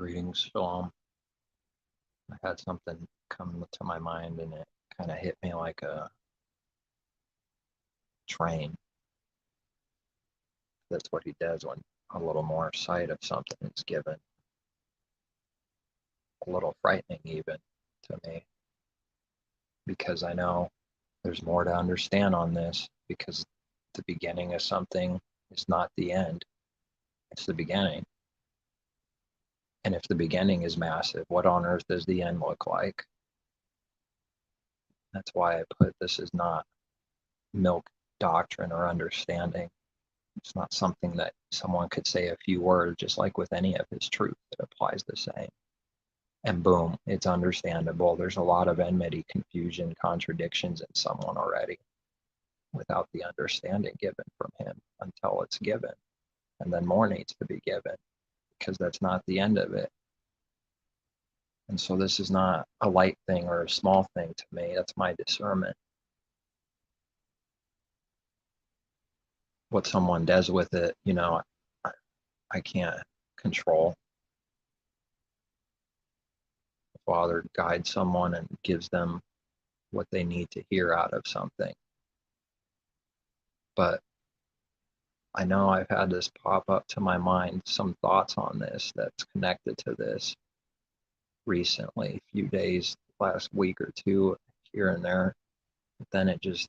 Greetings, Shalom. I had something come to my mind and it kind of hit me like a train. That's what he does when a little more sight of something is given. A little frightening even to me, because I know there's more to understand on this, because the beginning of something is not the end. It's the beginning. And if the beginning is massive, what on earth does the end look like? That's why I put this as not milk doctrine or understanding. It's not something that someone could say a few words, just like with any of his truth, it applies the same. And boom, it's understandable. There's a lot of enmity, confusion, contradictions in someone already without the understanding given from him until it's given. And then more needs to be given, because that's not the end of it. And so this is not a light thing or a small thing to me. That's my discernment. What someone does with it, I can't control. The Father guides someone and gives them what they need to hear out of something. But I know I've had this pop up to my mind, some thoughts on this that's connected to this recently, a few days, last week or two, here and there. But then it just,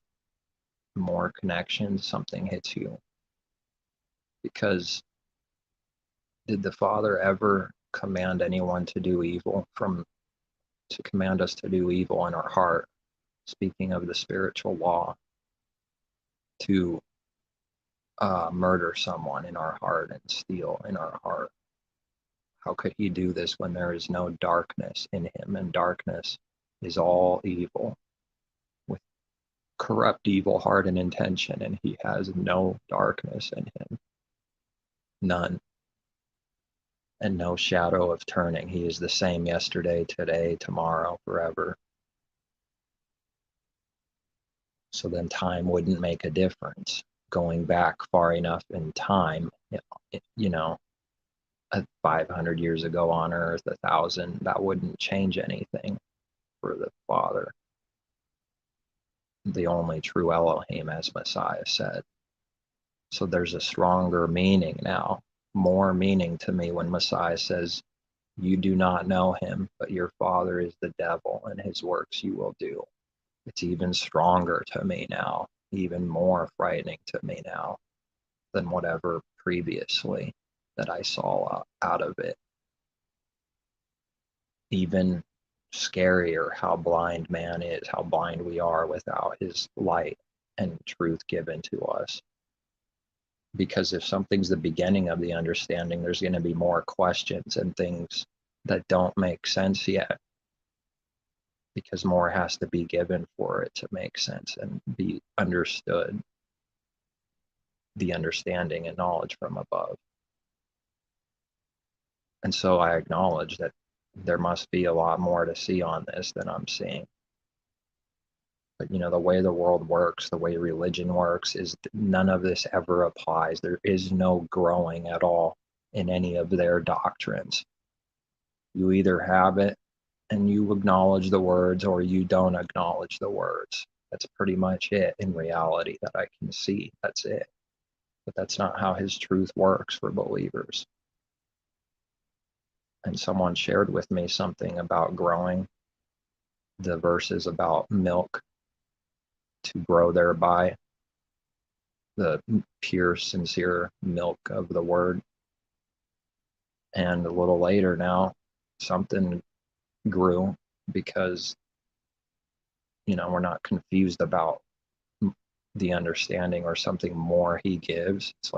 more connections, something hits you. Because did the Father ever command anyone to do evil, to command us to do evil in our heart? Speaking of the spiritual law, to murder someone in our heart and steal in our heart. How could he do this when there is no darkness in him? And darkness is all evil, with corrupt, evil heart and intention, and he has no darkness in him. None. And no shadow of turning. He is the same yesterday, today, tomorrow, forever. So then time wouldn't make a difference. Going back far enough in time, 500 years ago on earth, 1,000, that wouldn't change anything for the Father, the only true Elohim, as Messiah said. So there's a stronger meaning now, more meaning to me when Messiah says, you do not know him, but your father is the devil, and his works you will do. It's even stronger to me now, even more frightening to me now than whatever previously that I saw out of it. Even scarier how blind man is, how blind we are without his light and truth given to us. Because if something's the beginning of the understanding, there's going to be more questions and things that don't make sense yet, because more has to be given for it to make sense and be understood, the understanding and knowledge from above. And so I acknowledge that there must be a lot more to see on this than I'm seeing. But the way the world works, the way religion works, is none of this ever applies. There is no growing at all in any of their doctrines. You either have it and you acknowledge the words, or you don't acknowledge the words. That's pretty much it in reality that I can see. That's it. But that's not how his truth works for believers. And someone shared with me something about growing, the verses about milk, to grow thereby, the pure, sincere milk of the word. And a little later now, something grew, because, we're not confused about the understanding or something more he gives. It's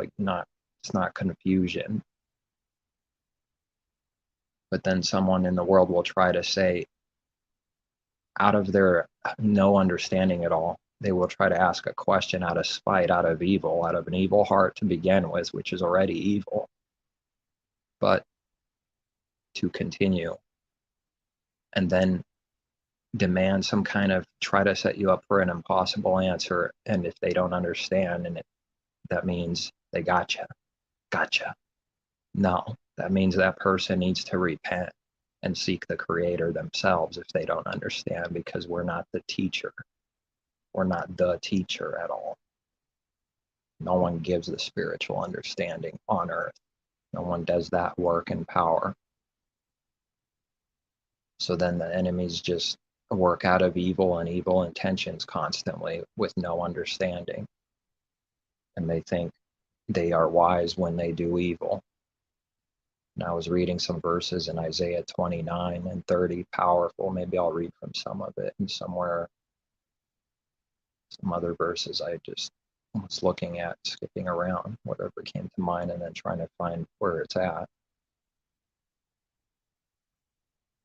not confusion. But then someone in the world will try to say, out of their no understanding at all, they will try to ask a question out of spite, out of evil, out of an evil heart to begin with, which is already evil. But to continue, and then demand some kind of, try to set you up for an impossible answer. And if they don't understand, that means they gotcha. No, That means that person needs to repent and seek the Creator themselves if they don't understand, because we're not the teacher. We're not the teacher at all. No one gives the spiritual understanding on earth. No one does that work and power. So then the enemies just work out of evil and evil intentions constantly with no understanding. And they think they are wise when they do evil. And I was reading some verses in Isaiah 29 and 30, powerful. Maybe I'll read from some of it, and somewhere, some other verses I just was looking at, skipping around, whatever came to mind, and then trying to find where it's at.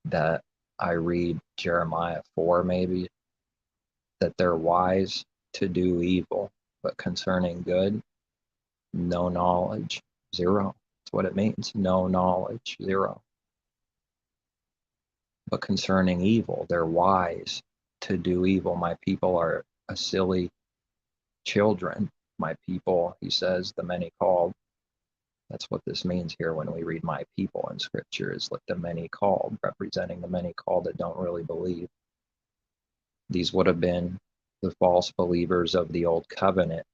That I read Jeremiah 4, maybe, that they're wise to do evil, but concerning good, no knowledge, zero. That's what it means. No knowledge, zero. But concerning evil, they're wise to do evil. My people are a silly children. My people, he says, the many called. That's what this means here when we read my people in scripture, is like the many called, representing the many called that don't really believe. These would have been the false believers of the old covenant.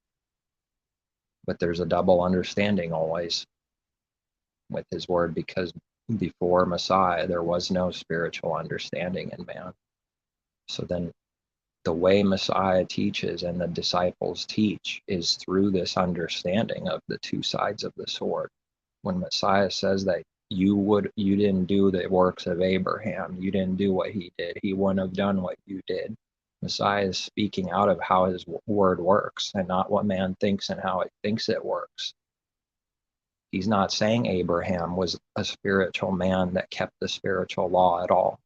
But there's a double understanding always with his word, because before Messiah, there was no spiritual understanding in man. So then the way Messiah teaches and the disciples teach is through this understanding of the two sides of the sword. When Messiah says that you didn't do the works of Abraham, you didn't do what he did, he wouldn't have done what you did. Messiah is speaking out of how his word works and not what man thinks and how it thinks it works. He's not saying Abraham was a spiritual man that kept the spiritual law at all.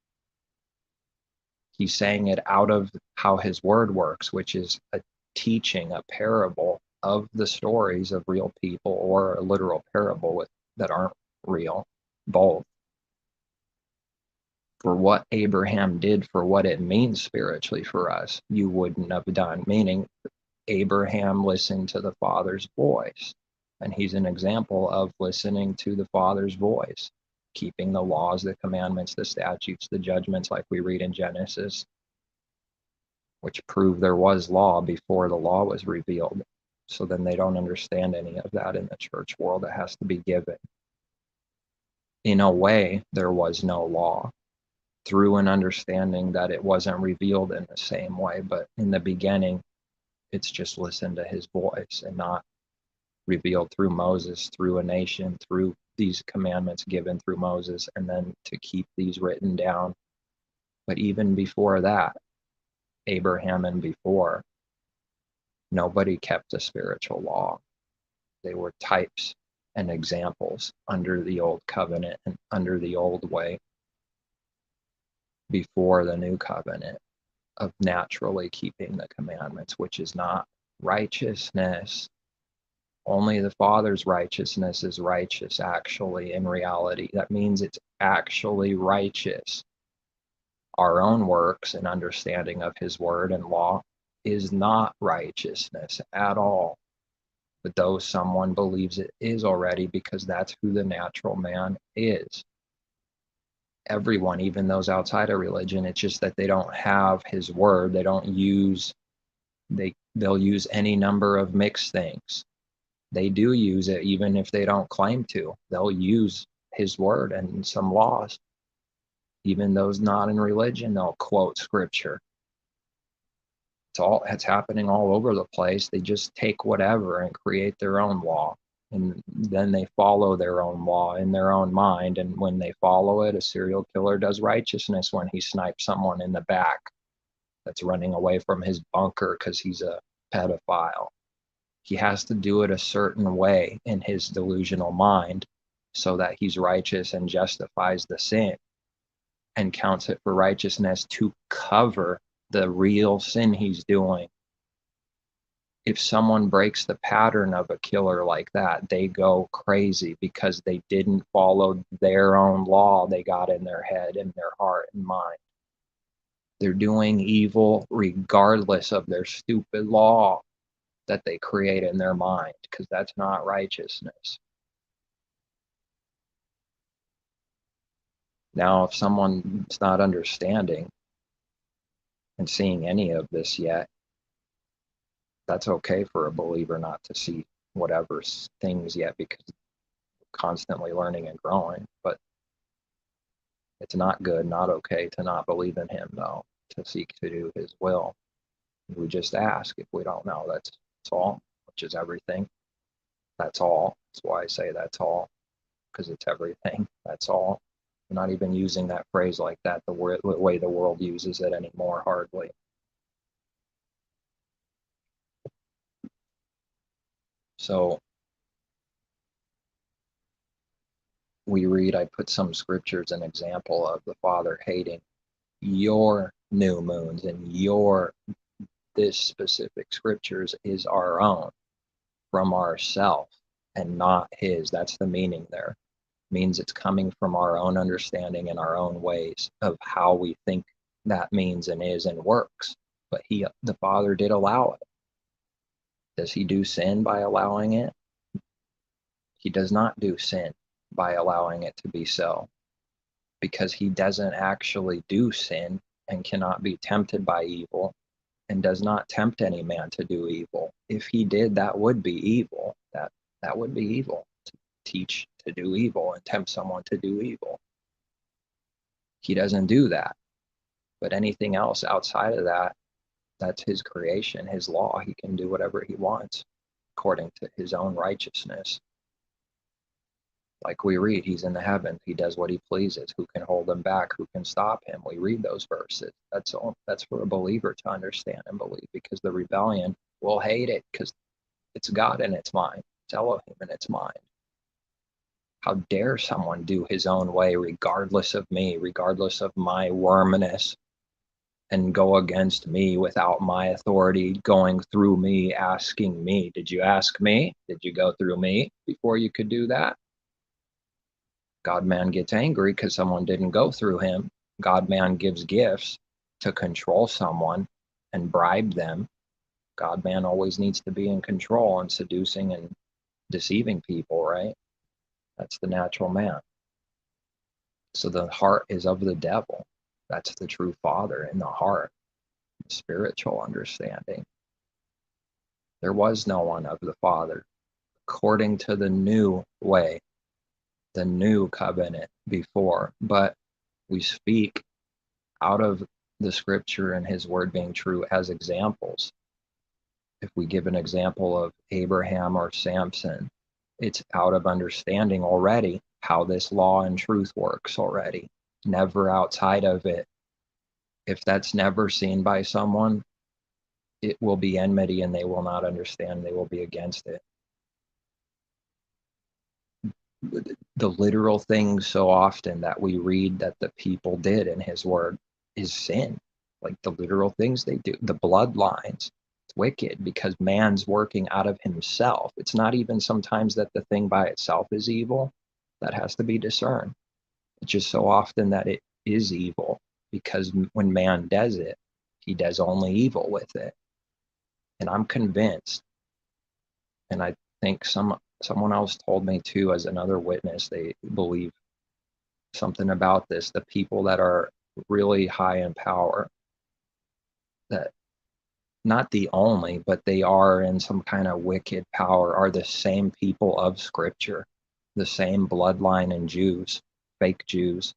He's saying it out of how his word works, which is a teaching, a parable of the stories of real people, or a literal parable that aren't real, both. For what Abraham did, for what it means spiritually for us, you wouldn't have done. Meaning, Abraham listened to the Father's voice. And he's an example of listening to the Father's voice, keeping the laws, the commandments, the statutes, the judgments, like we read in Genesis, which prove there was law before the law was revealed. So then they don't understand any of that in the church world. It has to be given. In a way, there was no law, through an understanding that it wasn't revealed in the same way. But in the beginning, it's just listen to his voice, and not revealed through Moses, through a nation, through these commandments given through Moses, and then to keep these written down. But even before that, Abraham and before, nobody kept the spiritual law. They were types and examples under the old covenant and under the old way, before the new covenant of naturally keeping the commandments, which is not righteousness. Only the Father's righteousness is righteous, actually, in reality. That means it's actually righteous. Our own works and understanding of his word and law is not righteousness at all. But though someone believes it is already, because that's who the natural man is. Everyone, even those outside of religion, it's just that they don't have his word. They don't use, they'll use any number of mixed things. They do use it, even if they don't claim to. They'll use his word and some laws. Even those not in religion, they'll quote scripture. It's happening all over the place. They just take whatever and create their own law. And then they follow their own law in their own mind. And when they follow it, a serial killer does righteousness when he snipes someone in the back that's running away from his bunker because he's a pedophile. He has to do it a certain way in his delusional mind so that he's righteous and justifies the sin and counts it for righteousness to cover the real sin he's doing. If someone breaks the pattern of a killer like that, they go crazy because they didn't follow their own law they got in their head and their heart and mind. They're doing evil regardless of their stupid law that they create in their mind, because that's not righteousness. Now, if someone's not understanding and seeing any of this yet, that's okay for a believer not to see whatever things yet, because we're constantly learning and growing. But it's not good, not okay to not believe in him, though, to seek to do his will. We just ask if we don't know. That's all, which is everything. That's all. That's why I say that's all, because it's everything. That's all. We're not even using that phrase like that the way the world uses it anymore, hardly. So we read, I put some scriptures, an example of the Father hating your new moons, and your, this specific scriptures is our own from ourself and not his. That's the meaning there. It means it's coming from our own understanding and our own ways of how we think that means and is and works. But the Father did allow it. Does he do sin by allowing it? He does not do sin by allowing it to be so, because he doesn't actually do sin and cannot be tempted by evil, and does not tempt any man to do evil. If he did, that would be evil. That would be evil, to teach to do evil and tempt someone to do evil. He doesn't do that. But anything else outside of that, that's his creation, his law. He can do whatever he wants according to his own righteousness. Like we read, he's in the heavens. He does what he pleases. Who can hold him back? Who can stop him? We read those verses. That's all. That's for a believer to understand and believe, because the rebellion will hate it, because it's God in its mind. It's Elohim in its mind. How dare someone do his own way, regardless of me, regardless of my wormness, and go against me without my authority going through me, asking me, did you ask me? Did you go through me before you could do that? God-man gets angry because someone didn't go through him. God-man gives gifts to control someone and bribe them. God-man always needs to be in control and seducing and deceiving people, right? That's the natural man. So the heart is of the devil. That's the true Father in the heart, spiritual understanding. There was no one of the Father according to the new way, the new covenant before, but we speak out of the scripture and his word being true as examples. If we give an example of Abraham or Samson, it's out of understanding already how this law and truth works already, never outside of it. If that's never seen by someone, it will be enmity and they will not understand. They will be against it. The literal things so often that we read that the people did in his word is sin. Like the literal things they do, the bloodlines, it's wicked because man's working out of himself. It's not even sometimes that the thing by itself is evil. That has to be discerned. It's just so often that it is evil, because when man does it, he does only evil with it. And I'm convinced, and I think someone else told me too as another witness, they believe something about this, the people that are really high in power, that not the only, but they are in some kind of wicked power, are the same people of scripture, the same bloodline in Jews, fake Jews,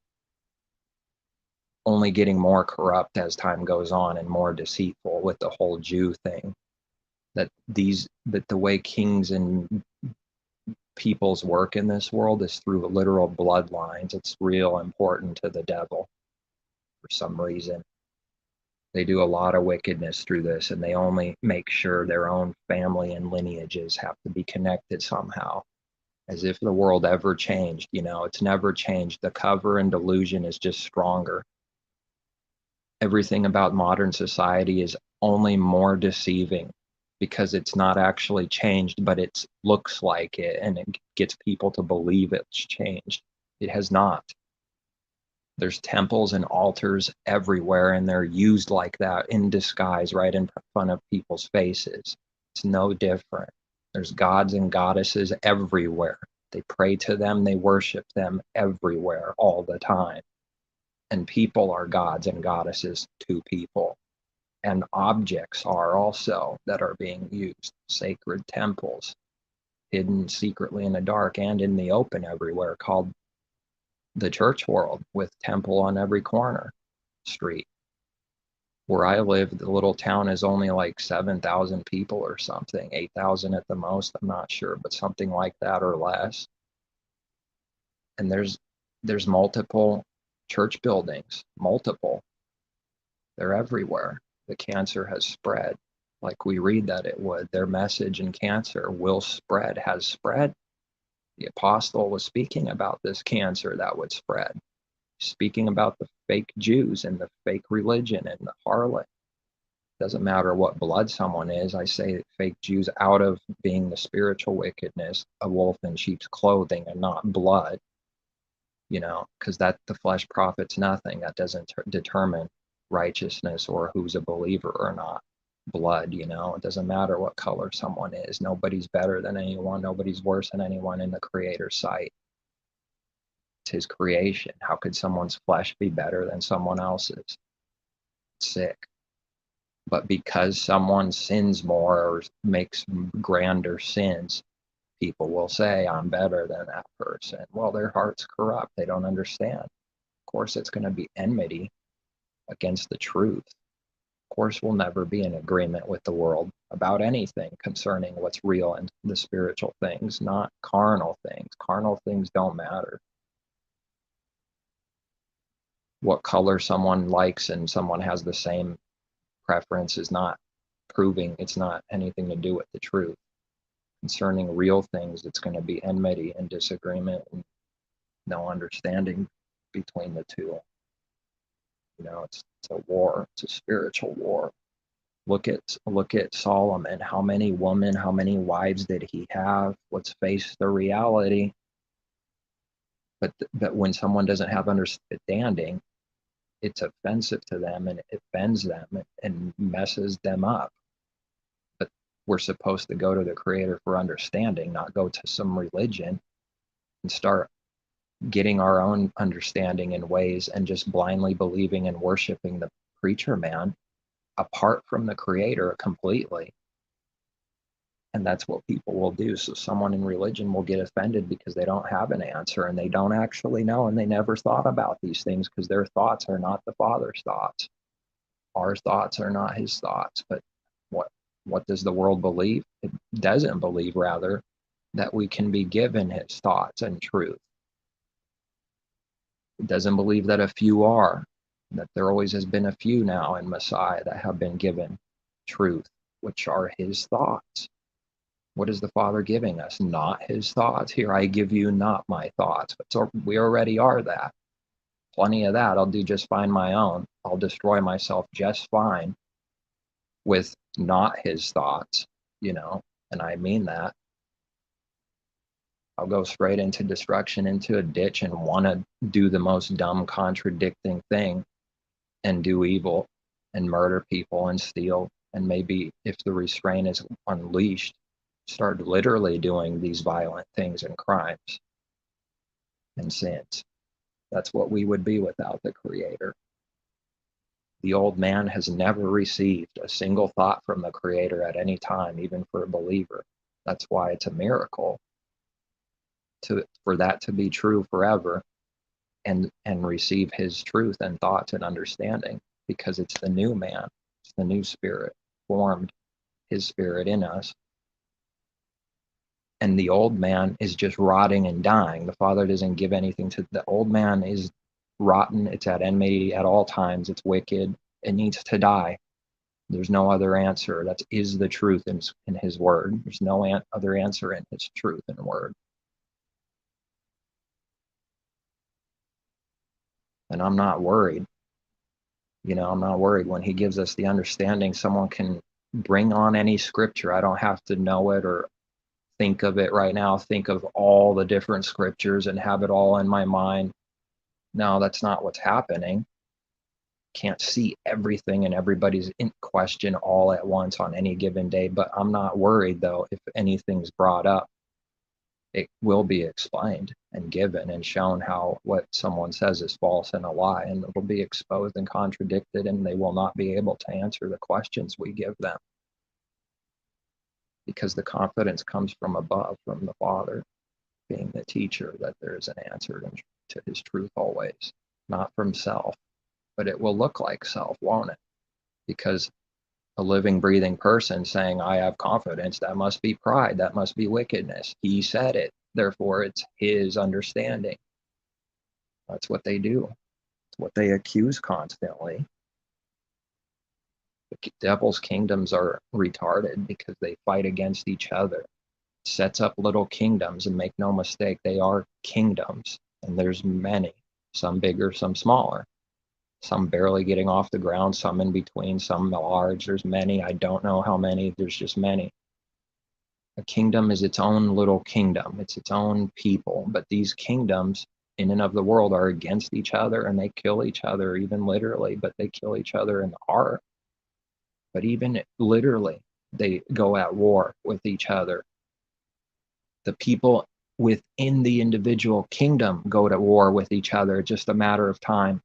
only getting more corrupt as time goes on and more deceitful with the whole Jew thing. That the way kings and people's work in this world is through literal bloodlines. It's real important to the devil for some reason. They do a lot of wickedness through this, and they only make sure their own family and lineages have to be connected somehow, as if the world ever changed. It's never changed. The cover and delusion is just stronger. Everything about modern society is only more deceiving, because it's not actually changed, but it looks like it, and it gets people to believe it's changed. It has not. There's temples and altars everywhere, and they're used like that in disguise right in front of people's faces. It's no different. There's gods and goddesses everywhere. They pray to them, they worship them everywhere all the time. And people are gods and goddesses to people. And objects are also that are being used, sacred temples, hidden secretly in the dark and in the open everywhere, called the church world, with temple on every corner street. Where I live, the little town is only like 7,000 people or something, 8,000 at the most, I'm not sure, but something like that or less. And there's multiple church buildings, multiple. They're everywhere. The cancer has spread like we read that it would. Their message in cancer will spread, has spread. The apostle was speaking about this cancer that would spread, speaking about the fake Jews and the fake religion and the harlot. Doesn't matter what blood someone is. I say fake Jews out of being the spiritual wickedness, a wolf in sheep's clothing and not blood, because that the flesh profits nothing. That doesn't determine righteousness or who's a believer or not. Blood, it doesn't matter what color someone is. Nobody's better than anyone. Nobody's worse than anyone in the Creator's sight. It's his creation. How could someone's flesh be better than someone else's? It's sick. But because someone sins more or makes grander sins, people will say, I'm better than that person. Well, their heart's corrupt. They don't understand. Of course, it's going to be enmity against the truth. Of course, we'll never be in agreement with the world about anything concerning what's real and the spiritual things, not carnal things. Carnal things don't matter. What color someone likes and someone has the same preference is not proving, it's not anything to do with the truth. Concerning real things, it's going to be enmity and disagreement and no understanding between the two. It's a war. It's a spiritual war. Look at Solomon. How many wives did he have? Let's face the reality. But when someone doesn't have understanding, it's offensive to them and it offends them and messes them up. But we're supposed to go to the Creator for understanding, not go to some religion and start getting our own understanding in ways and just blindly believing and worshiping the preacher man apart from the Creator completely. And that's what people will do. So someone in religion will get offended because they don't have an answer and they don't actually know and they never thought about these things because their thoughts are not the Father's thoughts. Our thoughts are not his thoughts. But what does the world believe? It doesn't believe, rather, that we can be given his thoughts and truth. It doesn't believe that a few are, that there always has been a few now in Messiah that have been given truth, which are his thoughts. What is the Father giving us? Not his thoughts. Here, I give you not my thoughts. But we already are that. Plenty of that. I'll do just fine my own. I'll destroy myself just fine with not his thoughts, and I mean that. I'll go straight into destruction, into a ditch, and want to do the most dumb, contradicting thing and do evil and murder people and steal. And maybe if the restraint is unleashed, start literally doing these violent things and crimes and sins. That's what we would be without the Creator. The old man has never received a single thought from the Creator at any time, even for a believer. That's why it's a miracle for that to be true forever and receive his truth and thoughts and understanding, because it's the new man, it's the new spirit, formed his spirit in us. And the old man is just rotting and dying. The Father doesn't give anything to the old man. Is rotten. It's at enmity at all times. It's wicked. It needs to die. There's no other answer. That is the truth in his word. There's no other answer in his truth and word. And I'm not worried. I'm not worried when he gives us the understanding. Someone can bring on any scripture. I don't have to know it or think of it right now. Think of all the different scriptures and have it all in my mind. No, that's not what's happening. Can't see everything and everybody's in question all at once on any given day. But I'm not worried, though, if anything's brought up. it will be explained and given and shown how what someone says is false and a lie, and it'll be exposed and contradicted, and they will not be able to answer the questions we give them, because the confidence comes from above, from the Father being the teacher, that there is an answer to his truth always, not from self. But it will look like self, won't it? Because a living, breathing person saying, I have confidence, that must be pride, that must be wickedness. He said it, therefore it's his understanding. That's what they do. It's what they accuse constantly. The devil's kingdoms are retarded because they fight against each other. It sets up little kingdoms, and make no mistake, they are kingdoms, and there's many, some bigger, some smaller. Some barely getting off the ground, some in between, some large. There's many. I don't know how many. There's just many. A kingdom is its own little kingdom. It's its own people. But these kingdoms in and of the world are against each other, and they kill each other, even literally, but they kill each other in the heart. But even literally, they go at war with each other. The people within the individual kingdom go to war with each other, just a matter of time.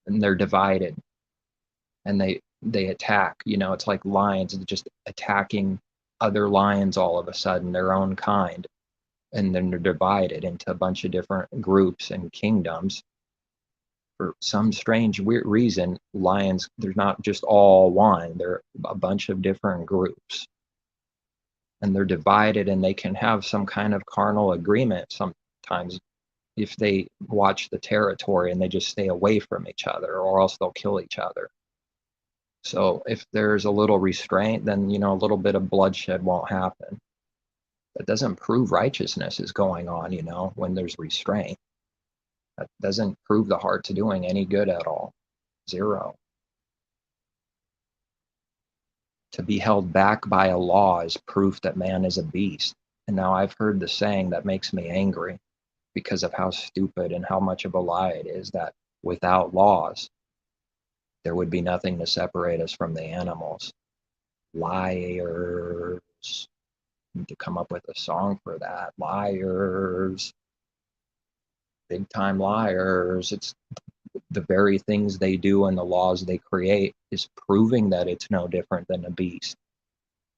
And they're divided, and they attack. It's like lions just attacking other lions all of a sudden, their own kind, and then they're divided into a bunch of different groups and kingdoms. For some strange weird reason, lions, they're not just all one, they're a bunch of different groups, and they're divided, and they can have some kind of carnal agreement sometimes if they watch the territory and they just stay away from each other, or else they'll kill each other. So if there's a little restraint, then a little bit of bloodshed won't happen. That doesn't prove righteousness is going on, when there's restraint. That doesn't prove the heart to doing any good at all. Zero. To be held back by a law is proof that man is a beast. And now I've heard the saying that makes me angry, because of how stupid and how much of a lie it is, that without laws, there would be nothing to separate us from the animals. Liars. Need to come up with a song for that. Liars. Big time liars. It's the very things they do and the laws they create is proving that it's no different than a beast.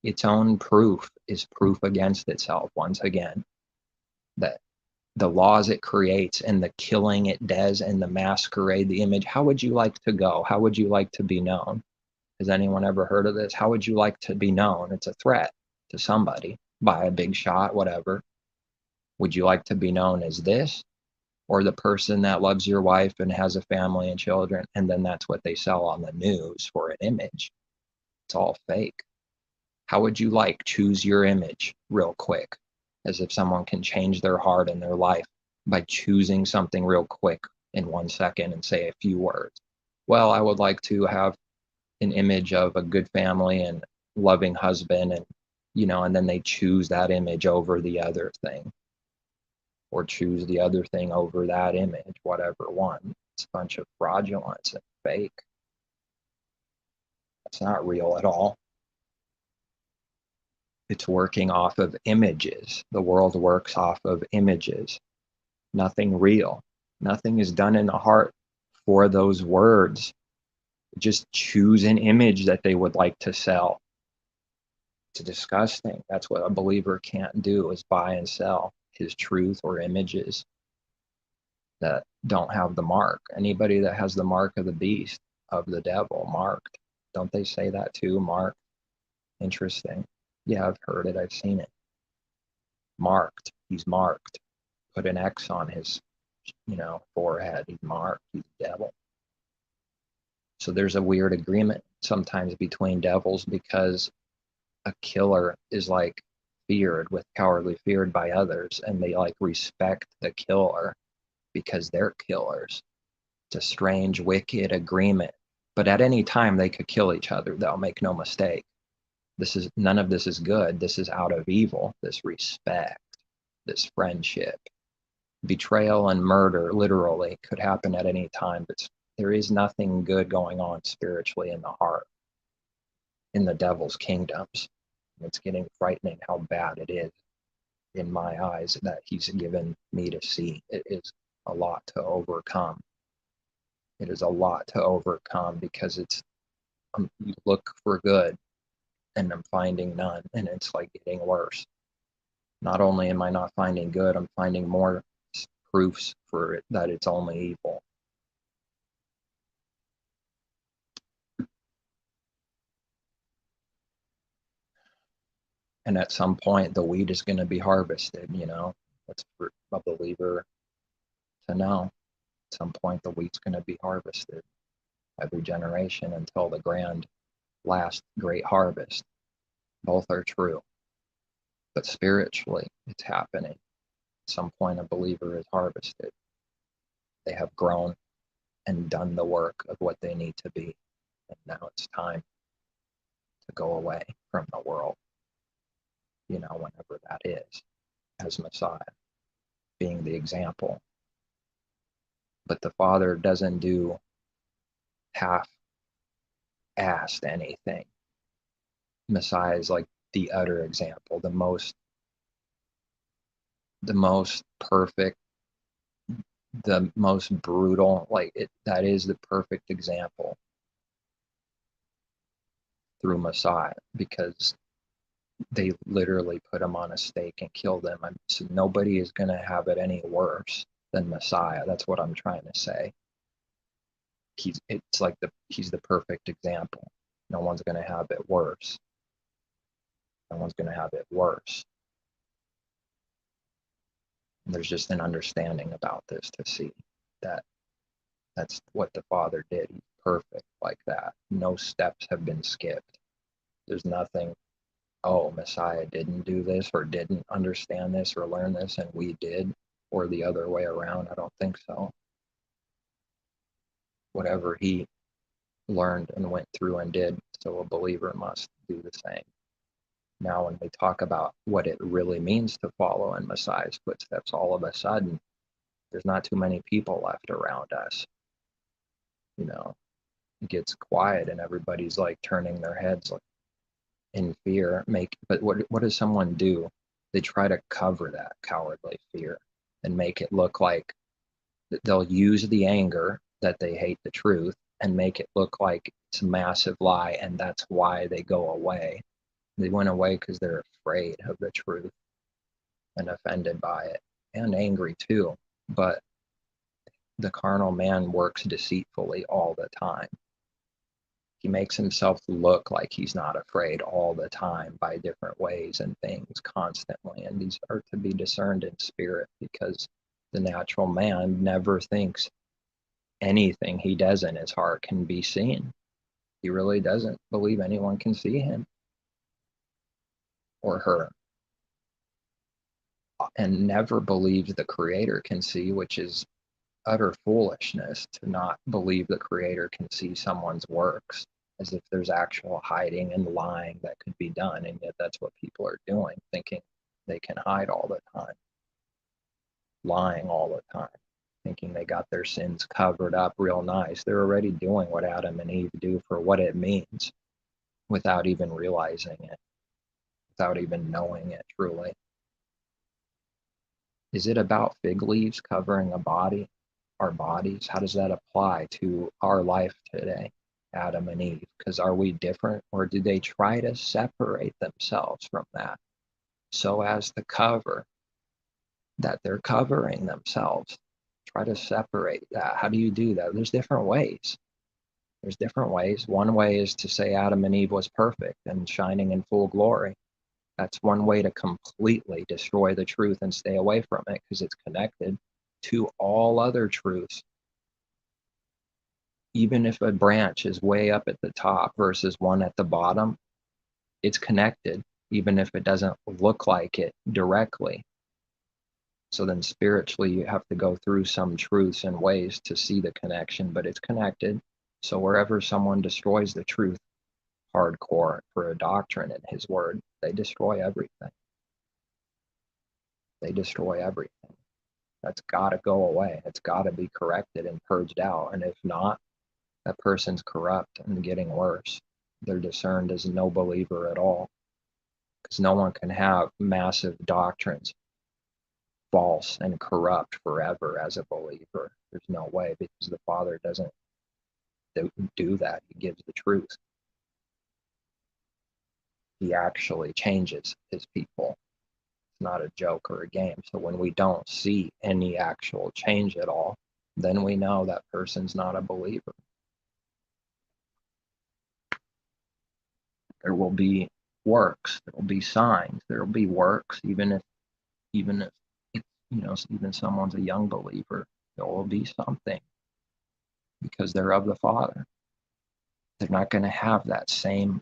Its own proof is proof against itself, once again. That the laws it creates and the killing it does and the masquerade, the image. How would you like to go? How would you like to be known? Has anyone ever heard of this? How would you like to be known? It's a threat to somebody by a big shot, whatever. Would you like to be known as this, or the person that loves your wife and has a family and children, and then that's what they sell on the news for an image? It's all fake. How would you like? Choose your image real quick, as if someone can change their heart and their life by choosing something real quick in 1 second and say a few words. Well, I would like to have an image of a good family and loving husband, and and then they choose that image over the other thing, or choose the other thing over that image, whatever one. It's a bunch of fraudulence and fake. It's not real at all. It's working off of images. The world works off of images. Nothing real. Nothing is done in the heart for those words. Just choose an image that they would like to sell. It's disgusting. That's what a believer can't do, is buy and sell his truth or images that don't have the mark. Anybody that has the mark of the beast, of the devil, marked. Don't they say that too? Marked. Interesting. Yeah, I've heard it. I've seen it. Marked. He's marked. Put an X on his, forehead. He's marked. He's the devil. So there's a weird agreement sometimes between devils, because a killer is like feared, with cowardly feared by others, and they like respect the killer because they're killers. It's a strange, wicked agreement. But at any time they could kill each other. They'll make no mistake. None of this is good. This is out of evil. This respect, this friendship, betrayal and murder literally could happen at any time. But there is nothing good going on spiritually in the heart, in the devil's kingdoms. It's getting frightening how bad it is. in my eyes that he's given me to see. It is a lot to overcome. It is a lot to overcome because you look for good and I'm finding none, and it's like getting worse. Not only am I not finding good, I'm finding more proofs for it that it's only evil. And at some point, the wheat is going to be harvested, you know. That's for a believer to know. At some point, the wheat's going to be harvested every generation until the grand last great harvest. Both are true. But spiritually, it's happening. At some point, a believer is harvested. They have grown and done the work of what they need to be. And now it's time to go away from the world, you know, whenever that is, as Messiah, being the example. But the Father doesn't do half-assed anything. Messiah is like the utter example, the most perfect, the most brutal, that is the perfect example through Messiah, because they literally put him on a stake and killed him. So nobody is going to have it any worse than Messiah. That's what I'm trying to say. He's the perfect example. No one's going to have it worse. No one's going to have it worse. And there's just an understanding about this to see that that's what the Father did. He's perfect like that. No steps have been skipped. There's nothing, oh, Messiah didn't do this or didn't understand this or learn this and we did, or the other way around. I don't think so. Whatever he learned and went through and did, so a believer must do the same. Now, when we talk about what it really means to follow in Messiah's footsteps, all of a sudden, there's not too many people left around us. You know, it gets quiet and everybody's like turning their heads like in fear. But what does someone do? They try to cover that cowardly fear and make it look like they'll use the anger that they hate the truth and make it look like it's a massive lie, and that's why they go away. They went away because they're afraid of the truth and offended by it and angry too. But the carnal man works deceitfully all the time. He makes himself look like he's not afraid all the time by different ways and things constantly. And these are to be discerned in spirit, because the natural man never thinks anything he does in his heart can be seen. He really doesn't believe anyone can see him or her, and never believes the Creator can see, which is utter foolishness to not believe the Creator can see someone's works, as if there's actual hiding and lying that could be done. And yet that's what people are doing, thinking they can hide all the time, lying all the time, thinking they got their sins covered up real nice. They're already doing what Adam and Eve do for what it means without even realizing it, without even knowing it truly. Is it about fig leaves covering our bodies? How does that apply to our life today, Adam and Eve? Because are we different, or do they try to separate themselves from that so as to cover that they're covering themselves? Try to separate that. How do you do that? There's different ways. There's different ways. One way is to say Adam and Eve was perfect and shining in full glory. That's one way to completely destroy the truth and stay away from it, because it's connected to all other truths. Even if a branch is way up at the top versus one at the bottom, it's connected, even if it doesn't look like it directly. So then spiritually, you have to go through some truths and ways to see the connection, but it's connected. So wherever someone destroys the truth hardcore for a doctrine in his word, they destroy everything. They destroy everything. That's got to go away. It's got to be corrected and purged out. And if not, that person's corrupt and getting worse. They're discerned as no believer at all. Because no one can have massive doctrines false and corrupt forever as a believer. There's no way, because the Father doesn't do that. He gives the truth. He actually changes his people. It's not a joke or a game. So when we don't see any actual change at all, then we know that person's not a believer. There will be works, there will be signs, there will be works, even if it's, even someone's a young believer, there will be something, because they're of the Father. They're not going to have that same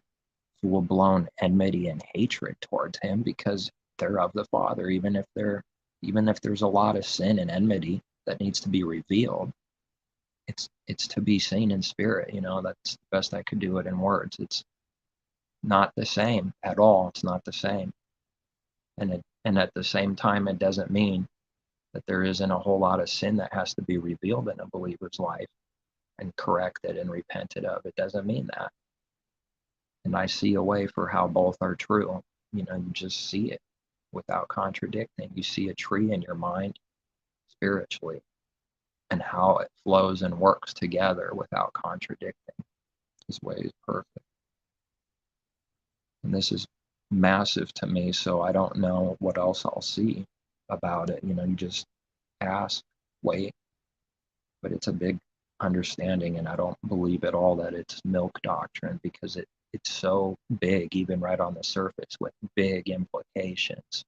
full-blown enmity and hatred towards him, because they're of the Father. Even if there's a lot of sin and enmity that needs to be revealed, it's to be seen in spirit. That's the best I could do it in words. It's not the same at all. It's not the same. And at the same time, it doesn't mean that there isn't a whole lot of sin that has to be revealed in a believer's life and corrected and repented of. It doesn't mean that. And I see a way for how both are true. You just see it without contradicting. You see a tree in your mind spiritually, and how it flows and works together without contradicting. His way is perfect. And this is massive to me, so I don't know what else I'll see about it. You just ask, wait. But it's a big understanding, and I don't believe at all that it's milk doctrine, because it's so big, even right on the surface, with big implications.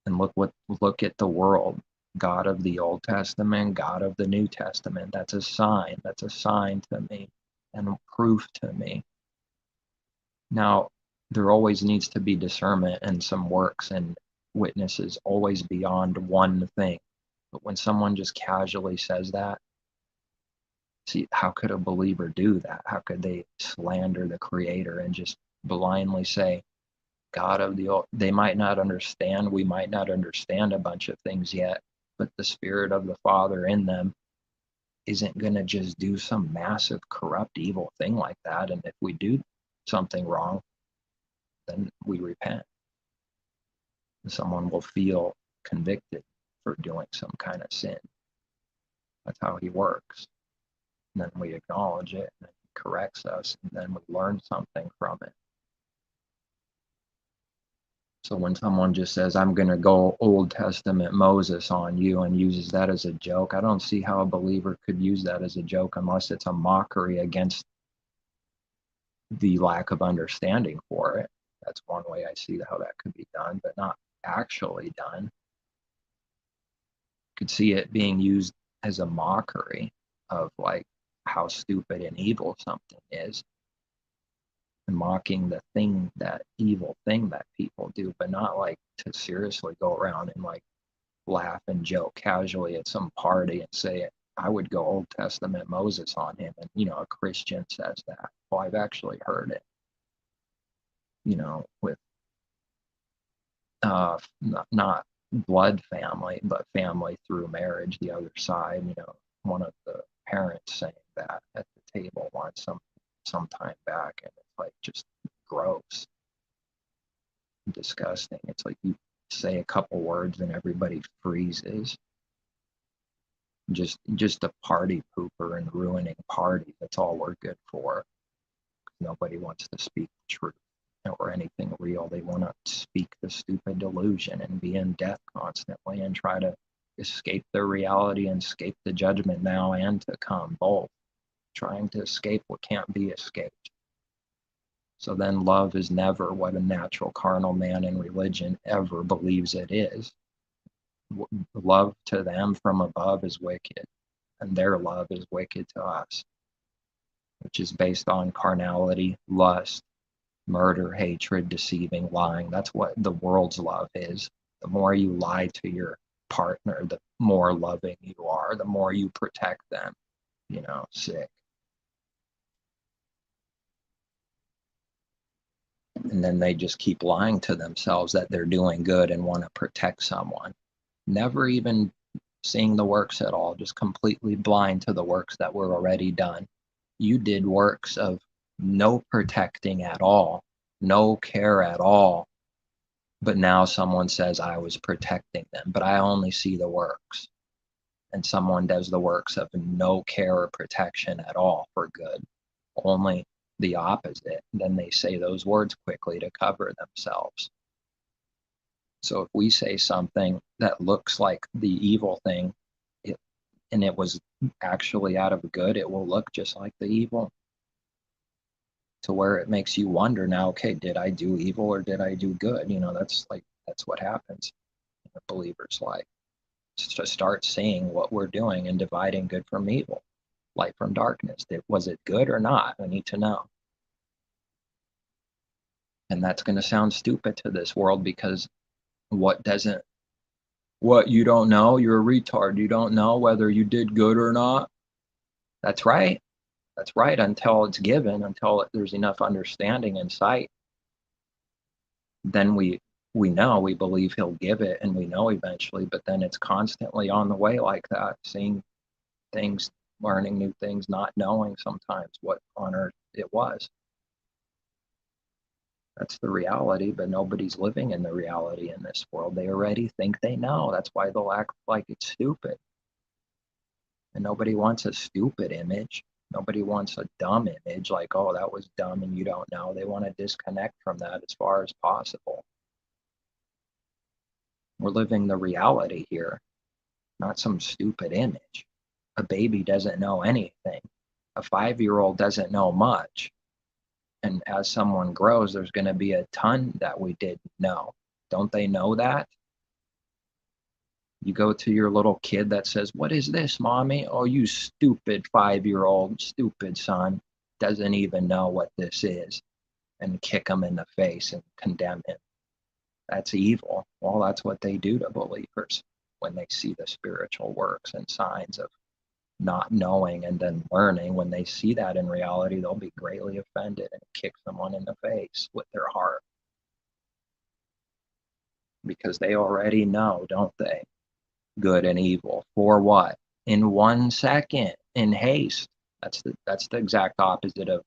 And look at the world. God of the Old Testament, God of the New Testament. That's a sign. That's a sign to me, and proof to me. Now, there always needs to be discernment and some works and witnesses, always beyond one thing. But when someone just casually says that, see, how could a believer do that? How could they slander the Creator and just blindly say, God of the Old? They might not understand. We might not understand a bunch of things yet, but the Spirit of the Father in them isn't going to just do some massive, corrupt, evil thing like that. And if we do something wrong, then we repent. And someone will feel convicted for doing some kind of sin. That's how he works. And then we acknowledge it, and he corrects us, and then we learn something from it. So when someone just says, I'm going to go Old Testament Moses on you, and uses that as a joke, I don't see how a believer could use that as a joke unless it's a mockery against the lack of understanding for it. That's one way I see how that could be done, but not actually done. Could see it being used as a mockery of like how stupid and evil something is, and mocking the thing, that evil thing that people do, but not like to seriously go around and like laugh and joke casually at some party and say, I would go Old Testament Moses on him. And, a Christian says that. Well, I've actually heard it, with not blood family, but family through marriage, the other side, one of the parents saying that at the table once some time back, and it's like just gross, disgusting. It's like you say a couple words and everybody freezes. Just a party pooper and ruining parties. That's all we're good for. Nobody wants to speak the truth or anything real. They want to speak the stupid delusion and be in death constantly and try to escape their reality and escape the judgment now and to come, both trying to escape what can't be escaped. So then love is never what a natural carnal man in religion ever believes it is. Love to them from above is wicked, and their love is wicked to us, which is based on carnality, lust, murder, hatred, deceiving, lying. That's what the world's love is. The more you lie to your partner, the more loving you are, the more you protect them. Sick. And then they just keep lying to themselves that they're doing good and want to protect someone. Never even seeing the works at all, just completely blind to the works that were already done. You did works of no protecting at all, no care at all, But now someone says I was protecting them, but I only see the works. And someone does the works of no care or protection at all for good, only the opposite. Then they say those words quickly to cover themselves. So if we say something that looks like the evil thing, and it was actually out of good, it will look just like the evil, to where it makes you wonder now, okay, did I do evil or did I do good? That's what happens in a believer's life. To start seeing what we're doing and dividing good from evil, light from darkness. Was it good or not? I need to know. And that's going to sound stupid to this world, because what you don't know, you're a retard. You don't know whether you did good or not. That's right. That's right. Until it's given, until there's enough understanding and sight, then we know, we believe he'll give it, and we know eventually, but then it's constantly on the way like that, seeing things, learning new things, not knowing sometimes what on earth it was. That's the reality, but nobody's living in the reality in this world. They already think they know. That's why they'll act like it's stupid. And nobody wants a stupid image. Nobody wants a dumb image, like, oh, that was dumb and you don't know. They want to disconnect from that as far as possible. We're living the reality here, not some stupid image. A baby doesn't know anything. A 5-year-old doesn't know much. And as someone grows, there's going to be a ton that we didn't know. Don't they know that? You go to your little kid that says, what is this, mommy? Oh, you stupid 5-year-old, stupid son, doesn't even know what this is, and kick him in the face and condemn him. That's evil. Well, that's what they do to believers when they see the spiritual works and signs of not knowing and then learning. When they see that in reality, they'll be greatly offended and kick someone in the face with their heart, because they already know, don't they? Good and evil. For what? In 1 second, in haste. That's the exact opposite of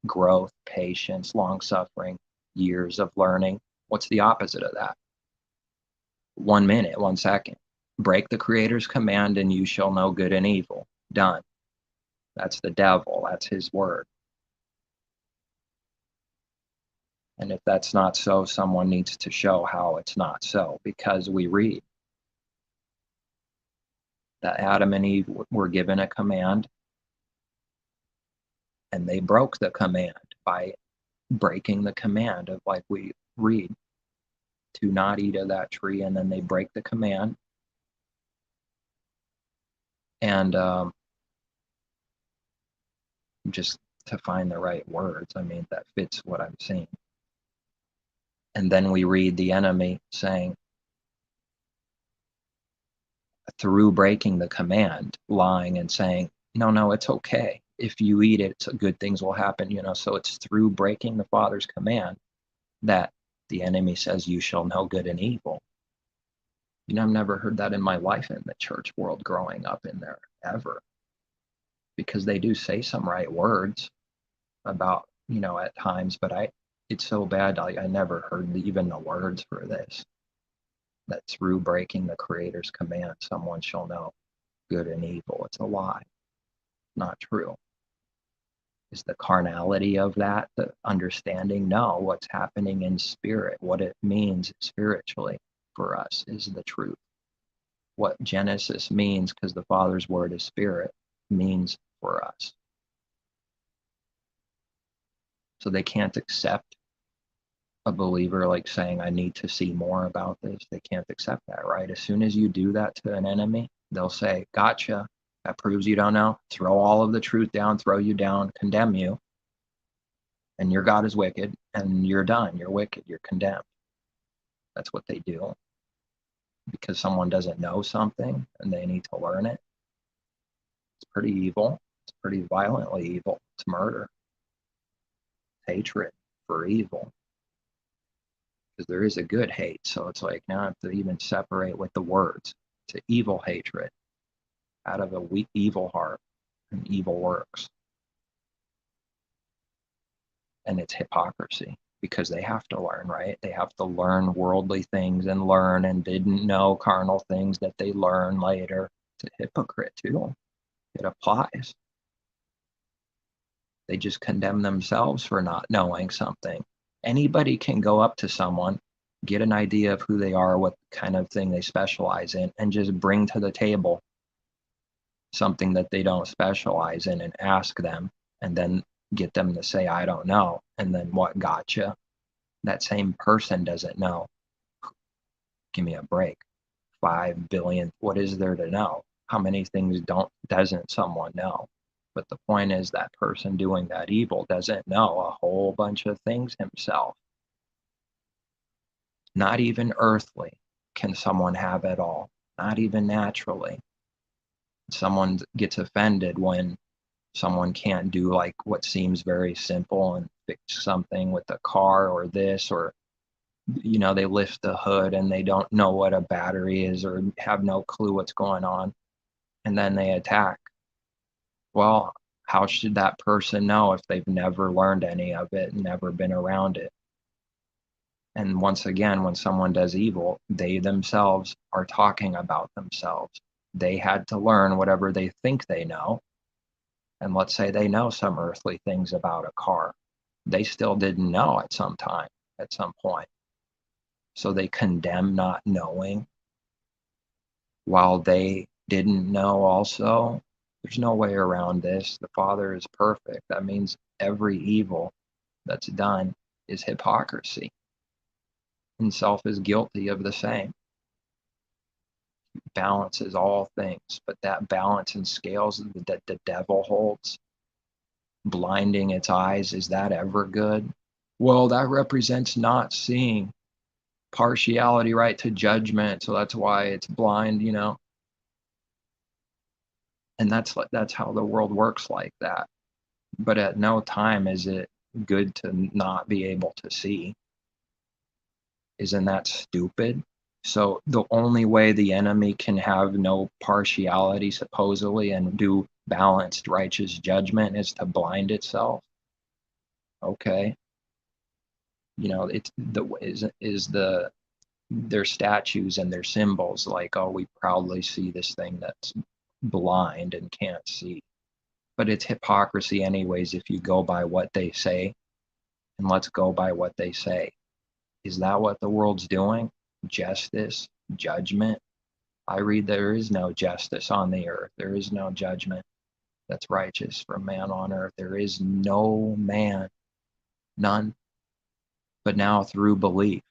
growth, patience, long suffering, years of learning. What's the opposite of that? 1 minute, 1 second. Break the Creator's command and you shall know good and evil. Done. That's the devil. That's his word. And if that's not so, someone needs to show how it's not so, because we read that Adam and Eve were given a command, and they broke the command by breaking the command of, like we read, to not eat of that tree, and then they break the command. And just to find the right words, I mean, that fits what I'm saying. And then we read the enemy saying, through breaking the command, lying and saying, no, it's okay. If you eat it, good things will happen, So it's through breaking the Father's command that the enemy says, you shall know good and evil. I've never heard that in my life in the church world growing up in there, ever. Because they do say some right words about, at times, but it's so bad, I never heard even the words for this. That through breaking the Creator's command, someone shall know good and evil. It's a lie. Not true. Is the carnality of that the understanding? No, what's happening in spirit, what it means spiritually for us is the truth. What Genesis means, because the Father's word is spirit, means for us. So they can't accept a believer like saying, I need to see more about this. They can't accept that, right? As soon as you do that to an enemy, they'll say, gotcha. That proves you don't know. Throw all of the truth down, throw you down, condemn you. And your God is wicked, and you're done. You're wicked. You're condemned. That's what they do. Because someone doesn't know something and they need to learn it. It's pretty evil. It's pretty violently evil. It's murder. Hatred for evil. Because there is a good hate. So it's like, now I have to even separate with the words. It's an evil hatred out of a weak, evil heart and evil works. And it's hypocrisy. because they have to learn, right? They have to learn worldly things and learn and didn't know carnal things that they learn later. It's a hypocrite too. It applies. They just condemn themselves for not knowing something. Anybody can go up to someone, get an idea of who they are, what kind of thing they specialize in, and just bring to the table something that they don't specialize in and ask them, and then get them to say, I don't know. And then what gotcha? That same person doesn't know. Give me a break. 5 billion, what is there to know? How many things doesn't someone know? But the point is that person doing that evil doesn't know a whole bunch of things himself. Not even earthly can someone have it all. Not even naturally. Someone gets offended when someone can't do like what seems very simple and fix something with a car or this, or they lift the hood and they don't know what a battery is or have no clue what's going on, and then they attack. Well, how should that person know if they've never learned any of it, never been around it? And once again, when someone does evil, they themselves are talking about themselves. They had to learn whatever they think they know. And let's say they know some earthly things about a car. They still didn't know at some time, at some point. So they condemn not knowing while they didn't know also. There's no way around this. The Father is perfect. That means every evil that's done is hypocrisy. And self is guilty of the same. Balances all things, but that balance and scales that the devil holds, blinding its eyes, is that ever good? Well, that represents not seeing. Partiality, right, to judgment, so that's why it's blind, and that's how the world works like that. But at no time is it good to not be able to see. Isn't that stupid? So the only way the enemy can have no partiality supposedly and do balanced righteous judgment is to blind itself. Okay, it's their statues and their symbols, like, oh, we proudly see this thing that's blind and can't see. But it's hypocrisy anyways if you go by what they say. And let's go by what they say. Is that what the world's doing? Justice, judgment. I read there is no justice on the earth. There is no judgment that's righteous for man on earth. There is no man, none. But now through belief,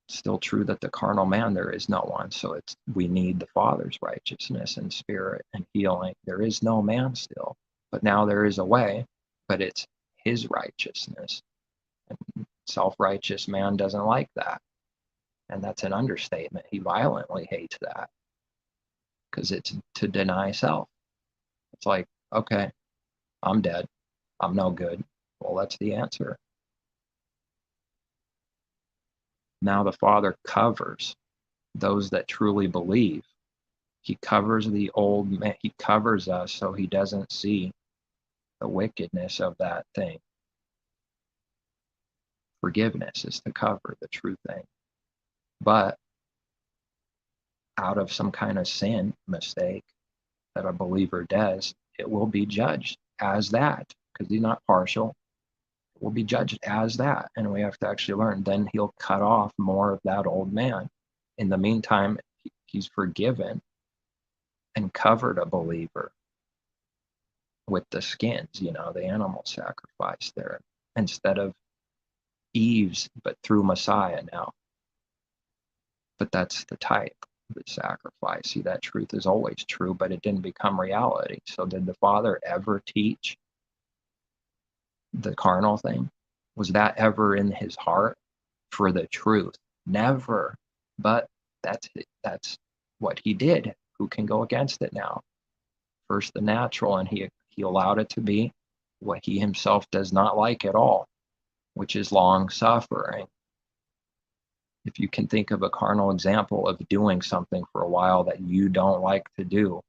it's still true that the carnal man, there is no one. So we need the Father's righteousness and spirit and healing. There is no man still, but now there is a way, but it's his righteousness. And self-righteous man doesn't like that. And that's an understatement. He violently hates that because it's to deny self. It's like, okay, I'm dead. I'm no good. Well, that's the answer. Now the Father covers those that truly believe. He covers the old man. He covers us so he doesn't see the wickedness of that thing. Forgiveness is to cover the true thing. But out of some kind of sin, mistake that a believer does, it will be judged as that, because he's not partial. It will be judged as that, and we have to actually learn. Then he'll cut off more of that old man. In the meantime, he's forgiven and covered a believer with the skins, the animal sacrifice there, instead of Eve's, but through Messiah now. But that's the type of the sacrifice. See, that truth is always true, but it didn't become reality. So did the Father ever teach the carnal thing? Was that ever in his heart for the truth? Never. But that's what he did. Who can go against it now? First the natural, and he allowed it to be what he himself does not like at all, which is long suffering. If you can think of a carnal example of doing something for a while that you don't like to do,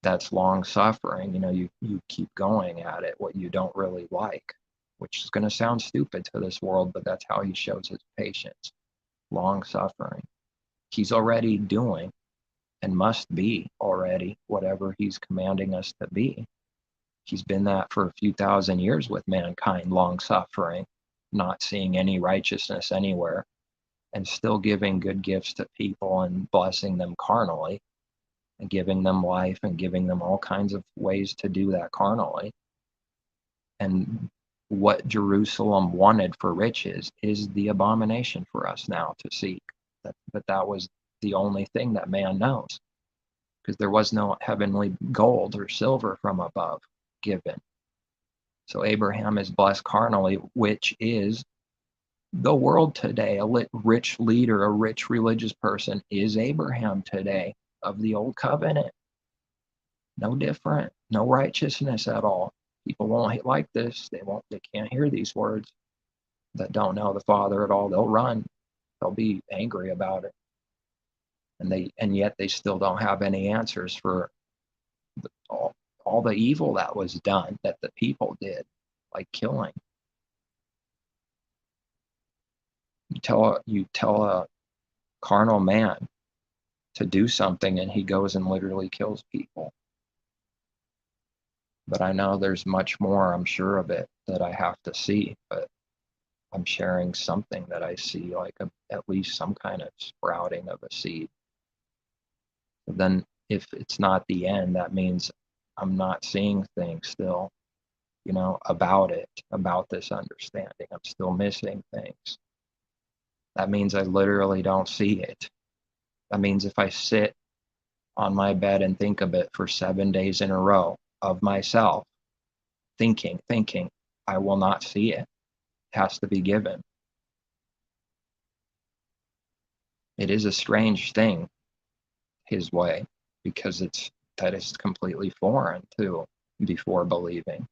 that's long suffering. You keep going at it, what you don't really like. which is going to sound stupid to this world, but that's how he shows his patience, long suffering. He's already doing and must be already whatever he's commanding us to be. He's been that for a few thousand years with mankind, long suffering, not seeing any righteousness anywhere, and still giving good gifts to people and blessing them carnally, and giving them life and giving them all kinds of ways to do that carnally. And what Jerusalem wanted for riches is the abomination for us now to seek. But that was the only thing that man knows, because there was no heavenly gold or silver from above given. So Abraham is blessed carnally, which is the world today. A rich leader, a rich religious person is Abraham today of the old covenant. No different, no righteousness at all. People won't like this. They can't hear these words. That don't know the Father at all, they'll run. They'll be angry about it. And yet they still don't have any answers for all the evil that was done, that the people did, like killing. You tell a carnal man to do something and he goes and literally kills people. But I know there's much more, I'm sure of it, that I have to see, but I'm sharing something that I see, like at least some kind of sprouting of a seed. But then if it's not the end, that means I'm not seeing things still, about this understanding. I'm still missing things. That means I literally don't see it. That means if I sit on my bed and think of it for 7 days in a row of myself, thinking, I will not see it. It has to be given. It is a strange thing, his way, because that is completely foreign to before believing.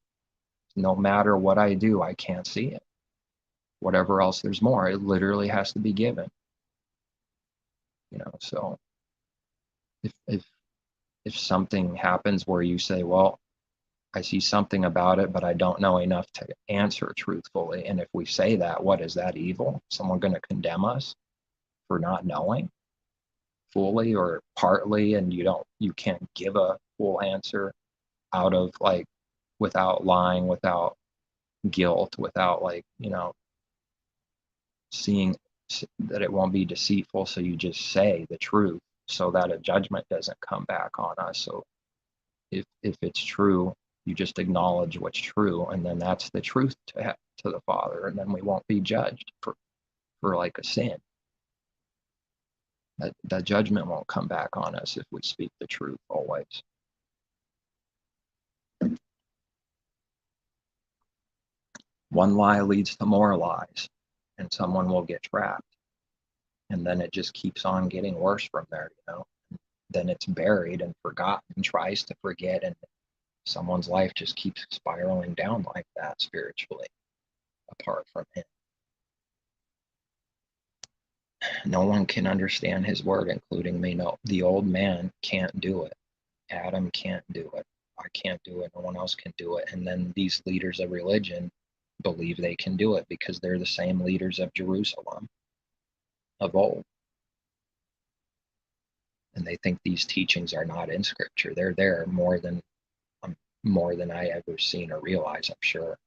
No matter what I do, I can't see it. Whatever else there's more, it literally has to be given. So if something happens where you say, well, I see something about it, but I don't know enough to answer truthfully. And if we say that, what is that, evil? Someone going to condemn us for not knowing fully or partly, and you can't give a full answer out of without lying, without guilt, without seeing that it won't be deceitful. So you just say the truth so that a judgment doesn't come back on us. So if it's true, you just acknowledge what's true, and then that's the truth to the Father, and then we won't be judged for like a sin. That judgment won't come back on us if we speak the truth always. One lie leads to more lies, and someone will get trapped, and then it just keeps on getting worse from there. Then it's buried and forgotten, tries to forget, and someone's life just keeps spiraling down like that spiritually, apart from him. No one can understand his word, including me. No, the old man can't do it. Adam can't do it. I can't do it. No one else can do it. And then these leaders of religion believe they can do it because they're the same leaders of Jerusalem of old. And they think these teachings are not in Scripture. They're there more than I ever seen or realize, I'm sure.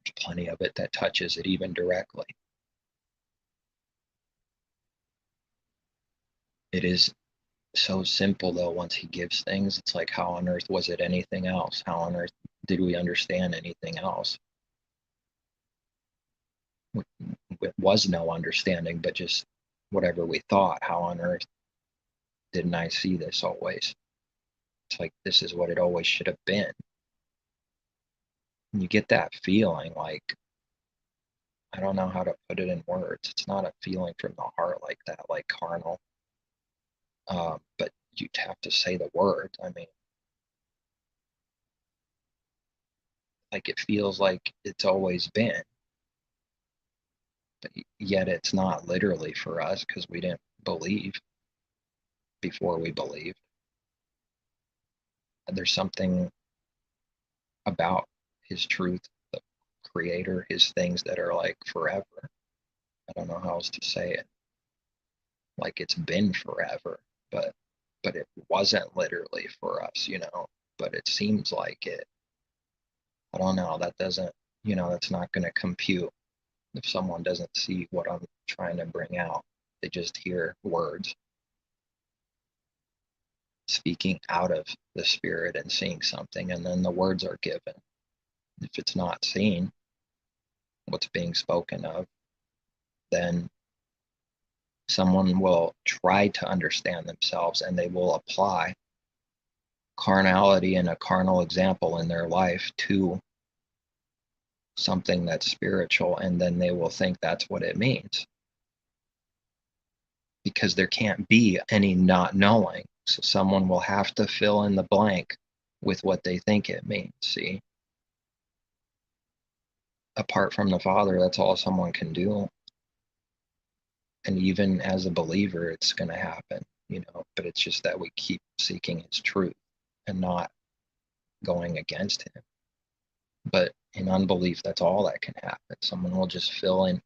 There's plenty of it that touches it even directly. It is so simple, though. Once he gives things, it's like, how on earth was it anything else? How on earth did we understand anything else? It was no understanding, but just whatever we thought. How on earth didn't I see this always? It's like, this is what it always should have been. And you get that feeling, like, I don't know how to put it in words. It's not a feeling from the heart like that, like carnal. But you'd have to say the word. I mean, like, it feels like it's always been, but yet it's not literally for us because we didn't believe before we believed. And there's something about his truth, the creator, his things that are like forever. I don't know how else to say it. Like it's been forever, but it wasn't literally for us, but it seems like it. I don't know. That doesn't, that's not going to compute if someone doesn't see what I'm trying to bring out. They just hear words speaking out of the spirit and seeing something, and then the words are given. If it's not seen, what's being spoken of, then someone will try to understand themselves and they will apply carnality and a carnal example in their life to something that's spiritual, and then they will think that's what it means, because there can't be any not knowing. So someone will have to fill in the blank with what they think it means. See, apart from the Father, that's all someone can do. And even as a believer, it's going to happen, but it's just that we keep seeking his truth and not going against him. But in unbelief, that's all that can happen. Someone will just fill in.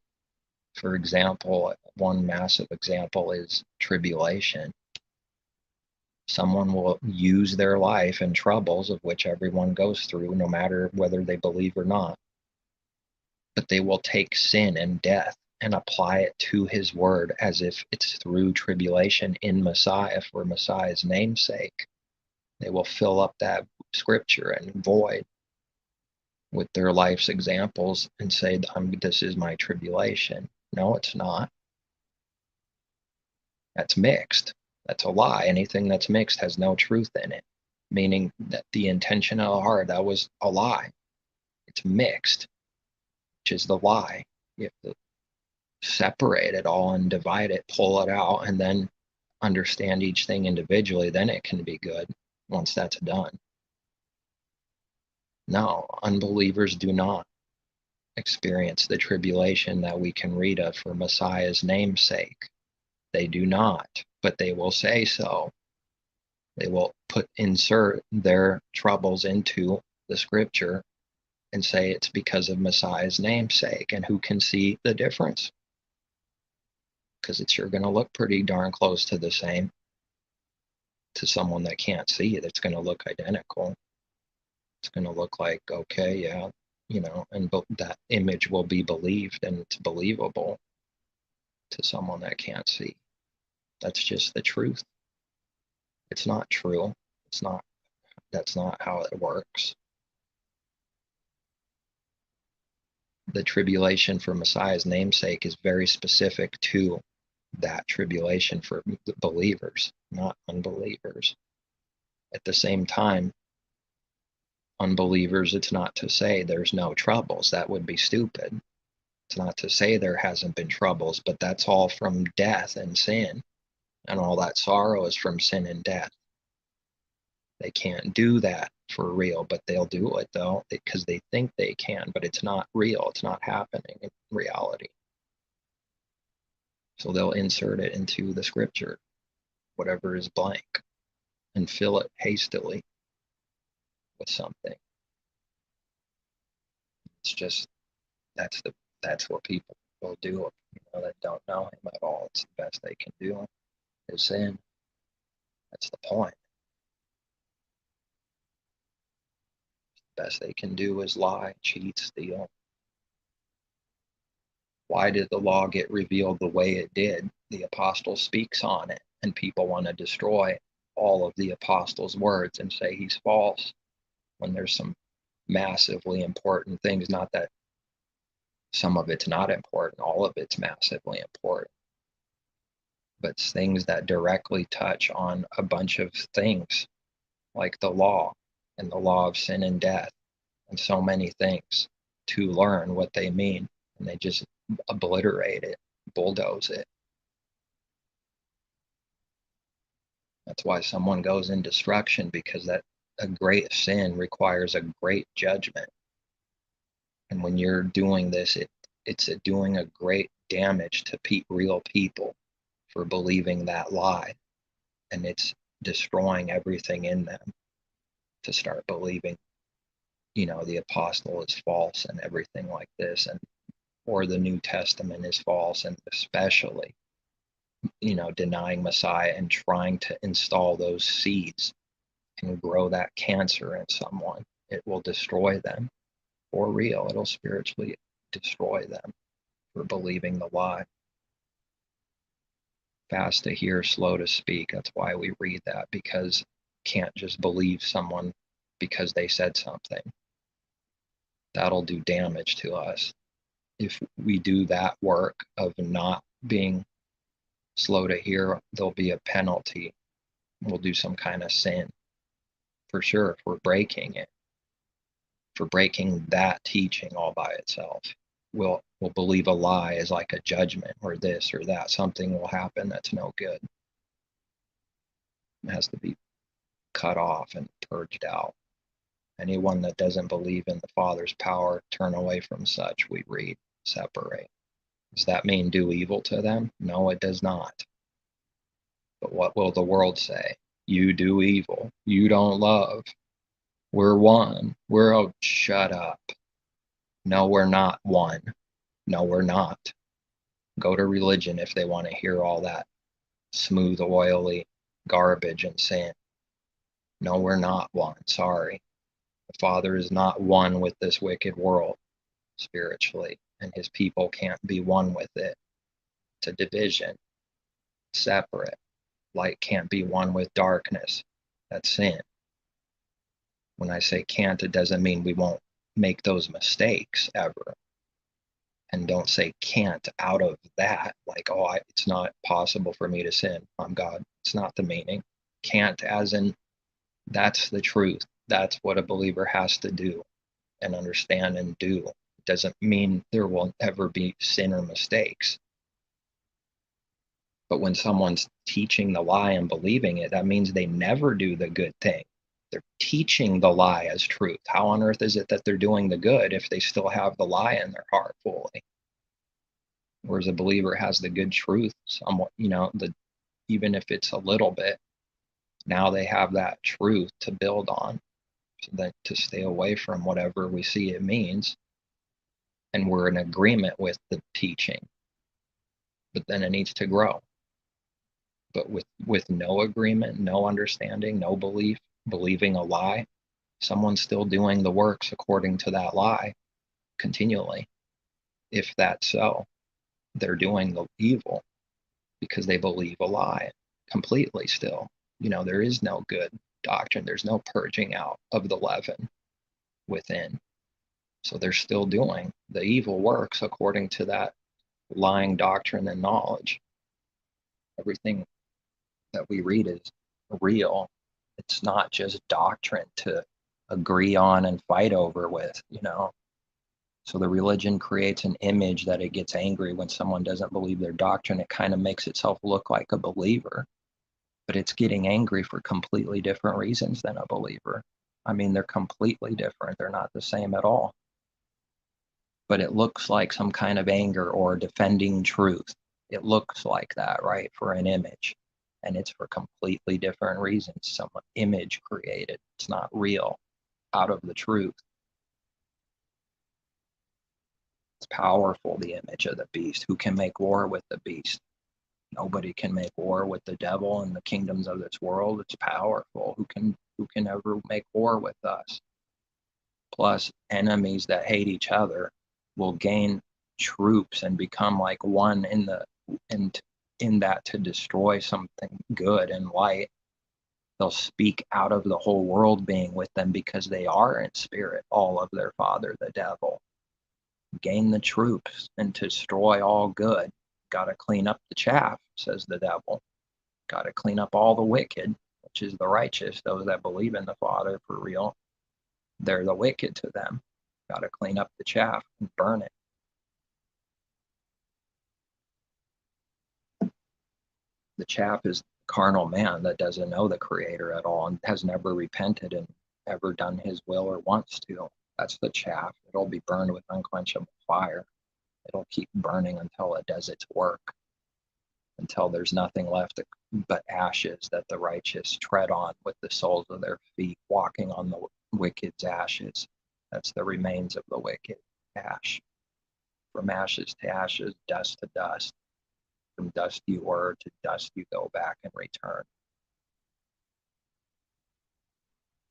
For example, one massive example is tribulation. Someone will use their life and troubles, of which everyone goes through, no matter whether they believe or not. But they will take sin and death and apply it to his word as if it's through tribulation in Messiah, for Messiah's namesake. They will fill up that scripture and void with their life's examples and say, this is my tribulation. No, it's not. That's mixed. That's a lie. Anything that's mixed has no truth in it, meaning that the intention of the heart, that was a lie. It's mixed, which is the lie. You have to separate it all and divide it, pull it out, and then understand each thing individually. Then it can be good once that's done. No, unbelievers do not experience the tribulation that we can read of for Messiah's namesake. They do not, but they will say so. They will insert their troubles into the scripture and say it's because of Messiah's namesake. And who can see the difference? Because it's sure going to look pretty darn close to the same to someone that can't see it. It's going to look identical. It's going to look like, okay, yeah, and that image will be believed, and it's believable to someone that can't see. That's just the truth. It's not true. That's not how it works. The tribulation for Messiah's namesake is very specific to that tribulation for believers, not unbelievers. At the same time, unbelievers, it's not to say there's no troubles. That would be stupid. It's not to say there hasn't been troubles, but that's all from death and sin. And all that sorrow is from sin and death. They can't do that for real, but they'll do it though, because they think they can, but it's not real. It's not happening in reality. So they'll insert it into the scripture, whatever is blank, and fill it hastily with something. It's just, that's what people will do, that don't know him at all. It's the best they can do is sin. That's the point. The best they can do is lie, cheat, steal. Why did the law get revealed the way it did? The apostle speaks on it, and people want to destroy all of the apostle's words and say he's false, when there's some massively important things. Not that some of it's not important, all of it's massively important, but things that directly touch on a bunch of things, like the law and the law of sin and death, and so many things, to learn what they mean, and they just obliterate it, bulldoze it. That's why someone goes in destruction, because that a great sin requires a great judgment. And when you're doing this, it's doing a great damage to real people for believing that lie, and it's destroying everything in them to start believing the apostle is false and everything like this, and or the New Testament is false, and especially, denying Messiah and trying to install those seeds and grow that cancer in someone, it will destroy them for real. It'll spiritually destroy them for believing the lie. Fast to hear, slow to speak. That's why we read that, because can't just believe someone because they said something. That'll do damage to us. If we do that work of not being slow to hear, there'll be a penalty. We'll do some kind of sin for sure if we're breaking it, for breaking that teaching all by itself. We'll believe a lie as like a judgment or this or that. Something will happen that's no good. It has to be cut off and purged out. Anyone that doesn't believe in the Father's power, turn away from such, we read, separate. Does that mean do evil to them? No, it does not. But what will the world say? You do evil. You don't love. We're one. Shut up. No, we're not one. No, we're not. Go to religion if they want to hear all that smooth, oily garbage and sin. No, we're not one. Sorry. The Father is not one with this wicked world spiritually, and his people can't be one with it. It's a division, separate. Light can't be one with darkness. That's sin. When I say can't, it doesn't mean we won't make those mistakes ever. And don't say can't out of that, like, it's not possible for me to sin. I'm God. It's not the meaning. Can't as in that's the truth. That's what a believer has to do and understand and do. It doesn't mean there will ever be sin or mistakes. But when someone's teaching the lie and believing it, that means they never do the good thing. They're teaching the lie as truth. How on earth is it that they're doing the good if they still have the lie in their heart fully? Whereas a believer has the good truth somewhat, even if it's a little bit, now they have that truth to build on, so that to stay away from whatever we see it means. And we're in agreement with the teaching, but then it needs to grow. But with no agreement, no understanding, no belief, believing a lie, someone's still doing the works according to that lie continually. If that's so, they're doing the evil because they believe a lie completely still. There is no good doctrine. There's no purging out of the leaven within. So they're still doing the evil works according to that lying doctrine and knowledge. Everything that we read is real. It's not just doctrine to agree on and fight over with. So the religion creates an image that it gets angry when someone doesn't believe their doctrine. It kind of makes itself look like a believer, but it's getting angry for completely different reasons than a believer. I mean, they're completely different. They're not the same at all. But it looks like some kind of anger or defending truth. It looks like that, right, for an image. And it's for completely different reasons. Some image created. It's not real, out of the truth. It's powerful, the image of the beast. Who can make war with the beast? Nobody can make war with the devil and the kingdoms of this world. It's powerful. Who can ever make war with us? Plus, enemies that hate each other will gain troops and become like one in that to destroy something good and light. They'll speak out of the whole world being with them because they are in spirit all of their father, the devil. Gain the troops and to destroy all good. Got to clean up the chaff, says the devil. Got to clean up all the wicked, which is the righteous, those that believe in the Father for real. They're the wicked to them. Got to clean up the chaff and burn it. The chaff is carnal man that doesn't know the Creator at all and has never repented and ever done his will or wants to. That's the chaff. It'll be burned with unquenchable fire. It'll keep burning until it does its work, until there's nothing left but ashes that the righteous tread on with the soles of their feet, walking on the wicked's ashes. That's the remains of the wicked. Ash. From ashes to ashes, dust to dust. From dust you were, to dust you go back and return.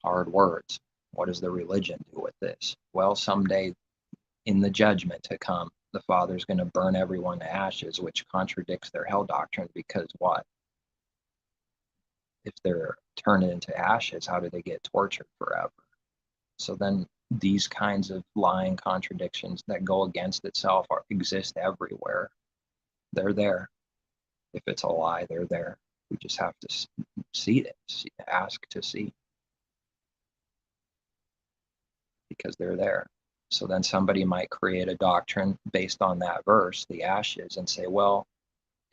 Hard words. What does the religion do with this? Well, someday in the judgment to come, the Father's going to burn everyone to ashes, which contradicts their hell doctrine, because what? If they're turned into ashes, how do they get tortured forever? So then these kinds of lying contradictions that go against itself exist everywhere. They're there. If it's a lie, they're there. We just have to see it, ask to see, because they're there. So then somebody might create a doctrine based on that verse, the ashes, and say, well,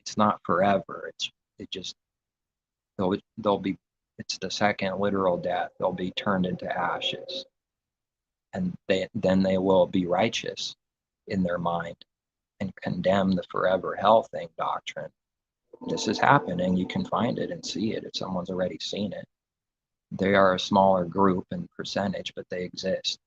it's not forever. It just they'll be, it's the second literal death. They'll be turned into ashes, and then they will be righteous in their mind and condemn the forever hell thing doctrine. This is happening. You can find it and see it if someone's already seen it. They are a smaller group in percentage, but they exist.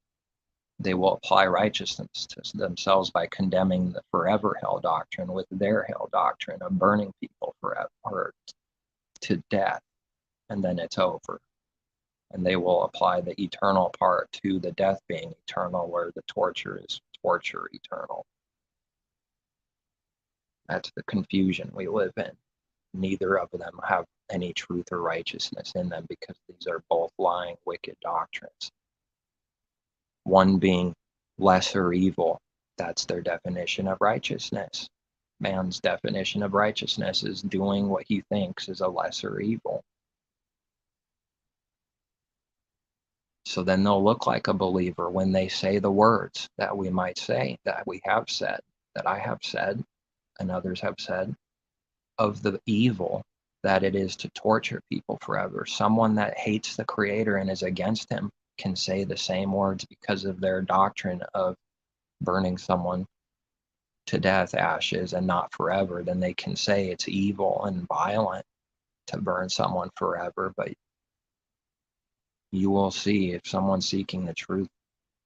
They will apply righteousness to themselves by condemning the forever hell doctrine with their hell doctrine of burning people forever or to death, and then it's over. And they will apply the eternal part to the death being eternal, where the torture is torture eternal. That's the confusion we live in. Neither of them have any truth or righteousness in them, because these are both lying, wicked doctrines. One being lesser evil, that's their definition of righteousness. Man's definition of righteousness is doing what he thinks is a lesser evil. So then they'll look like a believer when they say the words that we might say, that we have said, that I have said, and others have said, of the evil that it is to torture people forever. Someone that hates the Creator and is against him can say the same words because of their doctrine of burning someone to death, ashes, and not forever. Then they can say it's evil and violent to burn someone forever. But you will see, if someone's seeking the truth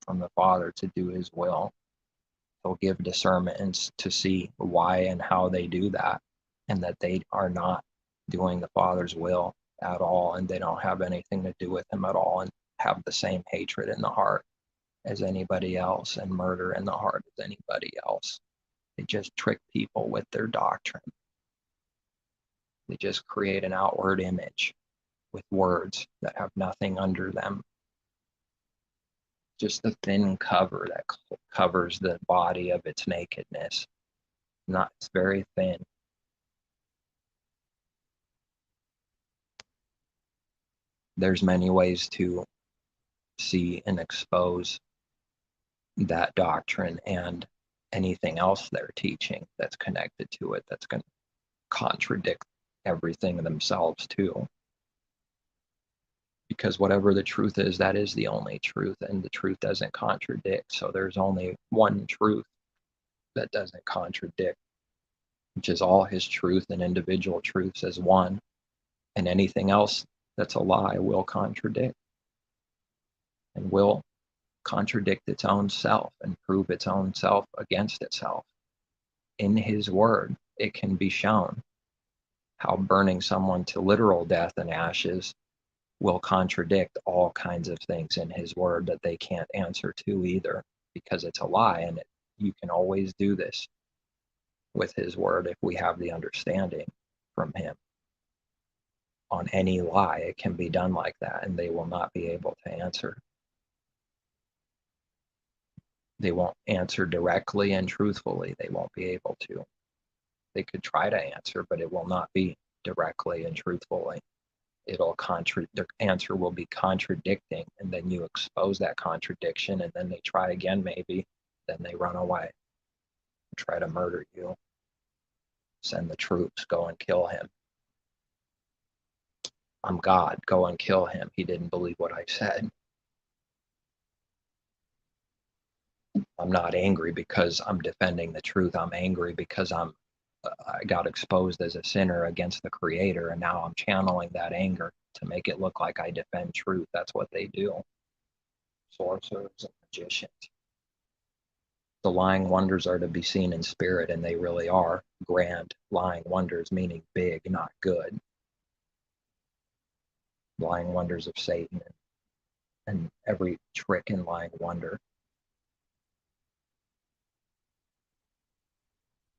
from the Father to do his will, he'll give discernment to see why and how they do that, and that they are not doing the Father's will at all, and they don't have anything to do with him at all, and have the same hatred in the heart as anybody else, and murder in the heart as anybody else. They just trick people with their doctrine. They just create an outward image with words that have nothing under them. Just a thin cover that covers the body of its nakedness. It's very thin. There's many ways to see and expose that doctrine and anything else they're teaching that's connected to it, that's going to contradict everything themselves too. Because whatever the truth is, that is the only truth, and the truth doesn't contradict. So there's only one truth that doesn't contradict, which is all his truth and individual truths as one. And anything else that's a lie will contradict, and will contradict its own self and prove its own self against itself. In his word, it can be shown how burning someone to literal death and ashes will contradict all kinds of things in his word that they can't answer to either, because it's a lie. And you can always do this with his word if we have the understanding from him. On any lie, it can be done like that, and they will not be able to answer. They won't answer directly and truthfully. They won't be able to. They could try to answer, but it will not be directly and truthfully. Their answer will be contradicting, and then you expose that contradiction, and then they try again, maybe, then they run away, try to murder you, send the troops, go and kill him. I'm God, go and kill him. He didn't believe what I said. I'm not angry because I'm defending the truth. I'm angry because I got exposed as a sinner against the Creator, and now I'm channeling that anger to make it look like I defend truth. That's what they do. sorcerers and magicians. The lying wonders are to be seen in spirit, and they really are grand lying wonders, meaning big, not good. Lying wonders of Satan and every trick and lying wonder.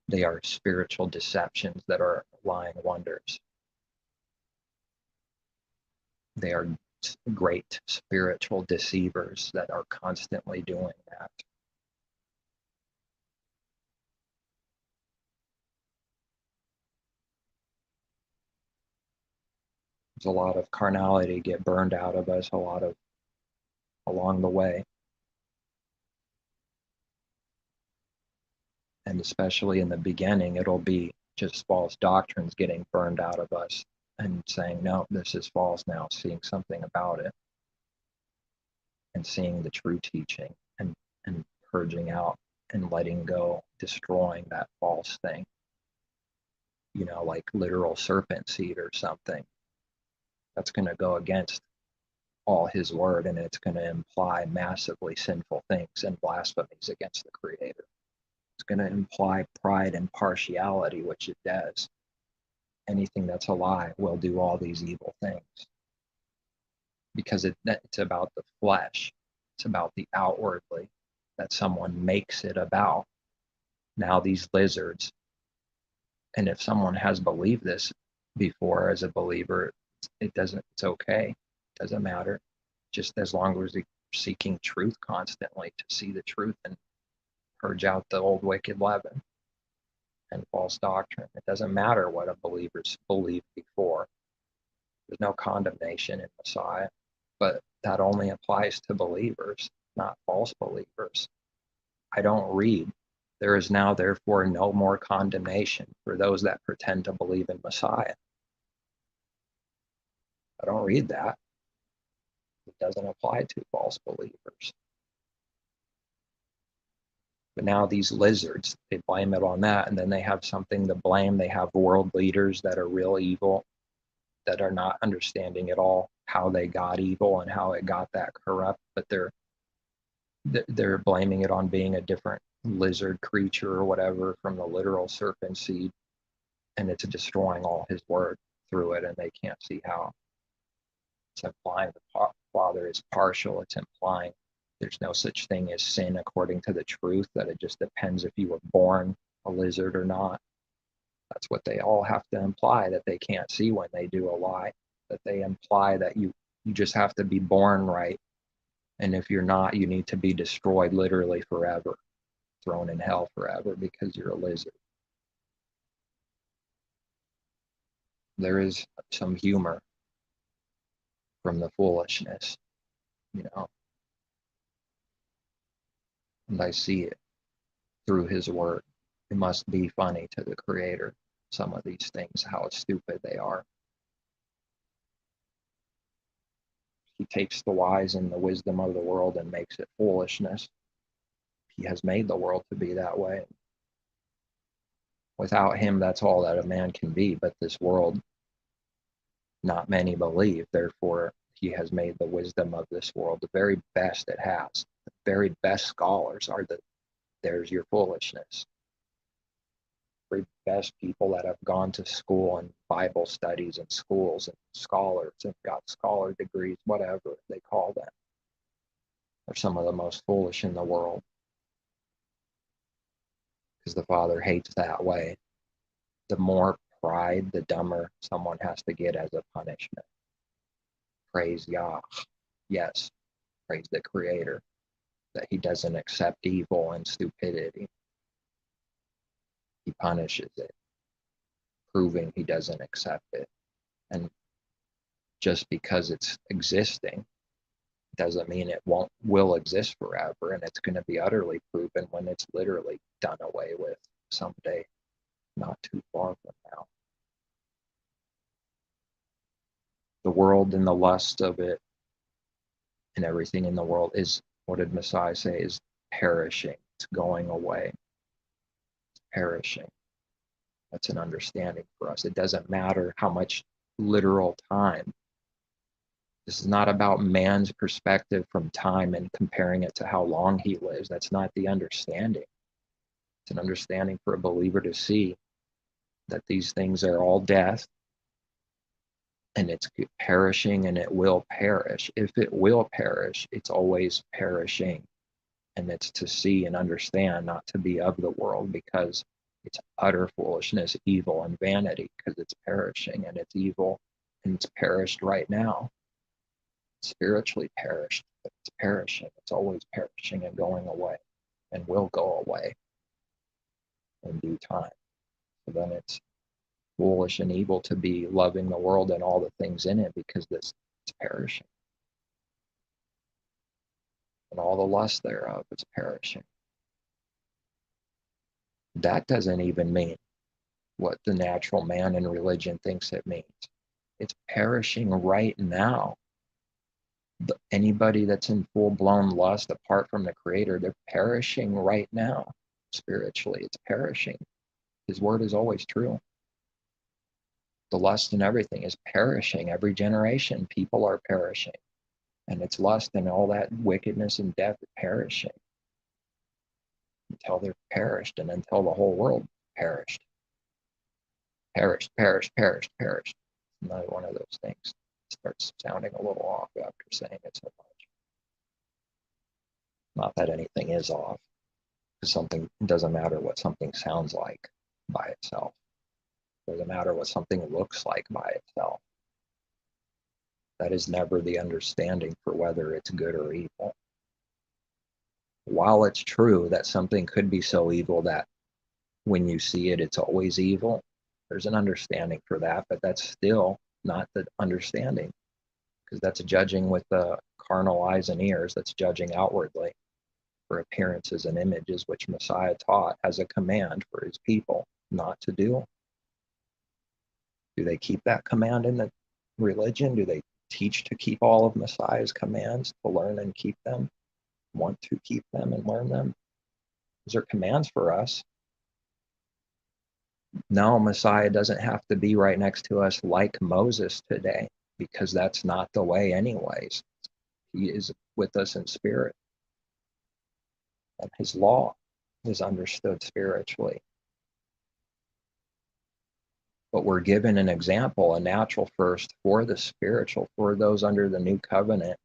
They are spiritual deceptions that are lying wonders. They are great spiritual deceivers that are constantly doing that. There's a lot of carnality get burned out of us, a lot of along the way. And especially in the beginning, it'll be just false doctrines getting burned out of us and saying, no, this is false now, seeing something about it and seeing the true teaching and purging out and letting go, destroying that false thing, like literal serpent seed or something. That's going to go against all his word, and it's going to imply massively sinful things and blasphemies against the Creator. It's going to imply pride and partiality, which it does. Anything that's a lie will do all these evil things because it's about the flesh. It's about the outwardly that someone makes it about. Now these lizards, and if someone has believed this before as a believer, it's okay. It doesn't matter. Just as long as you're seeking truth constantly to see the truth and purge out the old wicked leaven and false doctrine. It doesn't matter what a believer's believed before. There's no condemnation in Messiah, but that only applies to believers, not false believers. I don't read, there is now therefore no more condemnation for those that pretend to believe in Messiah. I don't read that. It doesn't apply to false believers. But now these lizards, they blame it on that, and then they have something to blame. They have world leaders that are real evil, that are not understanding at all how they got evil and how it got that corrupt, but they're blaming it on being a different lizard creature or whatever from the literal serpent seed, and it's destroying all his word through it, and they can't see how. It's implying the Father is partial. It's implying there's no such thing as sin according to the truth, that it just depends if you were born a lizard or not. That's what they all have to imply, that they can't see when they do a lie, that they imply that you just have to be born right. And if you're not, you need to be destroyed literally forever, thrown in hell forever because you're a lizard. There is some humor from the foolishness, and I see it through his word. It must be funny to the Creator, some of these things, how stupid they are. He takes the wise and the wisdom of the world and makes it foolishness. He has made the world to be that way. Without him, that's all that a man can be. But this world, not many believe. Therefore, he has made the wisdom of this world the very best it has. The very best scholars are there's your foolishness. The very best people that have gone to school and Bible studies and schools and scholars and got scholar degrees, whatever they call them, are some of the most foolish in the world. Because the Father hates that way. The more pride, the dumber someone has to get as a punishment. Praise Yah. Yes, praise the Creator, that he doesn't accept evil and stupidity. He punishes it, proving he doesn't accept it. And just because it's existing doesn't mean it will exist forever, and it's going to be utterly proven when it's literally done away with someday, not too far from now. The world and the lust of it and everything in the world is, what did Messiah say, is perishing. It's going away. It's perishing. That's an understanding for us. It doesn't matter how much literal time This is not about man's perspective from time and comparing it to how long he lives. That's not the understanding. It's an understanding for a believer to see that these things are all death, and it's perishing, and it will perish. If it will perish, it's always perishing. And it's to see and understand, not to be of the world, because it's utter foolishness, evil, and vanity, because it's perishing and it's evil, and it's perished right now. Spiritually perished, but it's perishing. It's always perishing and going away, and will go away in due time. So then it's foolish and evil to be loving the world and all the things in it, because this is perishing. And all the lust thereof is perishing. That doesn't even mean what the natural man in religion thinks it means. It's perishing right now. Anybody that's in full-blown lust apart from the Creator, they're perishing right now. Spiritually, it's perishing. His word is always true. The lust and everything is perishing. Every generation, people are perishing. And it's lust and all that wickedness and death is perishing until they're perished, and until the whole world perished. Perished, perished, perished, perished. Another one of those things. It starts sounding a little off after saying it so much. Not that anything is off, because something, it doesn't matter what something sounds like by itself. It doesn't matter what something looks like by itself. That is never the understanding for whether it's good or evil. While it's true that something could be so evil that when you see it, it's always evil, there's an understanding for that, but that's still not the understanding, because that's judging with the carnal eyes and ears. That's judging outwardly for appearances and images, which Messiah taught as a command for his people not to do. Do they keep that command in the religion? Do they teach to keep all of Messiah's commands, to learn and keep them, want to keep them and learn them? Those are commands for us. No, Messiah doesn't have to be right next to us like Moses today, because that's not the way anyways. He is with us in spirit, and his law is understood spiritually. But we're given an example, a natural first for the spiritual, for those under the new covenant.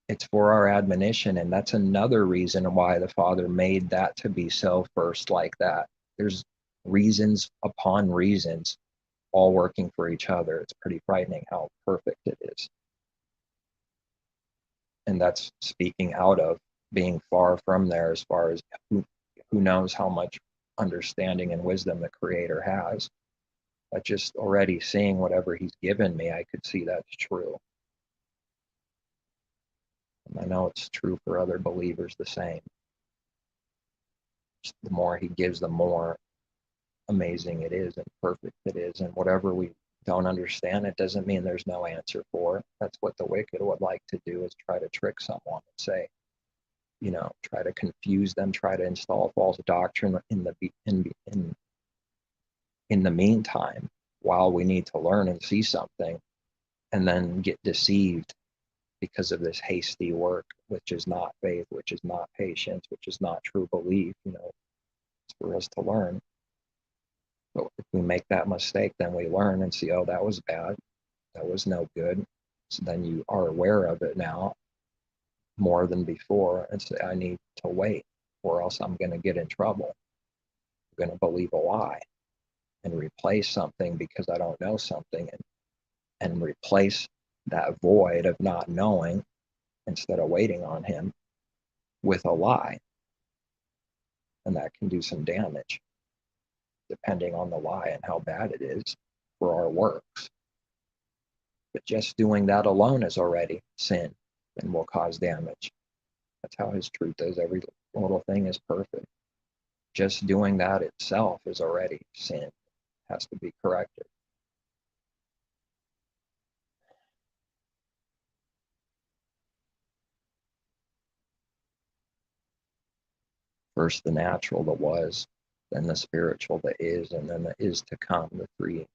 It's for our admonition, and that's another reason why the Father made that to be so first like that. There's reasons upon reasons, all working for each other. It's pretty frightening how perfect it is. And that's speaking out of being far from there, as far as who knows how much understanding and wisdom the Creator has. But just already seeing whatever he's given me, I could see that's true. And I know it's true for other believers the same. Just the more he gives, the more amazing it is and perfect it is. And whatever we don't understand, it doesn't mean there's no answer for it. That's what the wicked would like to do, is try to trick someone and say, try to confuse them, try to install false doctrine in the meantime, while we need to learn and see something, and then get deceived because of this hasty work, which is not faith, which is not patience, which is not true belief. It's for us to learn. But if we make that mistake, then we learn and see, oh, that was bad, that was no good. So then you are aware of it now more than before, and say, I need to wait, or else I'm going to get in trouble. I'm going to believe a lie and replace something because I don't know something, and replace that void of not knowing, instead of waiting on him, with a lie. And that can do some damage, depending on the lie and how bad it is for our works. But just doing that alone is already sin and will cause damage. That's how his truth is. Every little thing is perfect. Just doing that itself is already sin. It has to be corrected. First the natural, the was, then the spiritual, the is, and then the is to come, the three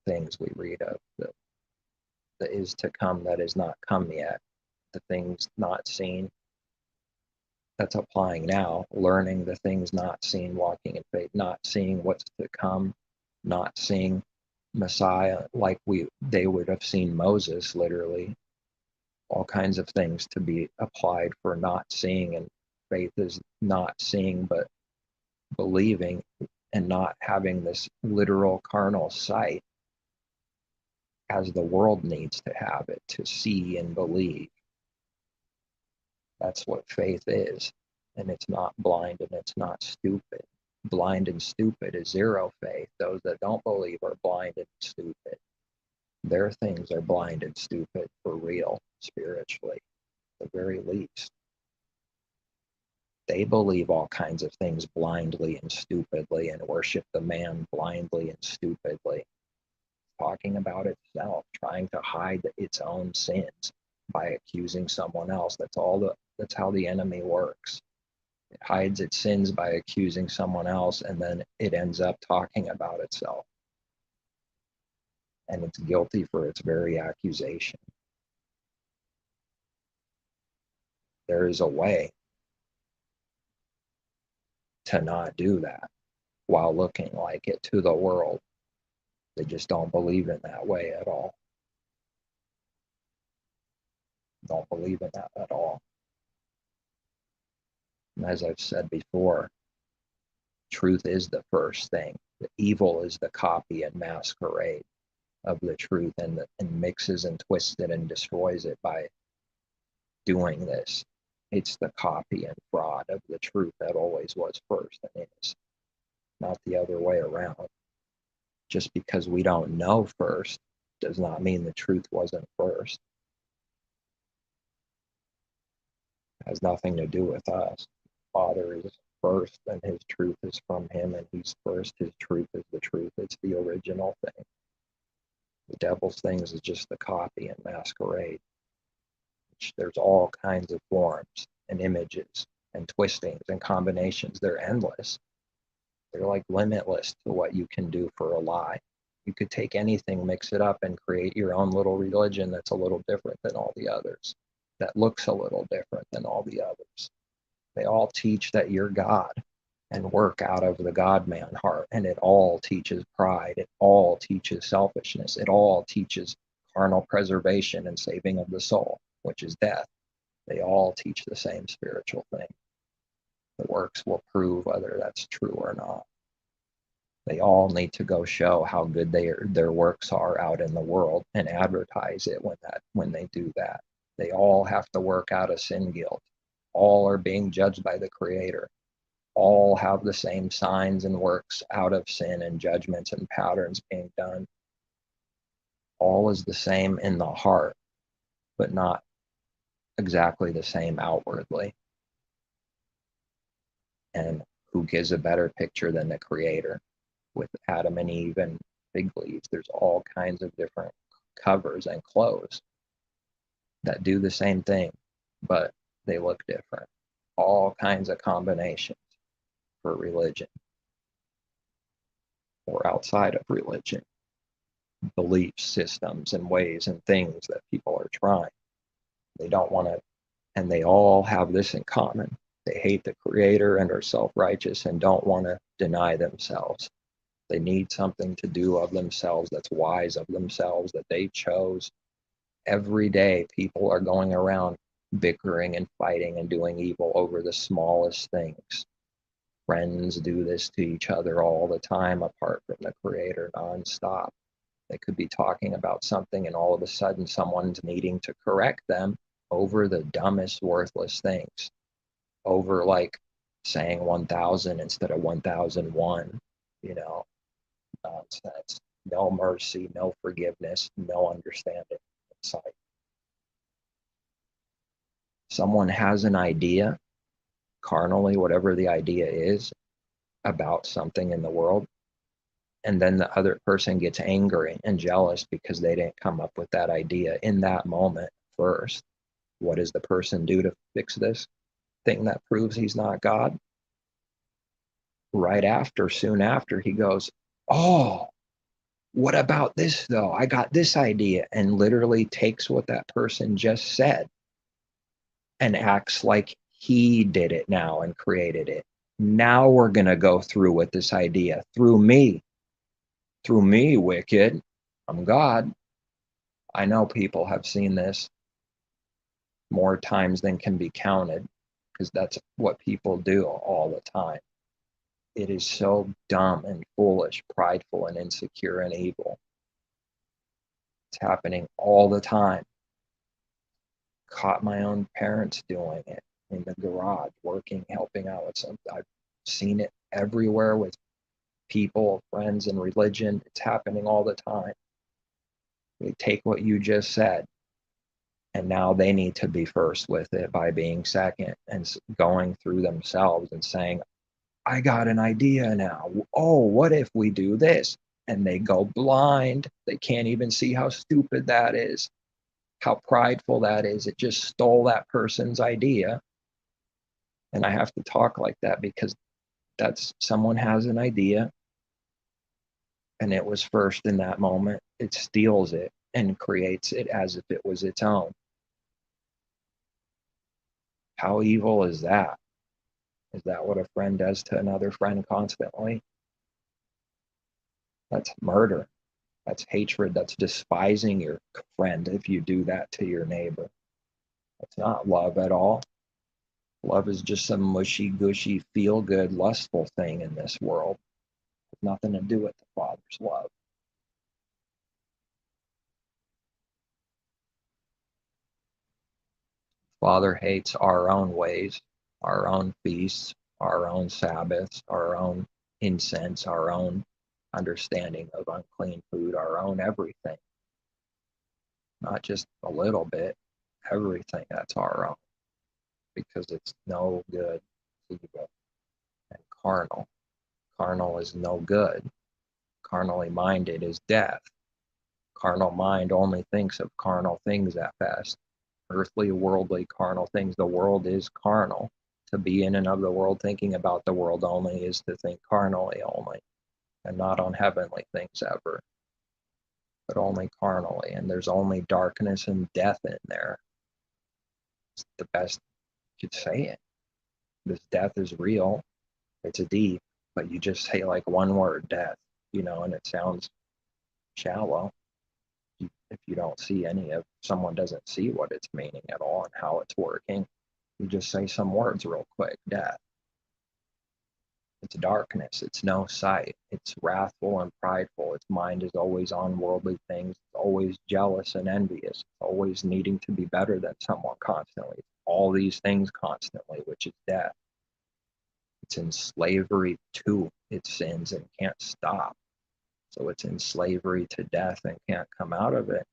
things we read of, the the is to come that is not come yet, the things not seen. That's applying now, learning the things not seen, walking in faith, not seeing what's to come, not seeing Messiah like they would have seen Moses, literally. All kinds of things to be applied for not seeing, and faith is not seeing but believing, and not having this literal carnal sight as the world needs to have it, to see and believe. That's what faith is. And it's not blind and it's not stupid. Blind and stupid is zero faith. Those that don't believe are blind and stupid. Their things are blind and stupid for real, spiritually, at the very least. They believe all kinds of things blindly and stupidly and worship the man blindly and stupidly, talking about itself, trying to hide its own sins by accusing someone else. That's how the enemy works. It hides its sins by accusing someone else, and then it ends up talking about itself. And it's guilty for its very accusation. There is a way to not do that while looking like it to the world. They just don't believe in that way at all. Don't believe in that at all. And as I've said before, truth is the first thing. The evil is the copy and masquerade of the truth, and mixes and twists it and destroys it by doing this. It's the copy and fraud of the truth that always was first and is, not the other way around. Just because we don't know first does not mean the truth wasn't first. It has nothing to do with us. Father is first, and his truth is from him, and he's first. His truth is the truth. It's the original thing. The devil's things is just the copy and masquerade. There's all kinds of forms and images and twistings and combinations. They're endless. They're like limitless to what you can do for a lie. You could take anything, mix it up, and create your own little religion that's a little different than all the others, that looks a little different than all the others. They all teach that you're God and work out of the God-man heart, and it all teaches pride. It all teaches selfishness. It all teaches carnal preservation and saving of the soul, which is death. They all teach the same spiritual thing. The works will prove whether that's true or not. They all need to go show how good their works are out in the world and advertise it when they do that. They all have to work out of sin guilt. All are being judged by the Creator. All have the same signs and works out of sin and judgments and patterns being done. All is the same in the heart, but not exactly the same outwardly. And who gives a better picture than the Creator? With Adam and Eve and fig leaves, there's all kinds of different covers and clothes that do the same thing, but they look different. All kinds of combinations for religion or outside of religion, belief systems and ways and things that people are trying. They don't want to, and they all have this in common. They hate the Creator and are self-righteous and don't want to deny themselves. They need something to do of themselves that's wise of themselves, that they chose. Every day, people are going around bickering and fighting and doing evil over the smallest things. Friends do this to each other all the time, apart from the Creator, nonstop. They could be talking about something, and all of a sudden, someone's needing to correct them over the dumbest, worthless things. Over like saying 1,000 instead of 1,001, nonsense. No mercy, no forgiveness, no understanding inside. Someone has an idea, carnally, whatever the idea is, about something in the world, and then the other person gets angry and jealous because they didn't come up with that idea in that moment first. What does the person do to fix this thing that proves he's not God? Right after, soon after, he goes, oh, What about this though? I got this idea, and literally takes what that person just said and acts like he did it now and created it. Now we're going to go through with this idea through me, wicked. I'm God. I know people have seen this more times than can be counted, because that's what people do all the time. It is so dumb and foolish, prideful and insecure and evil. It's happening all the time. Caught my own parents doing it in the garage, working, helping out with something. I've seen it everywhere with people, friends, and religion. It's happening all the time. They take what you just said, and now they need to be first with it by being second and going through themselves and saying, I got an idea now. Oh, what if we do this? And they go blind. They can't even see how stupid that is, how prideful that is. It just stole that person's idea. And I have to talk like that because that's someone has an idea and it was first in that moment. It steals it and creates it as if it was its own. How evil is that? Is that what a friend does to another friend constantly? That's murder. That's hatred. That's despising your friend if you do that to your neighbor. That's not love at all. Love is just some mushy, gushy, feel good, lustful thing in this world. It's nothing to do with the Father's love. Father hates our own ways, our own feasts, our own Sabbaths, our own incense, our own understanding of unclean food, our own everything. Not just a little bit, everything that's our own, because it's no good, evil, and carnal. Carnal is no good. Carnally minded is death. Carnal mind only thinks of carnal things at best. Earthly, worldly, carnal things. The world is carnal. To be in and of the world, thinking about the world only, is to think carnally only, and not on heavenly things ever, but only carnally. And there's only darkness and death in there. It's the best you could say it. This death is real. It's a deep, but you just say like one word, death, and it sounds shallow. If you don't see someone doesn't see what it's meaning at all and how it's working, you just say some words real quick, death. It's darkness, it's no sight, it's wrathful and prideful, its mind is always on worldly things, it's always jealous and envious, it's always needing to be better than someone constantly, all these things constantly, which is death. It's in slavery to its sins and can't stop. So it's in slavery to death and can't come out of it.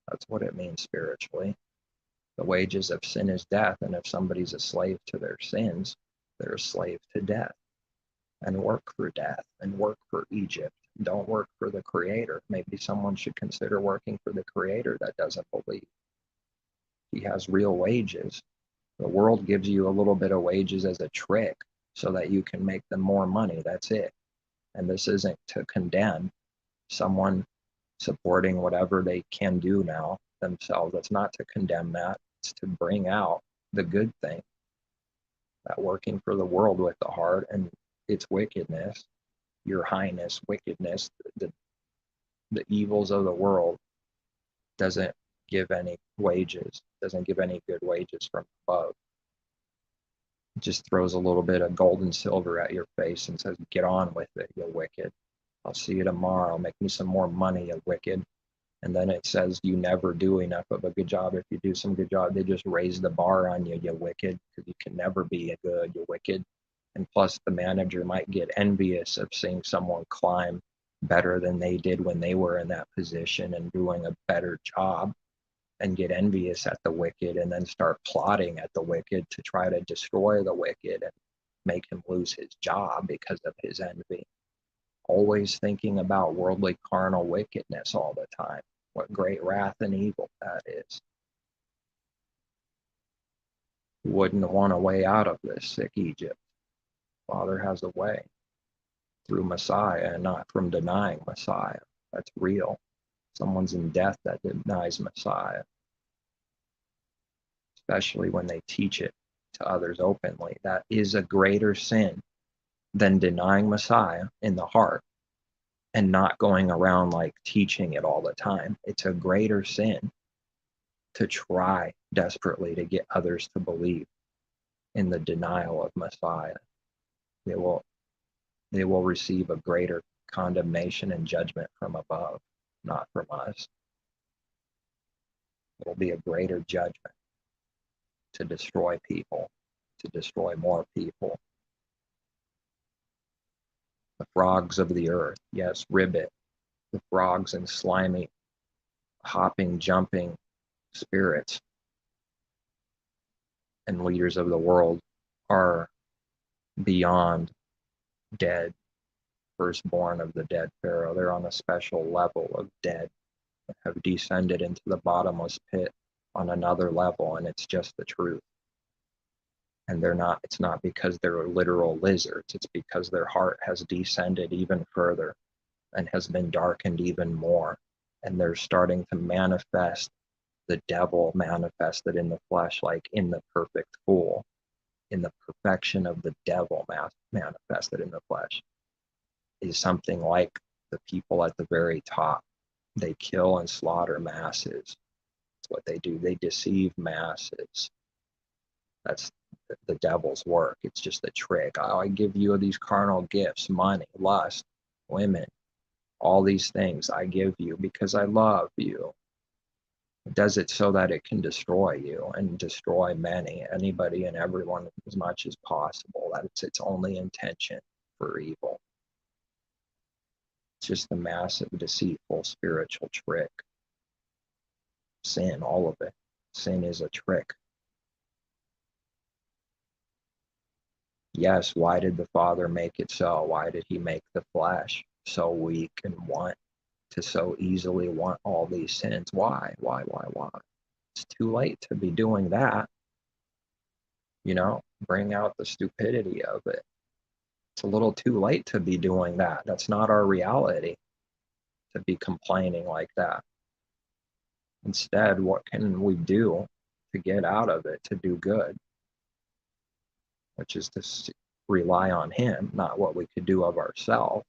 That's what it means spiritually. The wages of sin is death, and if somebody's a slave to their sins, they're a slave to death. And work for death and work for Egypt. Don't work for the Creator. Maybe someone should consider working for the Creator that doesn't believe. He has real wages. The world gives you a little bit of wages as a trick so that you can make them more money. That's it. And this isn't to condemn someone supporting whatever they can do now themselves. That's not to condemn that. It's to bring out the good thing, that working for the world with the heart and its wickedness, your highness, wickedness, the evils of the world doesn't give any wages, doesn't give any good wages from above. It just throws a little bit of gold and silver at your face and says, get on with it, you wicked. I'll see you tomorrow. Make me some more money, you wicked. And then it says you never do enough of a good job. If you do some good job, they just raise the bar on you, you wicked, because you can never be a good, you wicked. And plus, the manager might get envious of seeing someone climb better than they did when they were in that position and doing a better job, and get envious at the wicked and then start plotting at the wicked to try to destroy the wicked and make him lose his job because of his envy. Always thinking about worldly carnal wickedness all the time. What great wrath and evil that is. Who wouldn't want a way out of this sick Egypt? Father has a way through Messiah and not from denying Messiah. That's real. Someone's in death that denies Messiah, especially when they teach it to others openly. That is a greater sin than denying Messiah in the heart and not going around like teaching it all the time. It's a greater sin to try desperately to get others to believe in the denial of Messiah. They will receive a greater condemnation and judgment from above, not from us. It'll be a greater judgment to destroy people, to destroy more people. The frogs of the earth, yes, ribbit, the frogs and slimy, hopping, jumping spirits and leaders of the world are beyond dead, firstborn of the dead Pharaoh. They're on a special level of dead, have descended into the bottomless pit on another level, and it's just the truth. And it's not because they're literal lizards, it's because their heart has descended even further and has been darkened even more. And they're starting to manifest the devil manifested in the flesh, like in the perfect fool, in the perfection of the devil manifested in the flesh, is something like the people at the very top. They kill and slaughter masses. That's what they do. They deceive masses. That's the devil's work. It's just a trick. Oh, I give you these carnal gifts, money, lust, women, all these things I give you because I love you. It does it so that it can destroy you and destroy anybody and everyone as much as possible. That's its only intention for evil. It's just a massive, deceitful spiritual trick. Sin, all of it. Sin is a trick. Yes, why did the Father make it so? Why did he make the flesh so weak and so easily want all these sins? Why? It's too late to be doing that. Bring out the stupidity of it. It's a little too late to be doing that. That's not our reality, to be complaining like that. Instead, what can we do to get out of it, to do good? Which is to rely on him, not what we could do of ourselves.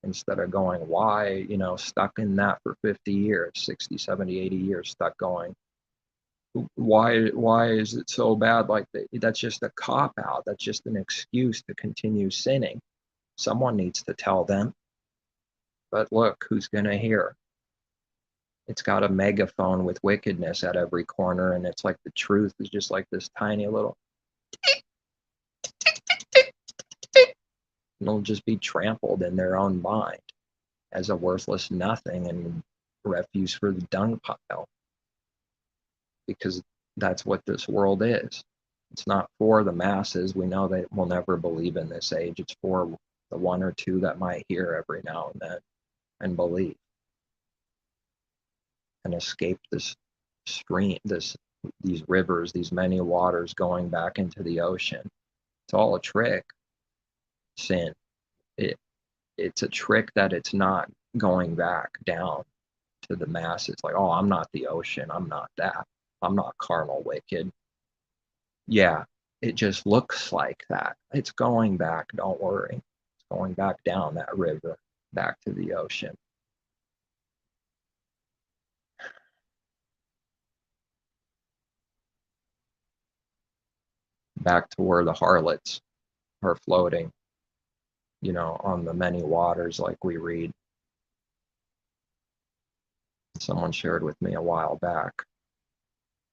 Instead of going, why, stuck in that for 50 years, 60, 70, 80 years, stuck going, why is it so bad? Like that's just a cop out. That's just an excuse to continue sinning. Someone needs to tell them. But look, who's going to hear? It's got a megaphone with wickedness at every corner, and it's like the truth is just like this tiny little. It'll just be trampled in their own mind as a worthless nothing and refuse for the dung pile. Because that's what this world is. It's not for the masses. We know they will never believe in this age. It's for the one or two that might hear every now and then and believe and escape this stream, these rivers, these many waters going back into the ocean. It's all a trick. Sin. It's a trick that it's not going back down to the masses. Like, oh, I'm not the ocean. I'm not that. I'm not carnal wicked. Yeah, it just looks like that. It's going back, don't worry. It's going back down that river, back to the ocean. Back to where the harlots are floating, on the many waters like we read. Someone shared with me a while back,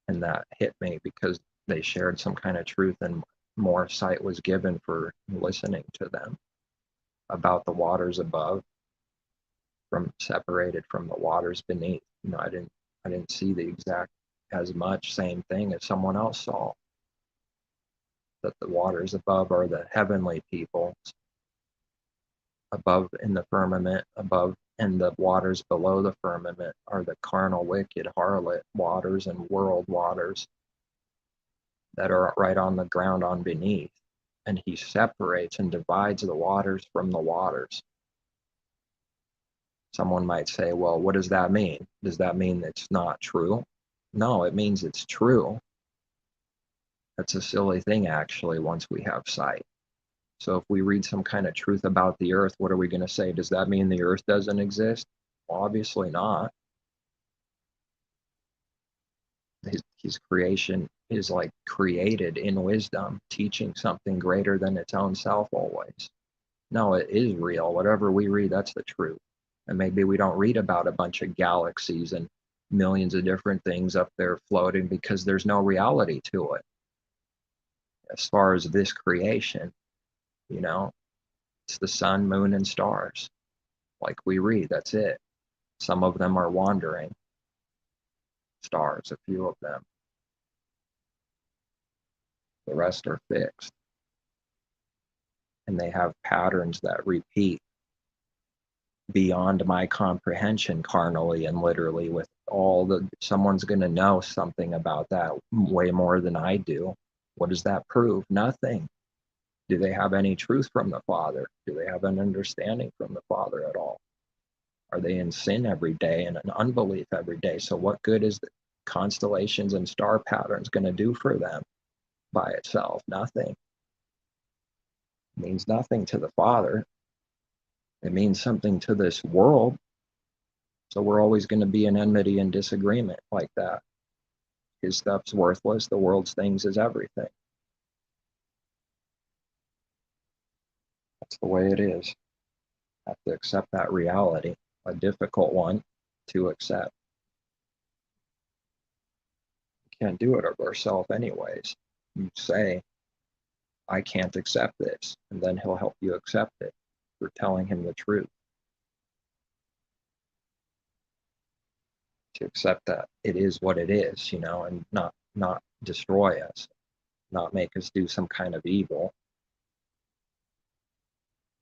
and that hit me because they shared some kind of truth and more sight was given for listening to them about the waters above separated from the waters beneath. I didn't see the exact as much same thing as someone else saw, that the waters above are the heavenly people above in the firmament above, and the waters below the firmament are the carnal wicked harlot waters and world waters that are right on the ground on beneath. And he separates and divides the waters from the waters. Someone might say, well, what does that mean? Does that mean it's not true? No, it means it's true. That's a silly thing, actually, once we have sight. So if we read some kind of truth about the earth, what are we going to say? Does that mean the earth doesn't exist? Well, obviously not. His creation is like created in wisdom, teaching something greater than its own self always. No, it is real. Whatever we read, that's the truth. And maybe we don't read about a bunch of galaxies and millions of different things up there floating because there's no reality to it. As far as this creation, you know, it's the sun, moon, and stars. Like we read, that's it. Some of them are wandering stars, a few of them. The rest are fixed. And they have patterns that repeat beyond my comprehension carnally and literally with all the someone's going to know something about that way more than I do. What does that prove? Nothing. Do they have any truth from the Father? Do they have an understanding from the Father at all? Are they in sin every day and an unbelief every day? So what good is the constellations and star patterns going to do for them by itself? Nothing. It means nothing to the Father. It means something to this world. So we're always going to be in enmity and disagreement like that. His stuff's worthless. The world's things is everything. That's the way it is. Have to accept that reality, a difficult one to accept. We can't do it of ourselves anyways. You say, I can't accept this, and then he'll help you accept it for telling him the truth. To accept that it is what it is, and not destroy us, not make us do some kind of evil.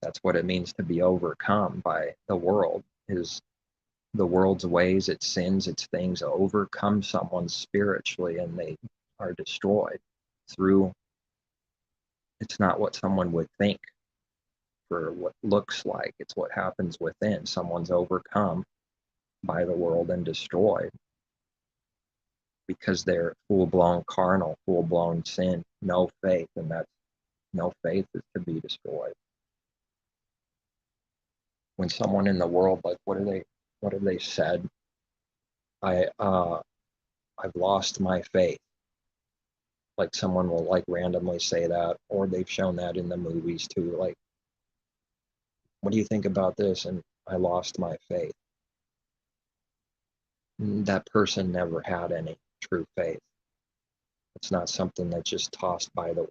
That's what it means to be overcome by the world, is the world's ways, its sins, its things overcome someone spiritually, and they are destroyed through, it's not what someone would think for what looks like, it's what happens within. Someone's overcome by the world and destroyed because they're full-blown carnal, full-blown sin, no faith, and that's no faith is to be destroyed. When someone in the world, like what have they said? I've lost my faith. Like someone will like randomly say that, or they've shown that in the movies too. Like, what do you think about this? And I lost my faith. That person never had any true faith. It's not something that's just tossed by the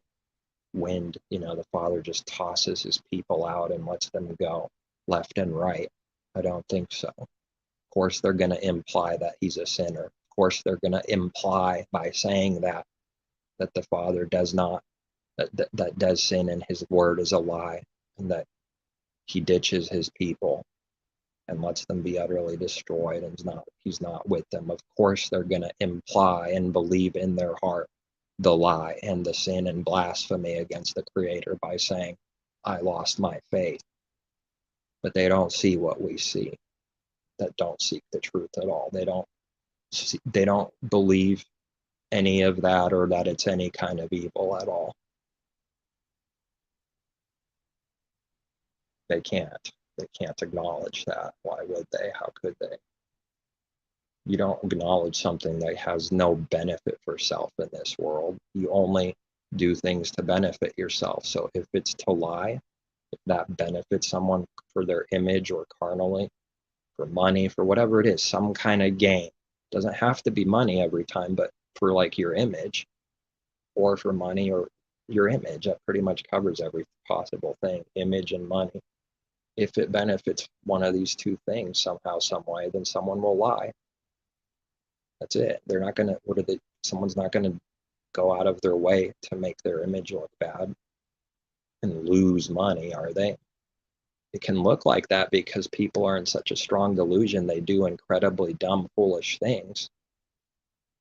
wind. The Father just tosses his people out and lets them go left and right. I don't think so. Of course, they're going to imply that he's a sinner. Of course, they're going to imply by saying that the Father does not, that does sin and his word is a lie, and that he ditches his people and lets them be utterly destroyed, and he's not with them. Of course, they're going to imply and believe in their heart the lie and the sin and blasphemy against the Creator by saying, I lost my faith. But they don't see what we see, that don't seek the truth at all. They don't believe any of that, or that it's any kind of evil at all. They can't acknowledge that. Why would they? How could they? You don't acknowledge something that has no benefit for self in this world. You only do things to benefit yourself. So if it's to lie, if that benefits someone for their image or carnally, for money, for whatever it is, some kind of gain. Doesn't have to be money every time, but for like your image, or for money or your image, that pretty much covers every possible thing, image and money. If it benefits one of these two things somehow, some way, then someone will lie. That's it. They're not gonna, someone's not gonna go out of their way to make their image look bad and lose money, are they? It can look like that because people are in such a strong delusion. They do incredibly dumb, foolish things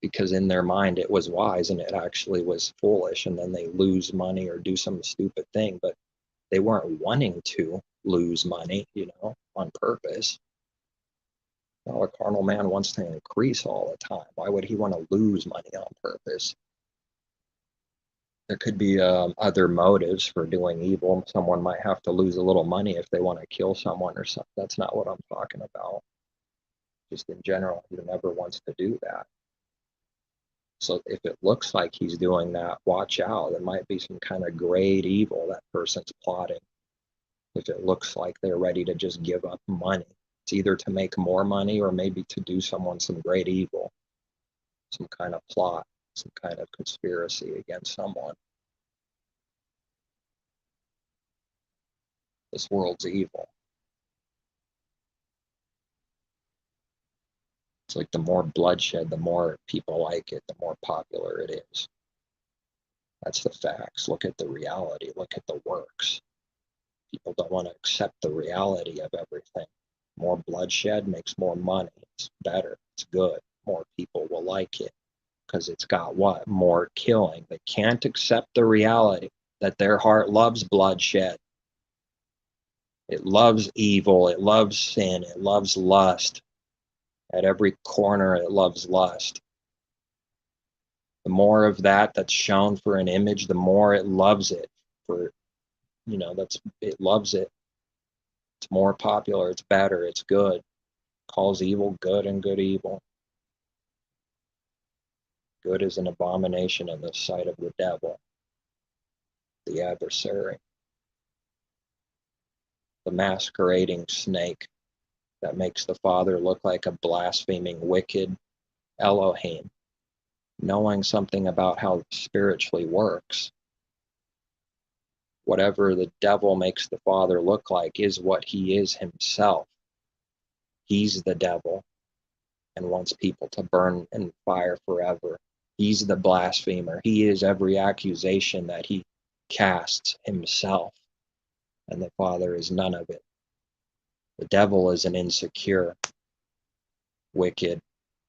because in their mind it was wise and it actually was foolish, and then they lose money or do some stupid thing, but they weren't wanting to lose money, on purpose. Well, a carnal man wants to increase all the time. Why would he want to lose money on purpose? There could be other motives for doing evil. Someone might have to lose a little money if they want to kill someone or something. That's not what I'm talking about. Just in general, he never wants to do that. So if it looks like he's doing that, watch out. There might be some kind of great evil that person's plotting. If it looks like they're ready to just give up money, it's either to make more money or maybe to do someone some great evil, some kind of plot, some kind of conspiracy against someone. This world's evil. It's like the more bloodshed, the more people like it, the more popular it is. That's the facts. Look at the reality. Look at the works. People don't want to accept the reality of everything. More bloodshed makes more money. It's better. It's good. More people will like it because it's got what? More killing. They can't accept the reality that their heart loves bloodshed. It loves evil. It loves sin. It loves lust. At every corner, it loves lust. The more of that that's shown for an image, the more it loves it. For it loves it. It's more popular. It's better. It's good. Calls evil good and good evil. Good is an abomination in the sight of the devil, the adversary, the masquerading snake that makes the Father look like a blaspheming, wicked Elohim, knowing something about how it spiritually works. Whatever the devil makes the Father look like is what he is himself. He's the devil and wants people to burn in fire forever. He's the blasphemer. He is every accusation that he casts himself, and the Father is none of it. The devil is an insecure, wicked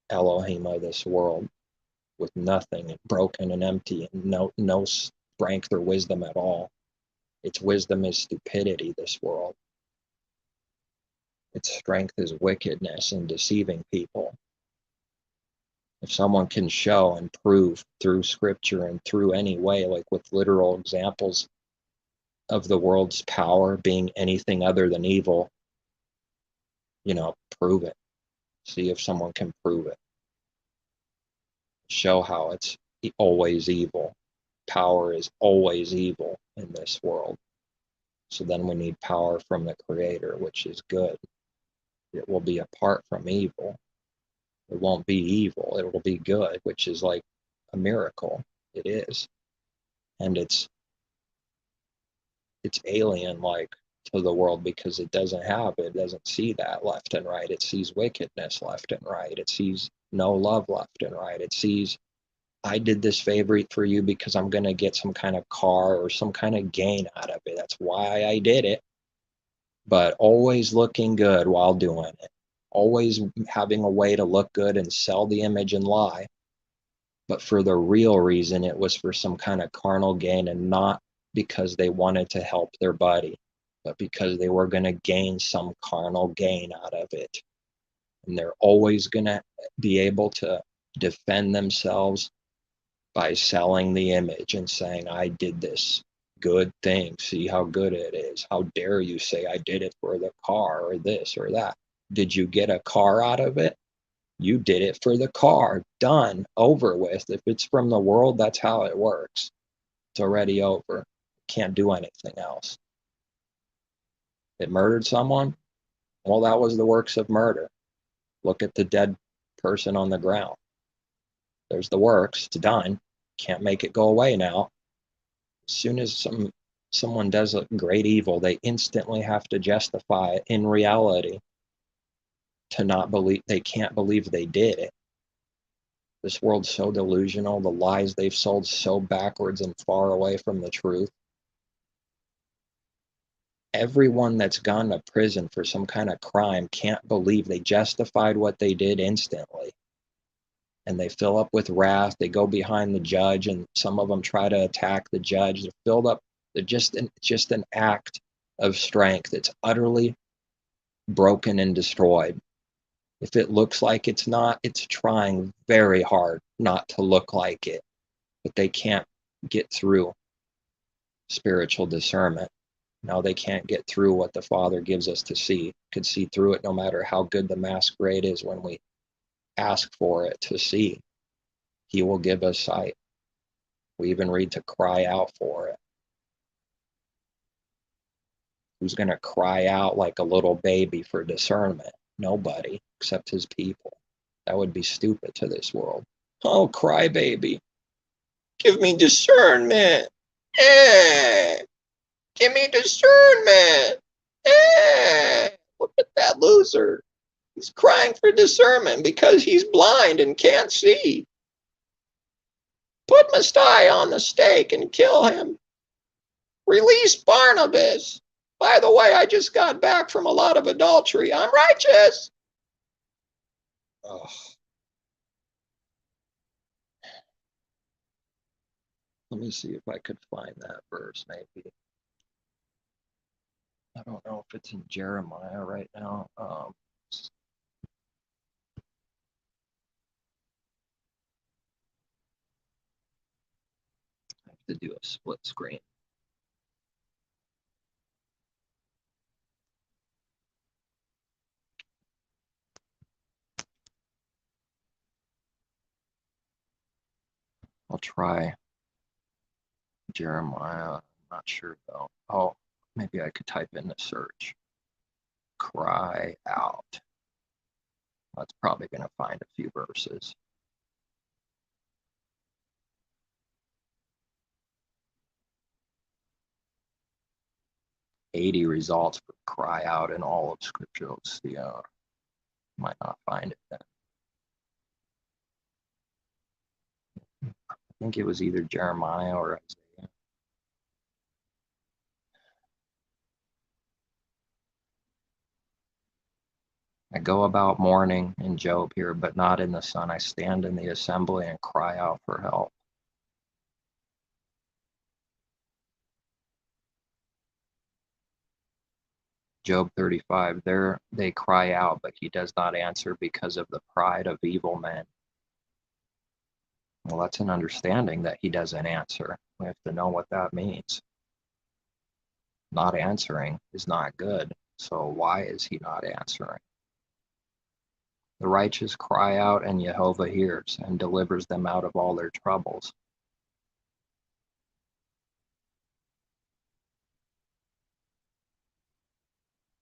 Elohim of this world with nothing, and broken and empty, and no strength or wisdom at all. Its wisdom is stupidity, this world. Its strength is wickedness and deceiving people. If someone can show and prove through scripture and through any way, like with literal examples of the world's power being anything other than evil, prove it. See if someone can prove it. Show how it's always evil. Power is always evil in this world. So then we need power from the Creator, which is good. It will be apart from evil. It won't be evil. It will be good, which is like a miracle. It is. And it's alien like to the world because it doesn't see that left and right. It sees wickedness left and right. It sees no love left and right. It sees, I did this favor for you because I'm going to get some kind of car or some kind of gain out of it. That's why I did it. But always looking good while doing it. Always having a way to look good and sell the image and lie. But for the real reason, it was for some kind of carnal gain, and not because they wanted to help their buddy, but because they were going to gain some carnal gain out of it. And they're always going to be able to defend themselves by selling the image and saying, I did this good thing. See how good it is. How dare you say I did it for the car or this or that? Did you get a car out of it? You did it for the car. Done. Over with. If it's from the world, that's how it works. It's already over. Can't do anything else. It murdered someone? Well, that was the works of murder. Look at the dead person on the ground. There's the works. It's done. Can't make it go away now. As soon as someone does a great evil, they instantly have to justify it in reality to not believe. They can't believe they did it. This world's so delusional. The lies they've sold so backwards and far away from the truth. Everyone that's gone to prison for some kind of crime can't believe they justified what they did instantly. And they fill up with wrath. They go behind the judge, and some of them try to attack the judge. They're filled up. They're just an act of strength. It's utterly broken and destroyed. If it looks like it's not, it's trying very hard not to look like it, but they can't get through spiritual discernment. No, they can't get through what the Father gives us to see. Could see through it no matter how good the masquerade is when we ask for it to see. He will give us sight. We even read to cry out for it. Who's going to cry out like a little baby for discernment? Nobody except his people. That would be stupid to this world. Oh, cry baby. Give me discernment. Eh. Give me discernment. Eh. Look at that loser. He's crying for discernment because he's blind and can't see. Put Messiah on the stake and kill him. Release Barnabas. By the way, I just got back from a lot of adultery. I'm righteous. Oh. Let me see if I could find that verse, maybe. I don't know if it's in Jeremiah right now. I have to do a split screen. I'll try Jeremiah. I'm not sure though. Oh, maybe I could type in the search. Cry out. That's probably going to find a few verses. 80 results for cry out in all of Scripture. Let's see. Might not find it then. I think it was either Jeremiah or Isaiah. I go about mourning in Job here, but not in the sun. I stand in the assembly and cry out for help. Job 35, there they cry out, but he does not answer because of the pride of evil men. Well, that's an understanding that he doesn't answer. We have to know what that means. Not answering is not good. So why is he not answering? The righteous cry out, and Jehovah hears and delivers them out of all their troubles.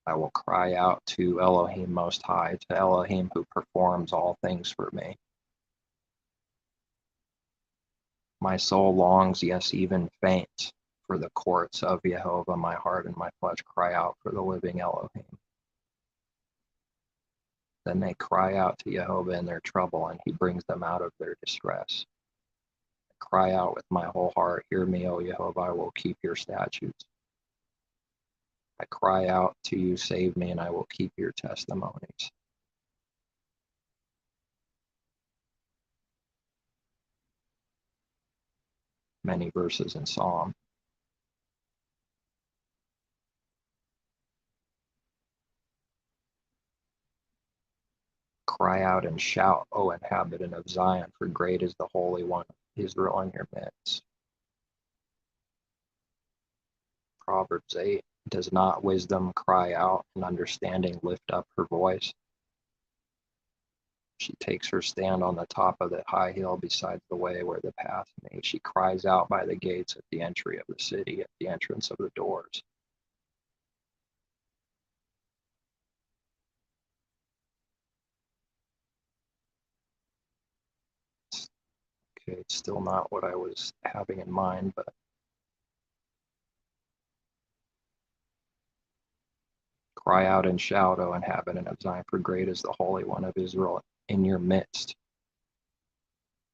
I will cry out to Elohim Most High, to Elohim who performs all things for me. My soul longs, yes, even faints, for the courts of Jehovah. My heart and my flesh cry out for the living Elohim. Then they cry out to Jehovah in their trouble, and he brings them out of their distress. I cry out with my whole heart, hear me, O Jehovah, I will keep your statutes. I cry out to you, save me, and I will keep your testimonies. Many verses in Psalm. Cry out and shout, O inhabitant of Zion, for great is the Holy One of Israel in your midst. Proverbs 8, does not wisdom cry out and understanding lift up her voice? She takes her stand on the top of the high hill beside the way where the path made. She cries out by the gates at the entry of the city, at the entrance of the doors. Okay, it's still not what I was having in mind, but cry out and shout, O inhabitant of Zion, for great is the Holy One of Israel in your midst.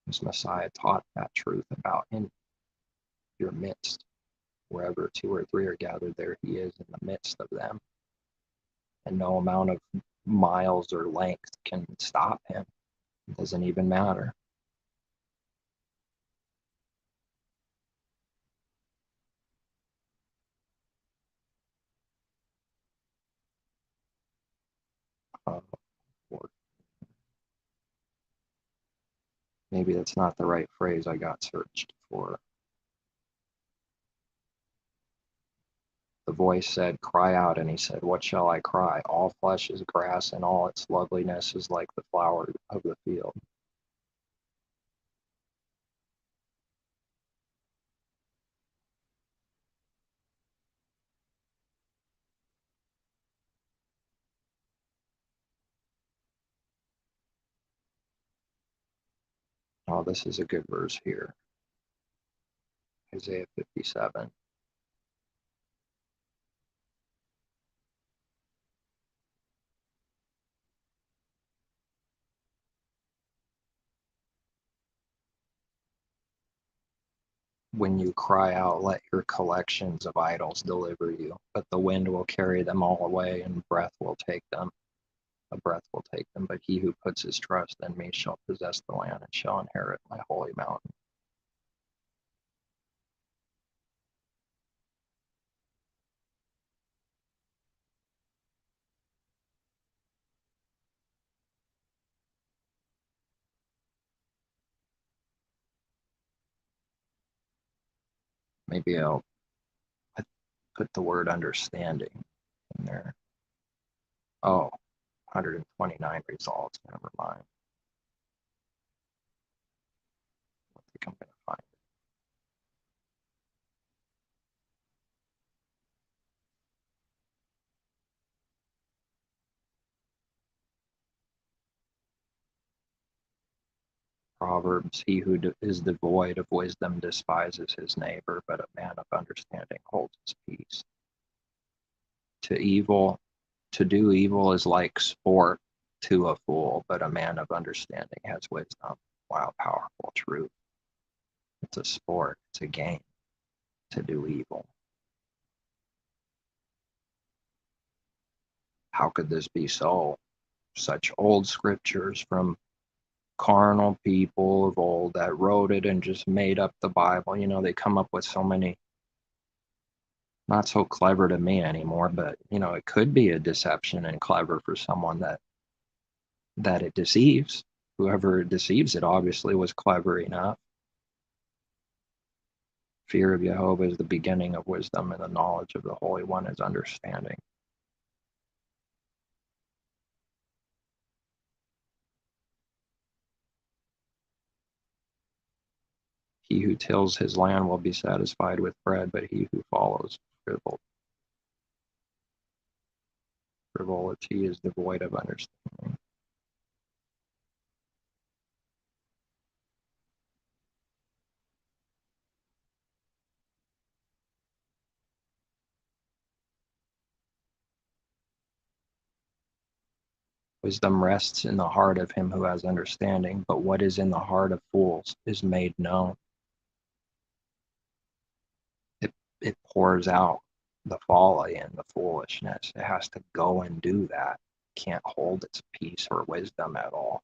As Messiah taught that truth about in your midst. Wherever two or three are gathered, there he is in the midst of them. And no amount of miles or length can stop him. It doesn't even matter. Uh, Maybe that's not the right phrase I got searched for. The voice said, "Cry out." And he said, "What shall I cry? All flesh is grass, and all its loveliness is like the flower of the field." Oh, this is a good verse here. Isaiah 57. When you cry out, let your collections of idols deliver you, but the wind will carry them all away, and breath will take them. A breath will take them, but he who puts his trust in me shall possess the land and shall inherit my holy mountain. Maybe I'll put the word understanding in there. Oh, 129 results. Never mind. I think I'm going to find it. Proverbs, he who is devoid of wisdom despises his neighbor, but a man of understanding holds his peace. To evil, to do evil is like sport to a fool, but a man of understanding has wisdom. Wow, powerful truth. It's a sport, it's a game to do evil. How could this be so? Such old scriptures from carnal people of old that wrote it and just made up the Bible. You know, they come up with so many, not so clever to me anymore, but you know, it could be a deception and clever for someone that it deceives. Whoever deceives it obviously was clever enough. Fear of Jehovah is the beginning of wisdom, and the knowledge of the Holy One is understanding. He who tills his land will be satisfied with bread, but he who follows frivolity is devoid of understanding. Wisdom rests in the heart of him who has understanding, but what is in the heart of fools is made known. It pours out the folly and the foolishness. It has to go and do that. It can't hold its peace or wisdom at all.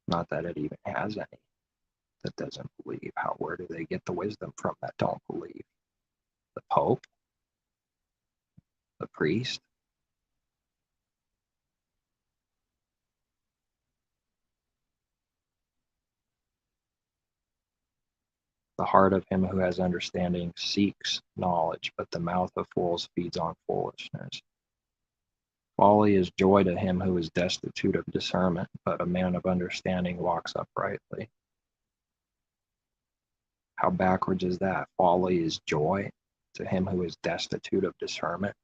Not that it even has any that doesn't believe. Where do they get the wisdom from that don't believe? The Pope? The priest? The heart of him who has understanding seeks knowledge, but the mouth of fools feeds on foolishness. Folly is joy to him who is destitute of discernment, but a man of understanding walks uprightly. How backwards is that? Folly is joy to him who is destitute of discernment.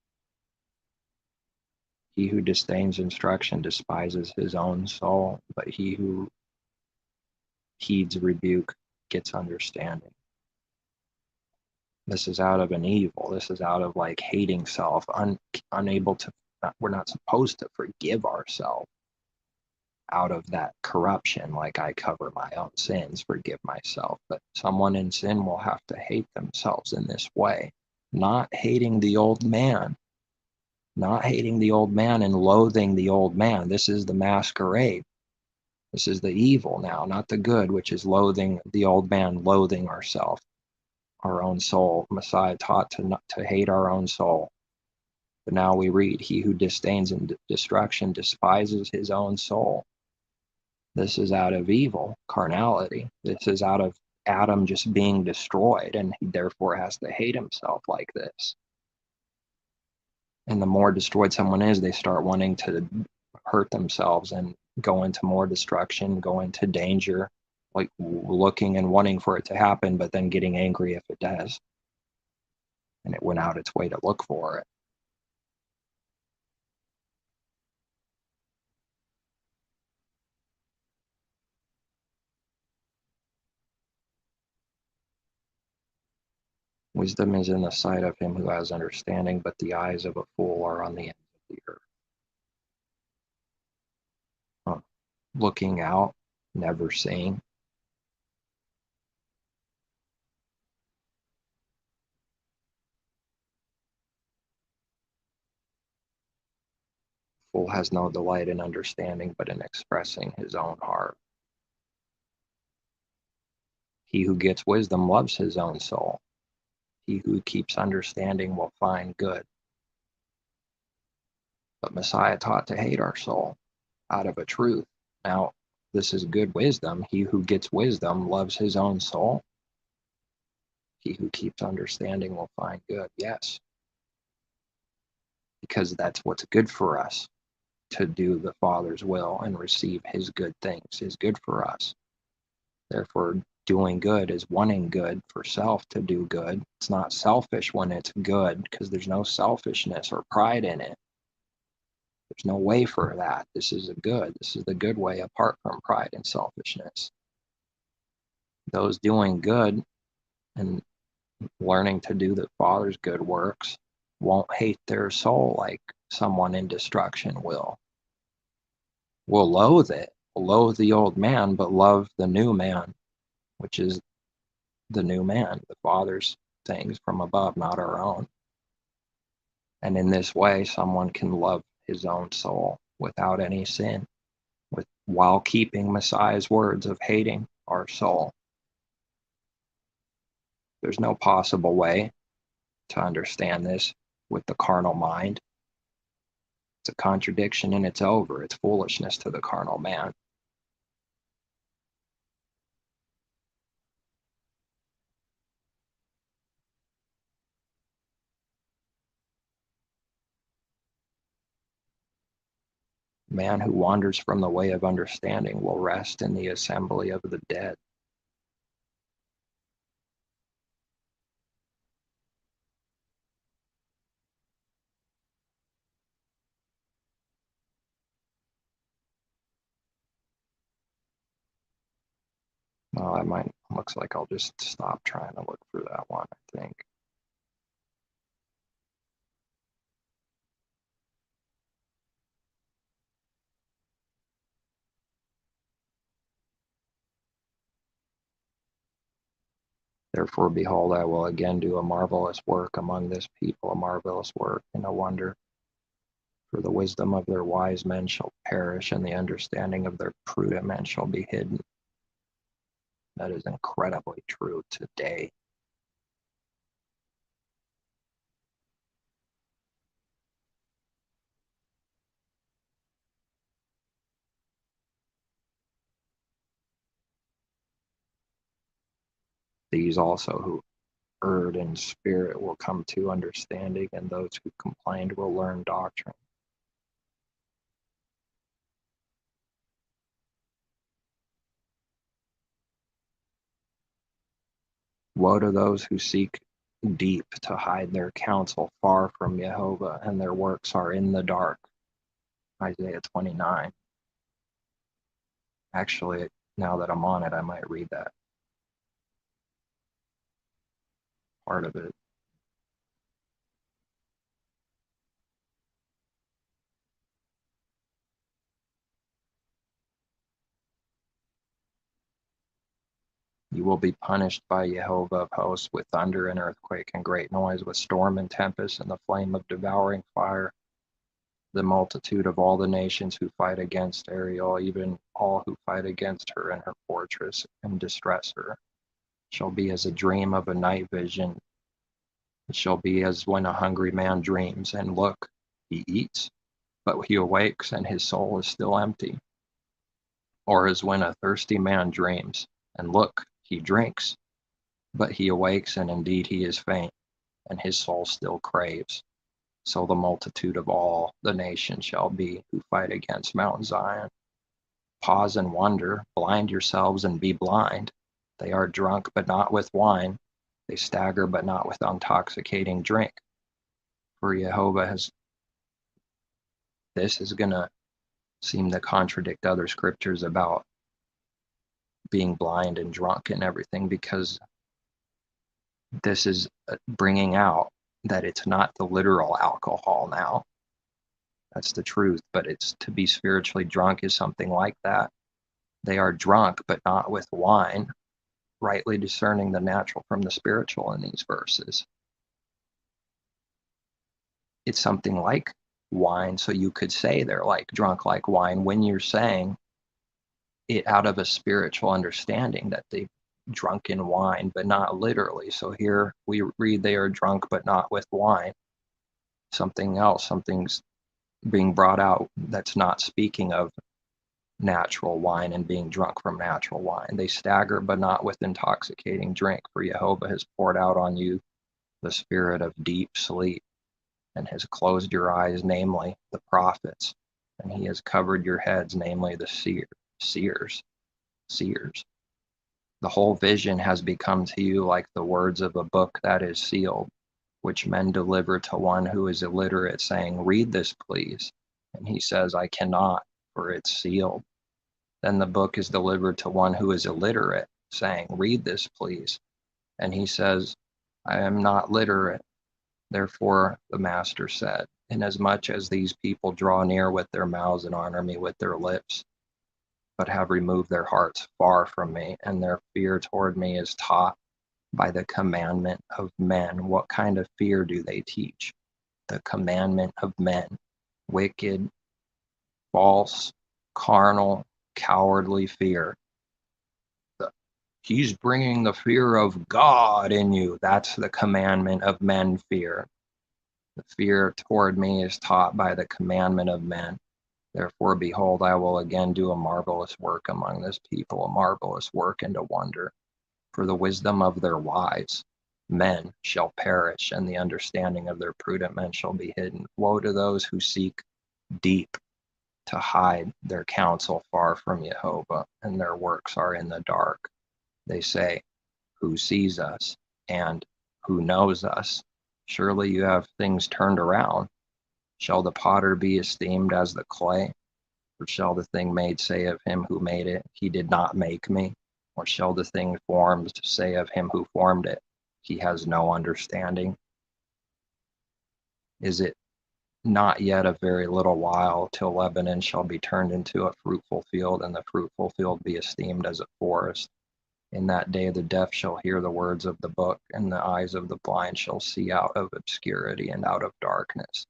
He who disdains instruction despises his own soul, but he who heeds rebuke gets understanding. This is out of an evil. This is out of like hating self, unable to, we're not supposed to forgive ourselves out of that corruption. Like I cover my own sins, forgive myself. But someone in sin will have to hate themselves in this way, not hating the old man, not hating the old man and loathing the old man. This is the masquerade. This is the evil now, not the good, which is loathing the old man, loathing ourselves, our own soul. Messiah taught to hate our own soul. But now we read, he who disdains destruction despises his own soul. This is out of evil, carnality. This is out of Adam just being destroyed, and he therefore has to hate himself like this. And the more destroyed someone is, they start wanting to hurt themselves and go into more destruction, go into danger, like looking and wanting for it to happen, but then getting angry if it does. And it went out its way to look for it. Wisdom is in the sight of him who has understanding, but the eyes of a fool are on the ends of the earth. Looking out, never seeing. Fool has no delight in understanding, but in expressing his own heart. He who gets wisdom loves his own soul. He who keeps understanding will find good. But Messiah taught to hate our soul out of a truth. Now, this is good wisdom. He who gets wisdom loves his own soul. He who keeps understanding will find good. Yes, because that's what's good for us, to do the Father's will and receive his good things is good for us. Therefore, doing good is wanting good for self to do good. It's not selfish when it's good, because there's no selfishness or pride in it. There's no way for that. This is a good. This is the good way apart from pride and selfishness. Those doing good and learning to do the Father's good works won't hate their soul like someone in destruction will. Will loathe it, will loathe the old man, but love the new man, which is the new man, the Father's things from above, not our own. And in this way, someone can love his own soul without any sin, while keeping Messiah's words of hating our soul. There's no possible way to understand this with the carnal mind. It's a contradiction and it's over. It's foolishness to the carnal man. Man who wanders from the way of understanding will rest in the assembly of the dead. Well, I might, looks like I'll just stop trying to look for that one, I think. Therefore, behold, I will again do a marvelous work among this people, a marvelous work and a wonder. For the wisdom of their wise men shall perish, and the understanding of their prudent men shall be hidden. That is incredibly true today. These also who erred in spirit will come to understanding, and those who complained will learn doctrine. Woe to those who seek deep to hide their counsel far from Jehovah, and their works are in the dark. Isaiah 29. Actually, now that I'm on it, I might read that part of it. You will be punished by Jehovah of hosts with thunder and earthquake and great noise, with storm and tempest and the flame of devouring fire. The multitude of all the nations who fight against Ariel, even all who fight against her and her fortress and distress her, shall be as a dream of a night vision. It shall be as when a hungry man dreams, and look, he eats, but he awakes, and his soul is still empty. Or as when a thirsty man dreams, and look, he drinks, but he awakes, and indeed he is faint, and his soul still craves. So the multitude of all the nations shall be who fight against Mount Zion. Pause and wonder, blind yourselves and be blind. They are drunk, but not with wine. They stagger, but not with intoxicating drink. For Jehovah has, this is going to seem to contradict other scriptures about being blind and drunk and everything, because this is bringing out that it's not the literal alcohol now. That's the truth, but it's to be spiritually drunk is something like that. They are drunk, but not with wine, rightly discerning the natural from the spiritual in these verses. It's something like wine, so you could say they're like drunk like wine when you're saying it out of a spiritual understanding that they've drunk in wine, but not literally. So here we read they are drunk, but not with wine. Something else, something's being brought out that's not speaking of natural wine and being drunk from natural wine. They stagger, but not with intoxicating drink, for Jehovah has poured out on you the spirit of deep sleep, and has closed your eyes, namely the prophets, and he has covered your heads, namely the seers. The whole vision has become to you like the words of a book that is sealed, which men deliver to one who is illiterate, saying, read this, please. And he says, I cannot, for it's sealed. Then the book is delivered to one who is illiterate, saying, read this, please. And he says, I am not literate. Therefore, the master said, inasmuch as these people draw near with their mouths and honor me with their lips, but have removed their hearts far from me, and their fear toward me is taught by the commandment of men. What kind of fear do they teach? The commandment of men. Wicked, false, carnal, cowardly fear. He's bringing the fear of God in you. That's the commandment of men fear. The fear toward me is taught by the commandment of men. Therefore, behold, I will again do a marvelous work among this people, a marvelous work and a wonder. For the wisdom of their wise men shall perish, and the understanding of their prudent men shall be hidden. Woe to those who seek deep to hide their counsel far from Jehovah, and their works are in the dark. They say, who sees us, and who knows us? Surely you have things turned around. Shall the potter be esteemed as the clay? Or shall the thing made say of him who made it, he did not make me? Or shall the thing formed say of him who formed it, he has no understanding? Is it not yet a very little while till Lebanon shall be turned into a fruitful field, and the fruitful field be esteemed as a forest? In that day the deaf shall hear the words of the book, and the eyes of the blind shall see out of obscurity and out of darkness.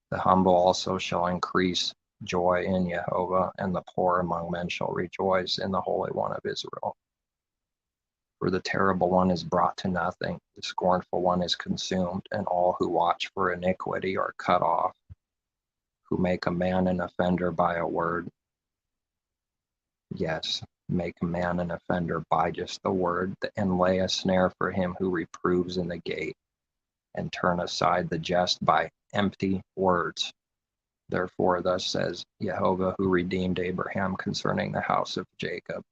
The humble also shall increase joy in Jehovah, and the poor among men shall rejoice in the Holy One of Israel. For the terrible one is brought to nothing, the scornful one is consumed, and all who watch for iniquity are cut off, who make a man an offender by a word. Yes, make a man an offender by just the word, and lay a snare for him who reproves in the gate, and turn aside the jest by empty words. Therefore, thus says Jehovah, who redeemed Abraham concerning the house of Jacob.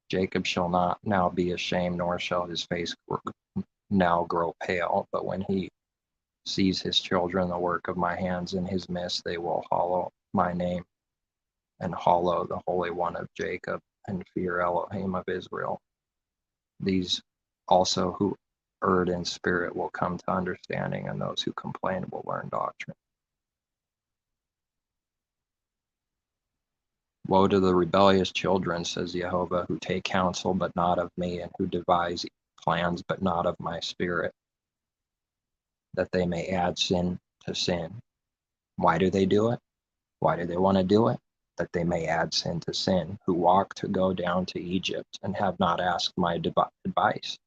Jacob shall not now be ashamed, nor shall his face now grow pale, but when he sees his children, the work of my hands in his midst, they will hallow my name, and hallow the Holy One of Jacob, and fear Elohim of Israel. These also who erred in spirit will come to understanding, and those who complain will learn doctrine. Woe to the rebellious children, says Jehovah, who take counsel but not of me, and who devise plans but not of my spirit, that they may add sin to sin. Why do they do it? Why do they want to do it? That they may add sin to sin, who walk to go down to Egypt and have not asked my advice,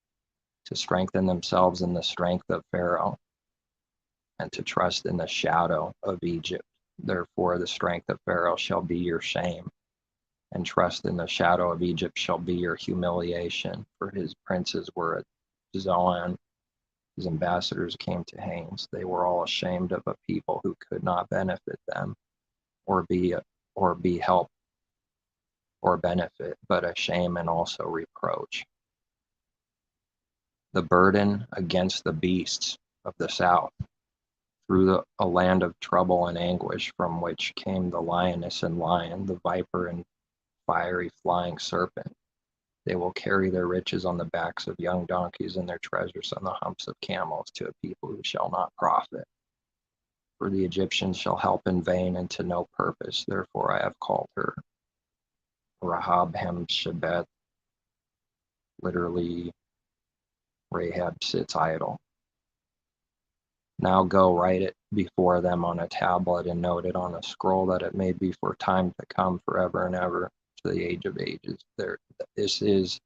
to strengthen themselves in the strength of Pharaoh, and to trust in the shadow of Egypt. Therefore the strength of Pharaoh shall be your shame, and trust in the shadow of Egypt shall be your humiliation. For his princes were at Zoan, his ambassadors came to Hanes. They were all ashamed of a people who could not benefit them, or be help or benefit, but a shame and also reproach. The burden against the beasts of the south, through a land of trouble and anguish, from which came the lioness and lion, the viper and fiery flying serpent. They will carry their riches on the backs of young donkeys and their treasures on the humps of camels to a people who shall not profit. For the Egyptians shall help in vain and to no purpose. Therefore I have called her Rahab Hemshebeth, literally Rahab sits idle. Now go, write it before them on a tablet and note it on a scroll, that it may be for time to come, forever and ever, to the age of ages. This is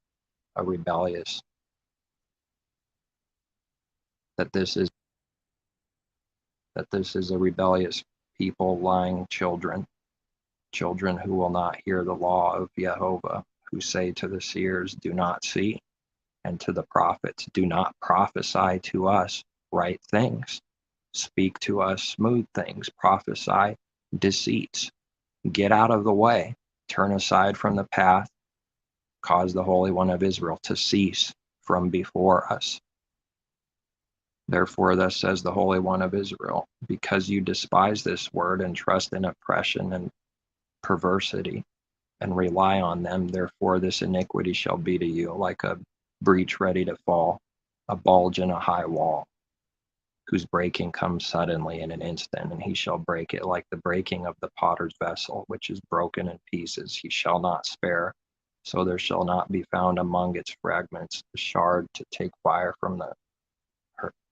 a rebellious, that this is a rebellious people, lying children who will not hear the law of Jehovah, who say to the seers, do not see, and to the prophets, do not prophesy to us right things. Speak to us smooth things, prophesy deceits. Get out of the way, turn aside from the path, cause the Holy One of Israel to cease from before us. Therefore, thus says the Holy One of Israel, because you despise this word and trust in oppression and perversity and rely on them, therefore this iniquity shall be to you like a breach ready to fall, a bulge in a high wall, whose breaking comes suddenly in an instant, and he shall break it like the breaking of the potter's vessel, which is broken in pieces. He shall not spare, so there shall not be found among its fragments a shard to take fire from the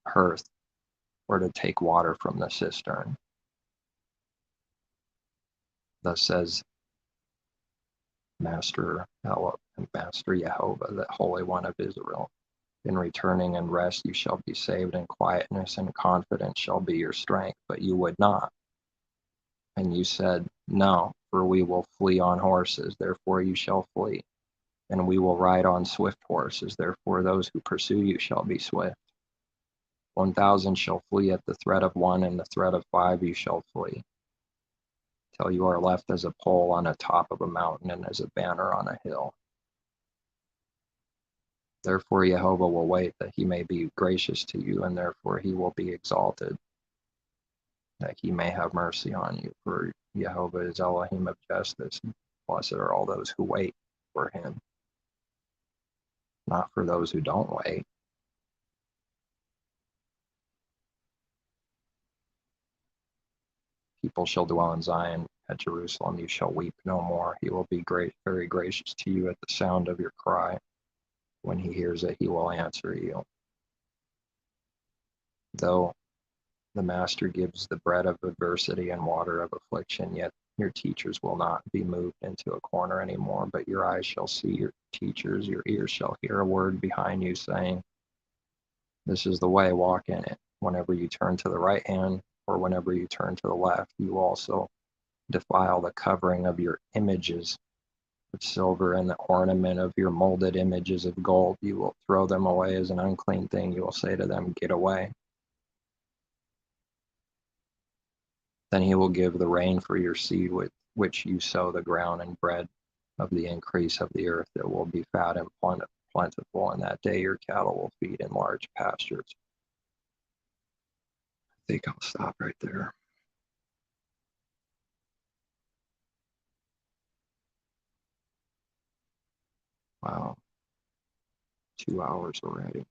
hearth, or to take water from the cistern. Thus says Master Jehovah, the Holy One of Israel. In returning and rest you shall be saved, and quietness and confidence shall be your strength. But you would not. And you said, no, for we will flee on horses, therefore you shall flee. And we will ride on swift horses, therefore those who pursue you shall be swift. 1,000 shall flee at the threat of one, and the threat of 5 you shall flee, till you are left as a pole on the top of a mountain and as a banner on a hill. Therefore Jehovah will wait, that he may be gracious to you, and therefore he will be exalted, that he may have mercy on you. For Jehovah is Elohim of justice. Blessed are all those who wait for him, not for those who don't wait. People shall dwell in Zion, at Jerusalem you shall weep no more. He will be very gracious to you at the sound of your cry. When he hears it, he will answer you. Though the master gives the bread of adversity and water of affliction, yet your teachers will not be moved into a corner anymore, but your eyes shall see your teachers, your ears shall hear a word behind you saying, this is the way, walk in it. Whenever you turn to the right hand, or whenever you turn to the left, you also defile the covering of your images of silver and the ornament of your molded images of gold. You will throw them away as an unclean thing. You will say to them, get away. Then he will give the rain for your seed with which you sow the ground, and bread of the increase of the earth. It will be fat and plentiful, and that day your cattle will feed in large pastures. I think I'll stop right there. Wow, 2 hours already.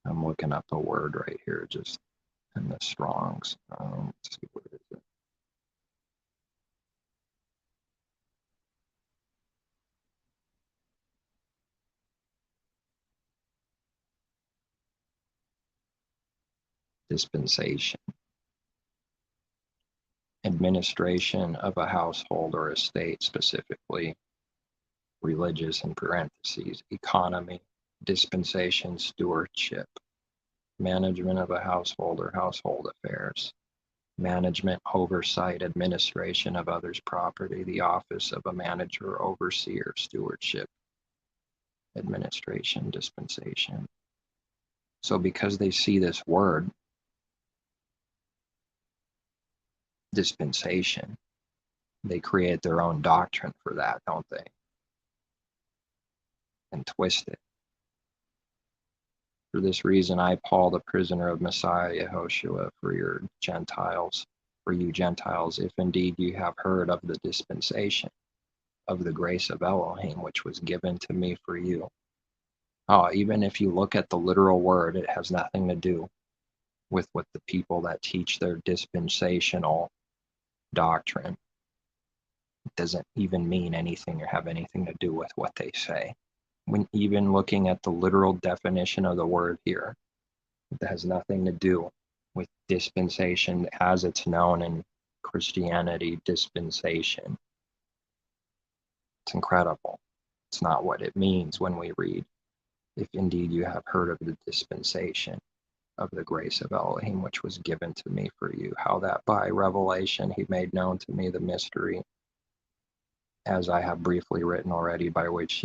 I'm looking up a word right here, just in the Strongs. Let's see, what is it? dispensation, administration of a household or estate, specifically religious in parentheses, economy, dispensation, stewardship, management of a household or household affairs, management, oversight, administration of others' property, the office of a manager, overseer, stewardship, administration, dispensation. So because they see this word, dispensation, they create their own doctrine for that, don't they? And twist it. For this reason, I, Paul, the prisoner of Messiah Yehoshua, for you Gentiles, if indeed you have heard of the dispensation of the grace of Elohim, which was given to me for you. Oh, even if you look at the literal word, it has nothing to do with what the people that teach their dispensational doctrine. It doesn't even mean anything or have anything to do with what they say. When even looking at the literal definition of the word here, it has nothing to do with dispensation as it's known in Christianity, dispensation. It's incredible. It's not what it means when we read, if indeed you have heard of the dispensation of the grace of Elohim, which was given to me for you, how that by revelation he made known to me the mystery, as I have briefly written already, by which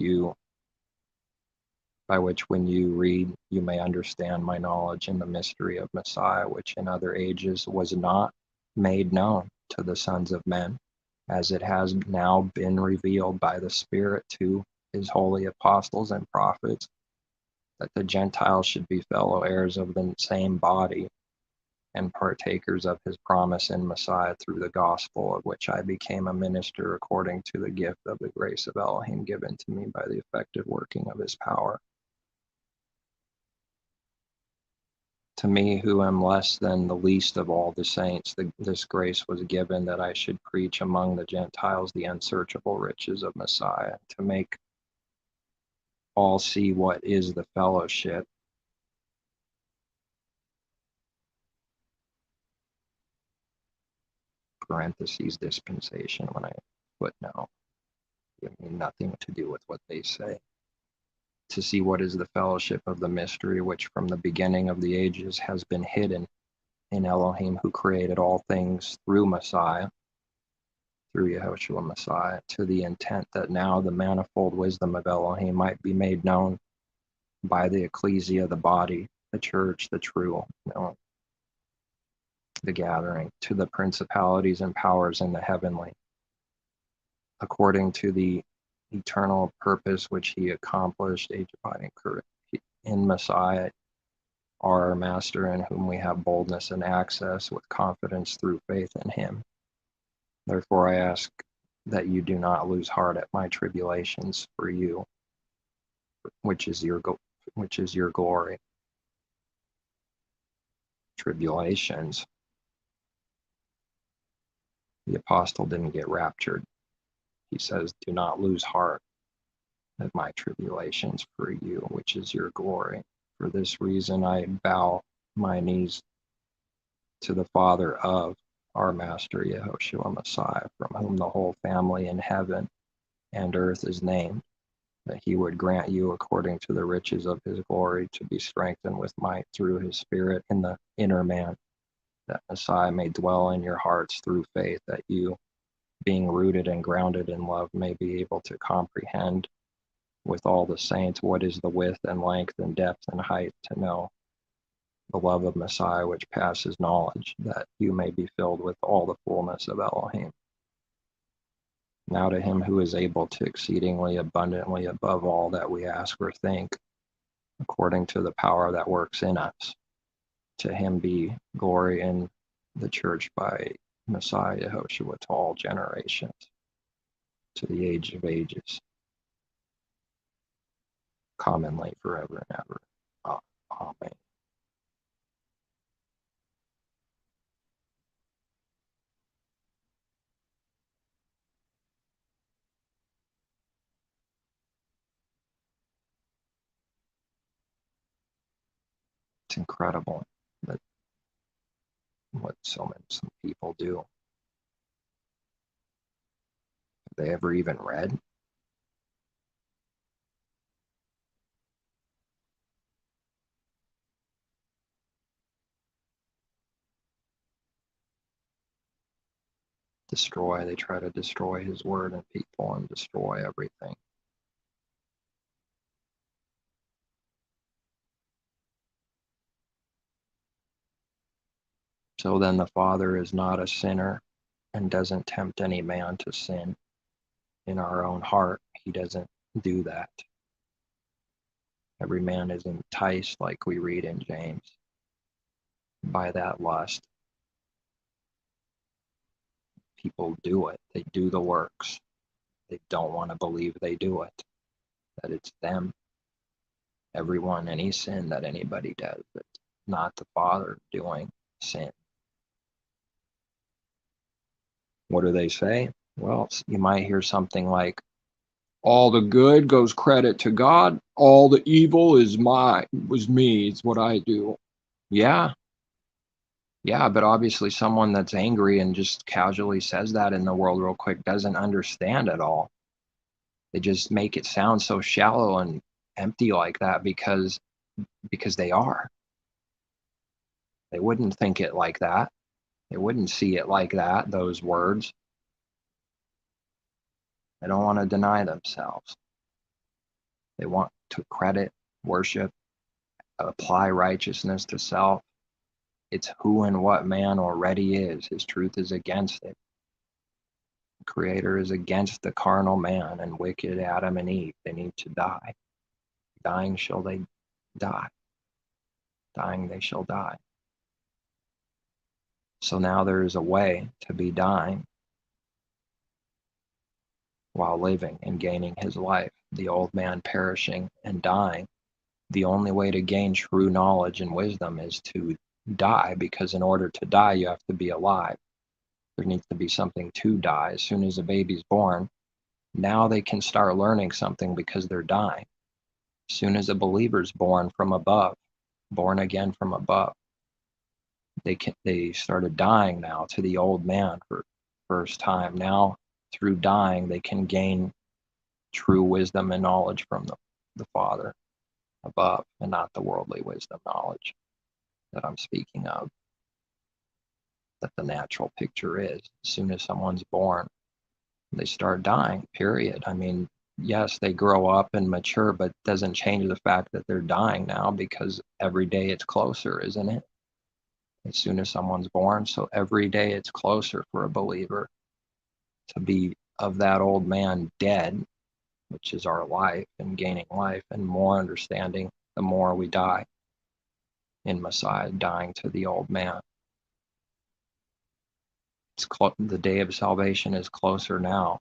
when you read, you may understand my knowledge in the mystery of Messiah, which in other ages was not made known to the sons of men, as it has now been revealed by the Spirit to his holy apostles and prophets, that the Gentiles should be fellow heirs of the same body and partakers of his promise in Messiah through the gospel, of which I became a minister according to the gift of the grace of Elohim given to me by the effective working of his power. To me, who am less than the least of all the saints, this grace was given that I should preach among the Gentiles the unsearchable riches of Messiah, to make all see what is the fellowship, parentheses, dispensation, when I put no, I mean nothing to do with what they say. To see what is the fellowship of the mystery, which from the beginning of the ages has been hidden in Elohim, who created all things through Messiah, through Yehoshua Messiah, to the intent that now the manifold wisdom of Elohim might be made known by the ecclesia, the body, the church, the true, the gathering, to the principalities and powers in the heavenly, according to the eternal purpose which he accomplished, age abiding in Messiah, our Master, in whom we have boldness and access with confidence through faith in him. Therefore I ask that you do not lose heart at my tribulations for you, which is your glory. Tribulations. The apostle didn't get raptured. He says, do not lose heart at my tribulations for you, which is your glory. For this reason I bow my knees to the Father of our Master Yehoshua Messiah, from whom the whole family in heaven and earth is named, that he would grant you, according to the riches of his glory, to be strengthened with might through his Spirit in the inner man, that Messiah may dwell in your hearts through faith, that you, being rooted and grounded in love, may be able to comprehend with all the saints what is the width and length and depth and height, to know the love of Messiah which passes knowledge, that you may be filled with all the fullness of Elohim. Now to him who is able to exceedingly abundantly above all that we ask or think, according to the power that works in us, to him be glory in the church by Messiah Yehoshua to all generations, to the age of ages, commonly forever and ever. Amen. It's incredible that what some people do. Have they ever even read? Destroy, they try to destroy his word and people and destroy everything. So then the Father is not a sinner and doesn't tempt any man to sin in our own heart. He doesn't do that. Every man is enticed, like we read in James, by that lust. People do it. They do the works. They don't want to believe they do it, that it's them. Everyone, any sin that anybody does, it's not the Father doing sin. What do they say? Well, you might hear something like, all the good goes credit to God, all the evil was me, it's what I do. Yeah, yeah, but obviously someone that's angry and just casually says that in the world real quick doesn't understand at all. They just make it sound so shallow and empty like that because they are. They wouldn't think it like that. They wouldn't see it like that, those words. They don't want to deny themselves. They want to credit, worship, apply righteousness to self. It's who and what man already is. His truth is against it. The Creator is against the carnal man and wicked Adam and Eve. They need to die. Dying shall they die. Dying they shall die. So now there is a way to be dying while living and gaining his life. The old man perishing and dying. The only way to gain true knowledge and wisdom is to die, because in order to die, you have to be alive. There needs to be something to die. As soon as a baby's born, now they can start learning something because they're dying. As soon as a believer's born from above, born again from above, they started dying now to the old man for the first time. Now, through dying, they can gain true wisdom and knowledge from the Father above, and not the worldly wisdom knowledge that I'm speaking of, that the natural picture is. As soon as someone's born, they start dying, period. I mean, yes, they grow up and mature, but it doesn't change the fact that they're dying now, because every day it's closer, isn't it? As soon as someone's born, so every day it's closer for a believer to be of that old man dead, which is our life, and gaining life and more understanding the more we die in Messiah, dying to the old man. The day of salvation is closer now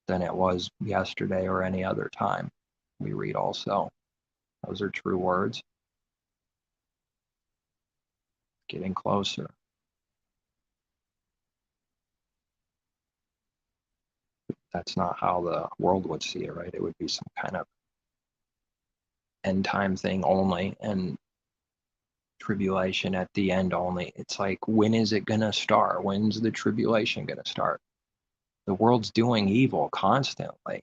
than it was yesterday or any other time. We read also. Those are true words. Getting closer. That's not how the world would see it, right? It would be some kind of end time thing only, and tribulation at the end only. It's like, when is it going to start? When's the tribulation going to start? The world's doing evil constantly.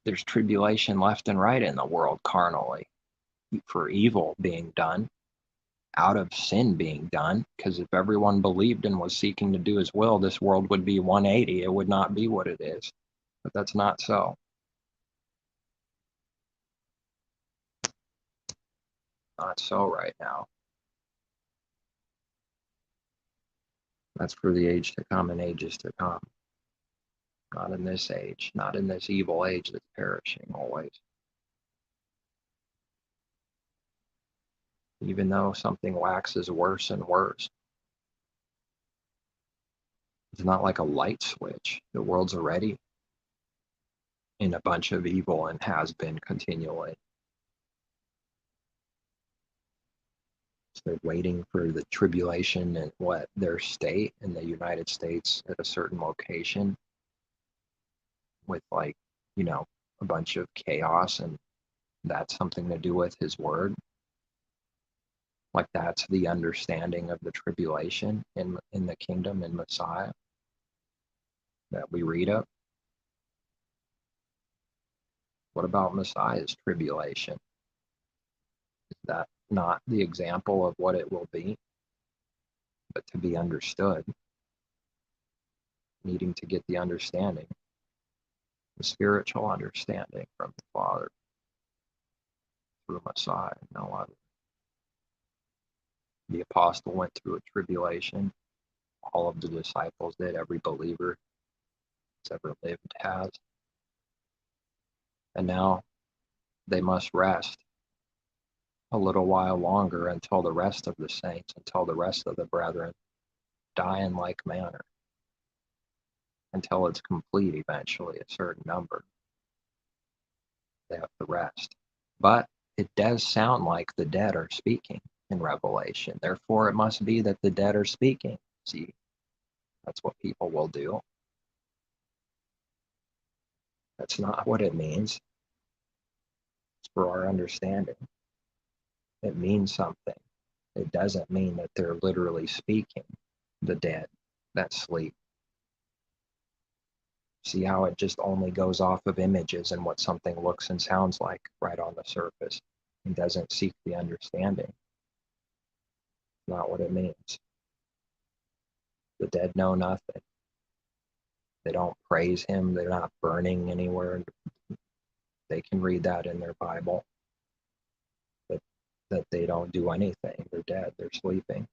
There's tribulation left and right in the world carnally, for evil being done, out of sin being done. Because if everyone believed and was seeking to do his will, this world would be 180. It would not be what it is. But that's not so. Not so right now. That's for the age to come and ages to come. Not in this age, not in this evil age that's perishing always. Even though something waxes worse and worse, it's not like a light switch. The world's already in a bunch of evil and has been continually. So they're waiting for the tribulation in their state in the United States at a certain location, with, like, a bunch of chaos, and that's something to do with his word. Like that's the understanding of the tribulation in the kingdom in Messiah that we read of. What about Messiah's tribulation? Is that not the example of what it will be, but to be understood, needing to get the understanding, the spiritual understanding from the Father through Messiah, no other. The apostle went through a tribulation. All of the disciples did. Every believer that's ever lived has. And now they must rest a little while longer until the rest of the saints, until the rest of the brethren die in like manner, until it's complete eventually, a certain number. They have to rest. But it does sound like the dead are speaking in Revelation. Therefore, it must be that the dead are speaking. See, that's what people will do. That's not what it means. It's for our understanding. It means something. It doesn't mean that they're literally speaking, the dead that sleep. See how it just only goes off of images and what something looks and sounds like right on the surface. It doesn't seek the understanding. Not what it means. The dead know nothing. They don't praise him. They're not burning anywhere. They can read that in their Bible. That they don't do anything. They're dead. They're sleeping.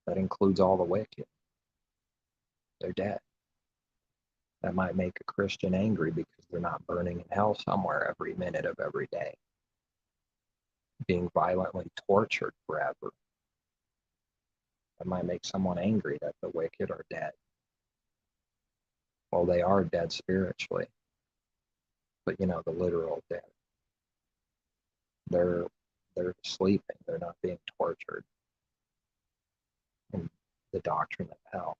That includes all the wicked. They're dead. That might make a Christian angry because they're not burning in hell somewhere every minute of every day, being violently tortured forever. That might make someone angry that the wicked are dead. Well, they are dead spiritually, but the literal dead. They're sleeping. They're not being tortured in the doctrine of hell.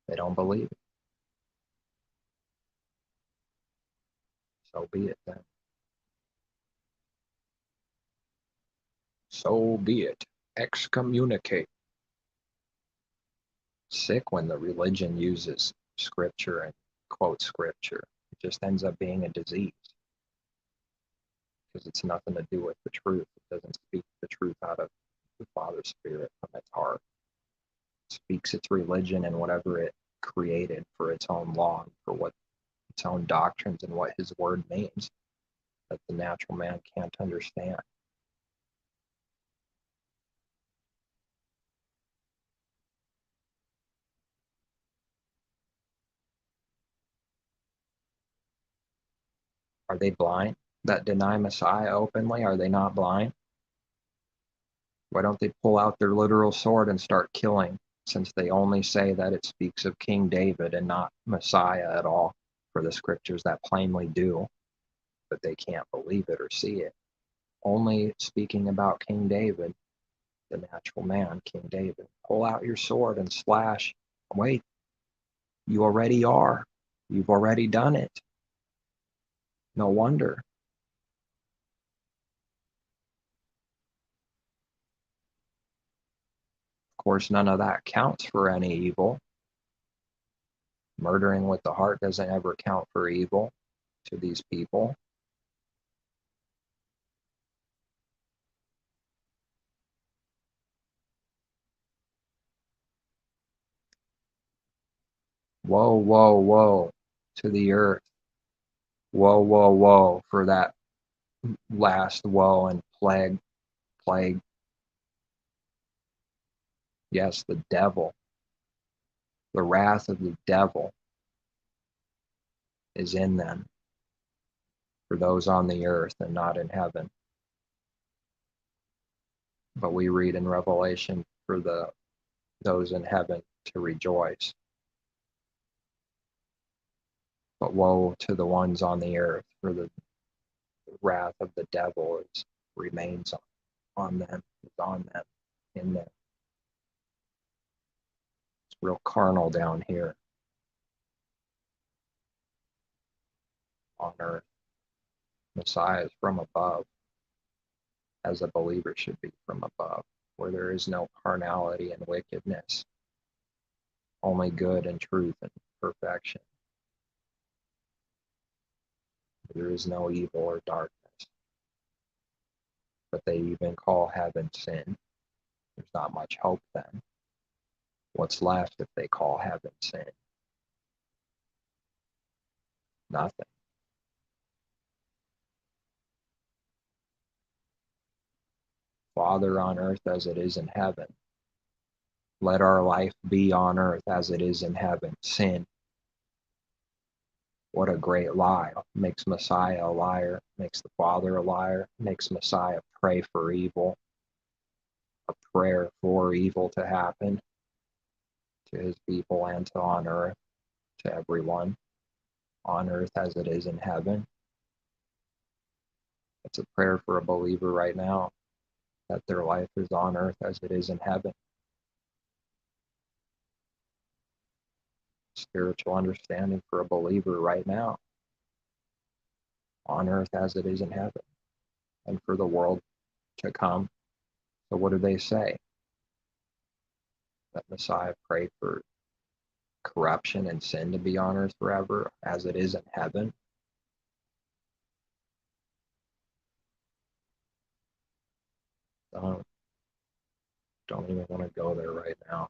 They don't believe it. So be it then. So be it. Excommunicate. Sick when the religion uses scripture and quotes scripture. It just ends up being a disease because it's nothing to do with the truth. It doesn't speak the truth out of the Father's Spirit from its heart. It speaks its religion and whatever it created for its own law, for what its own doctrines and what his word means that the natural man can't understand. Are they blind that deny Messiah openly? Are they not blind? Why don't they pull out their literal sword and start killing, since they only say that it speaks of King David and not Messiah at all, for the scriptures that plainly do, but they can't believe it or see it. Only speaking about King David, the natural man, King David. Pull out your sword and slash. Wait, you already are. You've already done it. No wonder. Of course, none of that counts for any evil. Murdering with the heart doesn't ever count for evil to these people. Woe, woe, woe to the earth. Woe, woe, woe for that last woe and plague. Plague. Yes, the devil. The wrath of the devil is in them for those on the earth and not in heaven. But we read in Revelation for those in heaven to rejoice. But woe to the ones on the earth, for the wrath of the devil remains on them, is on them, in them. It's real carnal down here on earth. Messiah is from above, as a believer should be from above, where there is no carnality and wickedness, only good and truth and perfection. There is no evil or darkness. But they even call heaven sin. There's not much hope then. What's left if they call heaven sin? Nothing. Father, on earth as it is in heaven. Let our life be on earth as it is in heaven. Sin. What a great lie. Makes Messiah a liar, makes the Father a liar, makes Messiah pray for evil, a prayer for evil to happen to his people and to on earth, to everyone, on earth as it is in heaven. It's a prayer for a believer right now, that their life is on earth as it is in heaven. Spiritual understanding for a believer right now, on earth as it is in heaven, and for the world to come. So what do they say? That Messiah prayed for corruption and sin to be on earth forever as it is in heaven? Don't even want to go there right now.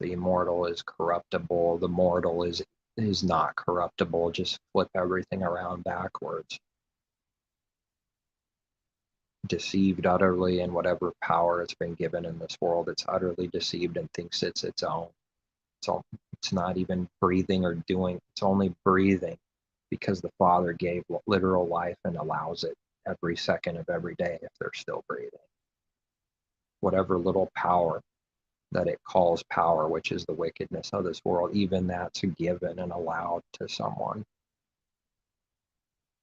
The immortal is corruptible, the mortal is not corruptible. Just flip everything around backwards. Deceived utterly in whatever power it's been given in this world. It's utterly deceived and thinks it's its own. It's not even breathing or doing. It's only breathing because the Father gave literal life and allows it every second of every day if they're still breathing. Whatever little power that it calls power, which is the wickedness of this world, even that's given and allowed to someone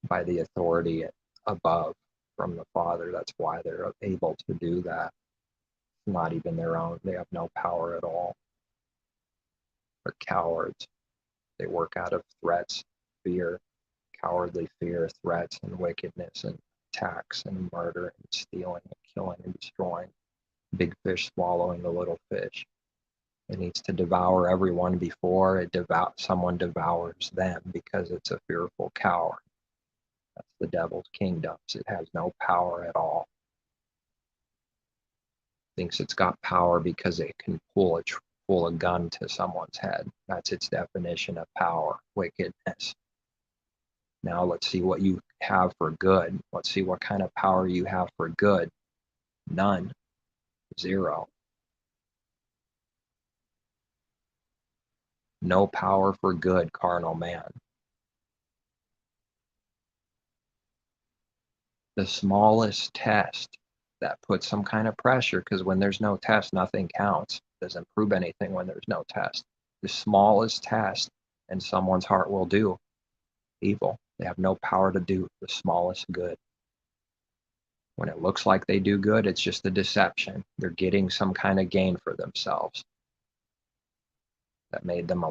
by the authority above from the Father. That's why they're able to do that. Not even their own. They have no power at all. They're cowards. They work out of threats, fear, cowardly fear, threats, and wickedness, and attacks, and murder, and stealing, and killing, and destroying. Big fish swallowing the little fish. It needs to devour everyone before someone devours them, because it's a fearful coward. That's the devil's kingdoms. It has no power at all. Thinks it's got power because it can pull a gun to someone's head. That's its definition of power, wickedness. Now let's see what you have for good. Let's see what kind of power you have for good. None. Zero. No power for good, carnal man. The smallest test that puts some kind of pressure, because when there's no test, nothing counts. It doesn't prove anything when there's no test. The smallest test, and someone's heart will do evil. They have no power to do the smallest good. When it looks like they do good, it's just a deception. They're getting some kind of gain for themselves that made them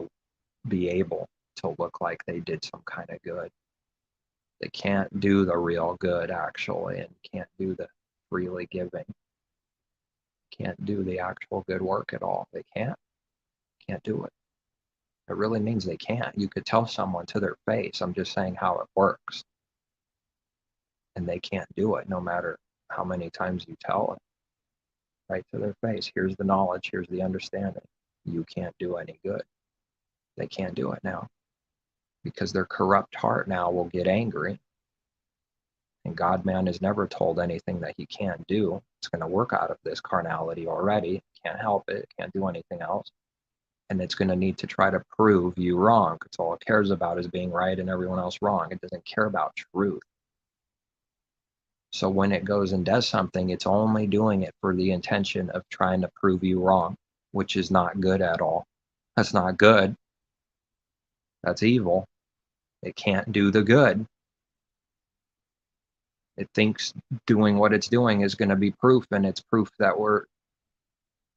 be able to look like they did some kind of good. They can't do the real good, actually, and can't do the freely giving. Can't do the actual good work at all. They can't do it. It really means they can't. You could tell someone to their face, I'm just saying how it works. And they can't do it no matter how many times you tell it. Right to their face. Here's the knowledge. Here's the understanding. You can't do any good. They can't do it now. Because their corrupt heart now will get angry. And God-man is never told anything that he can't do. It's going to work out of this carnality already. Can't help it. Can't do anything else. And it's going to need to try to prove you wrong, because all it cares about is being right and everyone else wrong. It doesn't care about truth. So when it goes and does something, it's only doing it for the intention of trying to prove you wrong, which is not good at all. That's not good. That's evil. It can't do the good. It thinks doing what it's doing is going to be proof, and it's proof that we're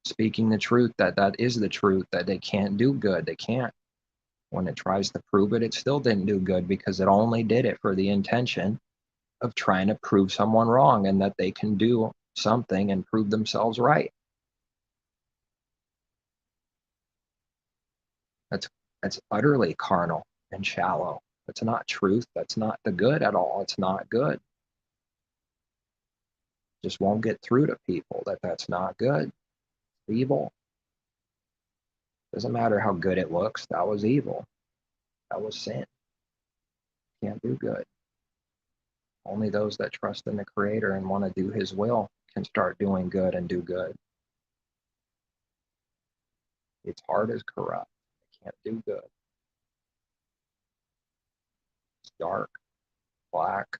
speaking the truth, that is the truth, that they can't do good. They can't. When it tries to prove it, it still didn't do good because it only did it for the intention of trying to prove someone wrong and that they can do something and prove themselves right. That's that's utterly carnal and shallow. That's not truth. That's not the good at all. It's not good. Just won't get through to people that that's not good. It's evil. Doesn't matter how good it looks. That was evil. That was sin. Can't do good. Only those that trust in the Creator and want to do His will can start doing good and do good. Its heart is corrupt. It can't do good. It's dark, black.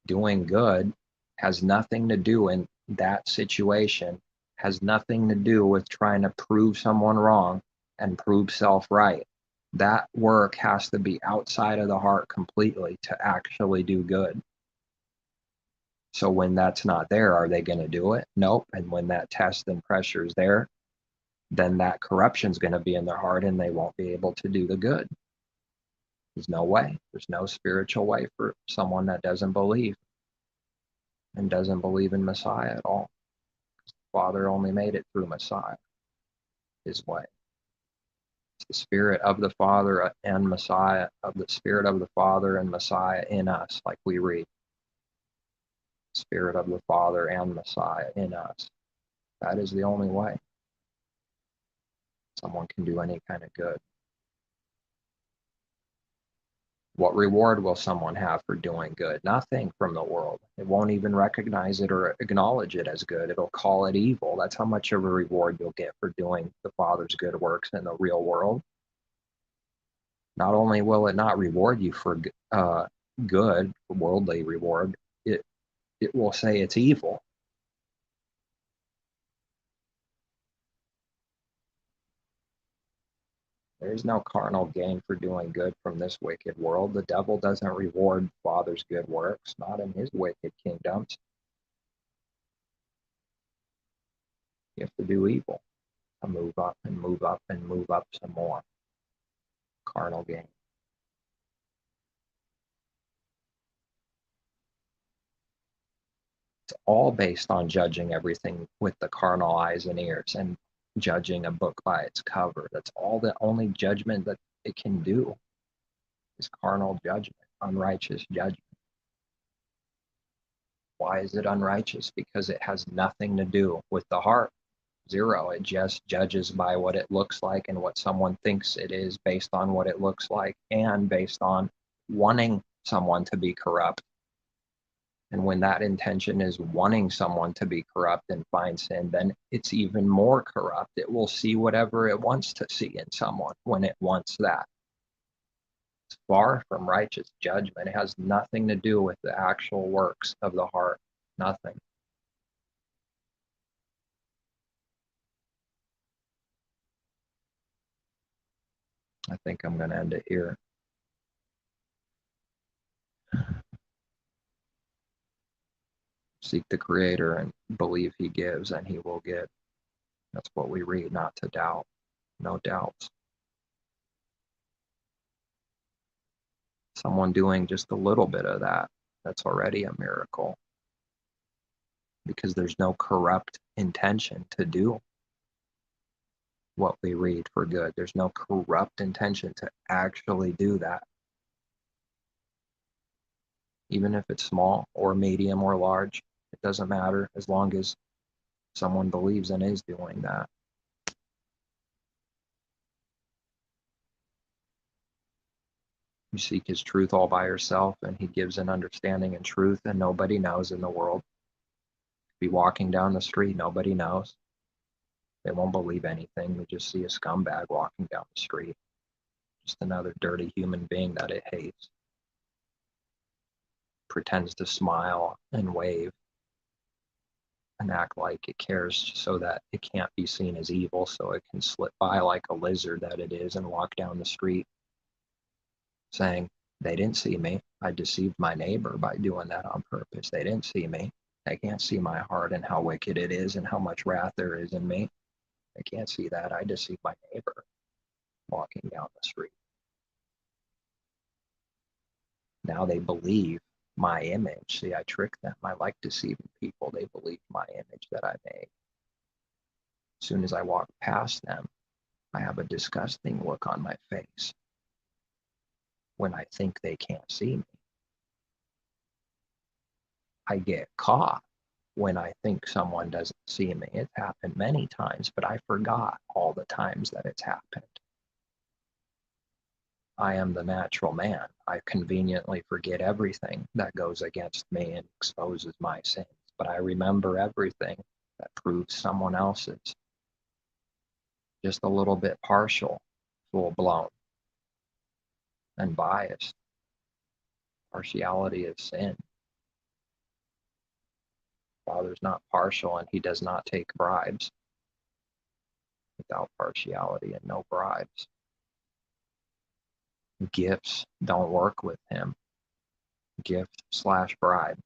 Doing good has nothing to do in that situation, has nothing to do with trying to prove someone wrong and prove self right. That work has to be outside of the heart completely to actually do good. So when that's not there, are they going to do it? Nope. And when that test and pressure is there, then that corruption is going to be in their heart and they won't be able to do the good. There's no way. There's no spiritual way for someone that doesn't believe and doesn't believe in Messiah at all. Father only made it through Messiah, His way. It's the Spirit of the Father and Messiah, of the Spirit of the Father and Messiah in us, like we read. Spirit of the Father and Messiah in us. That is the only way someone can do any kind of good. What reward will someone have for doing good? Nothing from the world. It won't even recognize it or acknowledge it as good. It'll call it evil. That's how much of a reward you'll get for doing the Father's good works in the real world. Not only will it not reward you for good, worldly reward, it will say it's evil. There's no carnal gain for doing good from this wicked world. The devil doesn't reward Father's good works, not in his wicked kingdoms. You have to do evil to move up and move up and move up some more. Carnal gain. It's all based on judging everything with the carnal eyes and ears and judging a book by its cover. That's all the only judgment that it can do is carnal judgment, unrighteous judgment. Why is it unrighteous? Because it has nothing to do with the heart. Zero. It just judges by what it looks like and what someone thinks it is based on what it looks like and based on wanting someone to be corrupt. And when that intention is wanting someone to be corrupt and find sin, then it's even more corrupt. It will see whatever it wants to see in someone when it wants that. It's far from righteous judgment. It has nothing to do with the actual works of the heart. Nothing. I think I'm going to end it here. Seek the Creator and believe He gives and He will give. That's what we read, not to doubt. No doubts. Someone doing just a little bit of that, that's already a miracle. Because there's no corrupt intention to do what we read for good. There's no corrupt intention to actually do that. Even if it's small or medium or large, it doesn't matter as long as someone believes and is doing that. You seek His truth all by yourself, and He gives an understanding and truth, and nobody knows in the world. Be walking down the street, nobody knows. They won't believe anything. They just see a scumbag walking down the street. Just another dirty human being that it hates. Pretends to smile and wave and act like it cares so that it can't be seen as evil, so it can slip by like a lizard that it is and walk down the street saying, they didn't see me. I deceived my neighbor by doing that on purpose. They didn't see me. I can't see my heart and how wicked it is and how much wrath there is in me. I can't see that. I just see my neighbor walking down the street. Now they believe my image. See, I trick them. I like deceiving people. They believe my image that I made. As soon as I walk past them, I have a disgusting look on my face when I think they can't see me. I get caught when I think someone doesn't see me. It's happened many times, but I forgot all the times that it's happened. I am the natural man. I conveniently forget everything that goes against me and exposes my sins, but I remember everything that proves someone else's. Just a little bit partial, full blown, and biased. Partiality is sin. Father's not partial, and he does not take bribes. Without partiality and no bribes. Gifts don't work with him. Gift/bribe.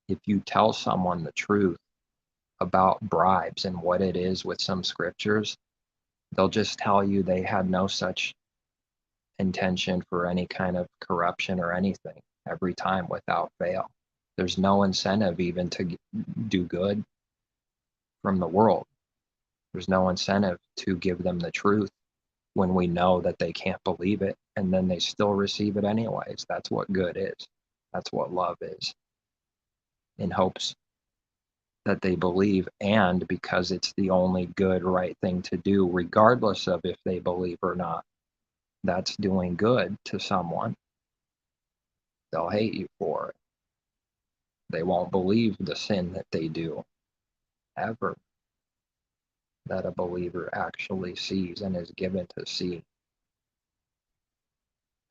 If you tell someone the truth about bribes and what it is with some scriptures, they'll just tell you they had no such intention for any kind of corruption or anything every time without fail. There's no incentive even to do good from the world. There's no incentive to give them the truth when we know that they can't believe it, and then they still receive it anyways. That's what good is. That's what love is. In hopes that they believe, and because it's the only good, right thing to do, regardless of if they believe or not. That's doing good to someone. They'll hate you for it. They won't believe the sin that they do, ever, that a believer actually sees and is given to see.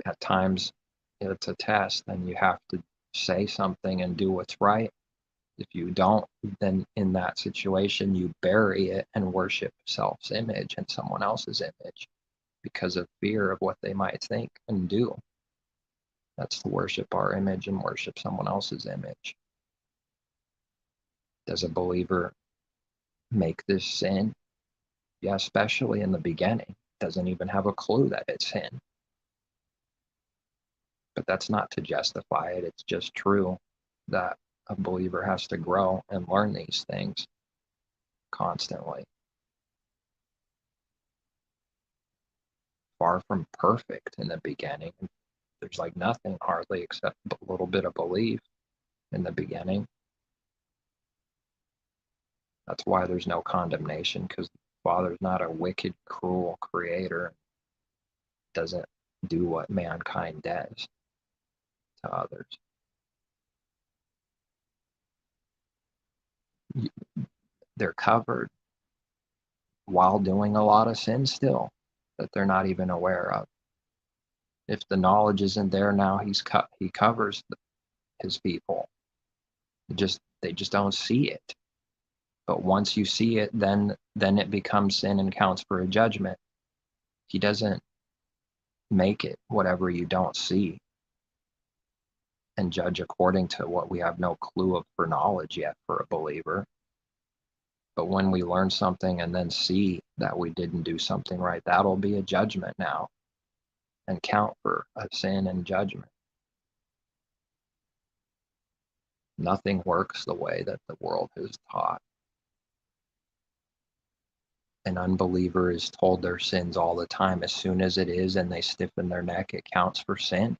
At times, it's a test, and you have to say something and do what's right. If you don't, then in that situation, you bury it and worship self's image and someone else's image because of fear of what they might think and do. That's to worship our image and worship someone else's image. Does a believer make this sin? Yeah, especially in the beginning. Doesn't even have a clue that it's sin. But that's not to justify it. It's just true that a believer has to grow and learn these things constantly. Far from perfect in the beginning. There's like nothing hardly except a little bit of belief in the beginning. That's why there's no condemnation, because the Father's not a wicked, cruel creator. Doesn't do what mankind does to others. They're covered while doing a lot of sin still that they're not even aware of. If the knowledge isn't there now, he covers his people. They just don't see it. But once you see it, then it becomes sin and counts for a judgment. He doesn't make it whatever you don't see and judge according to what we have no clue of for knowledge yet for a believer. But when we learn something and then see that we didn't do something right, that'll be a judgment now and count for a sin and judgment. Nothing works the way that the world has taught. An unbeliever is told their sins all the time. As soon as it is and they stiffen their neck, it counts for sin.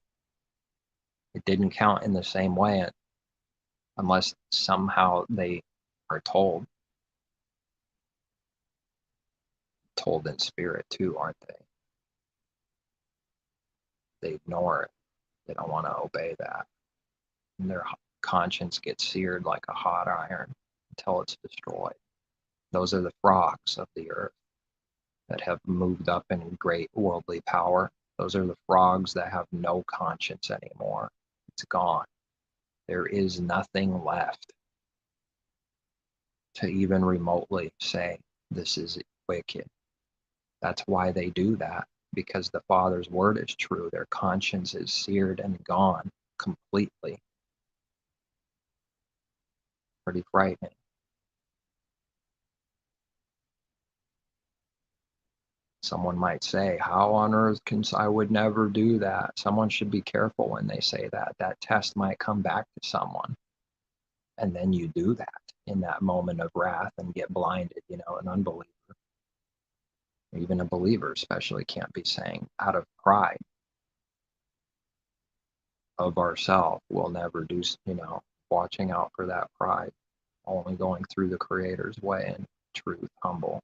It didn't count in the same way unless somehow they are told in spirit too, aren't they? They ignore it. They don't want to obey that. And their conscience gets seared like a hot iron until it's destroyed. Those are the frogs of the earth that have moved up in great worldly power. Those are the frogs that have no conscience anymore. It's gone. There is nothing left to even remotely say this is wicked. That's why they do that, because the Father's word is true. Their conscience is seared and gone completely. Pretty frightening. Someone might say, how on earth can I would never do that? Someone should be careful when they say that. That test might come back to someone. And then you do that in that moment of wrath and get blinded. An unbeliever, even a believer especially, can't be saying out of pride of ourselves, we'll never do, watching out for that pride, only going through the Creator's way in truth, humble,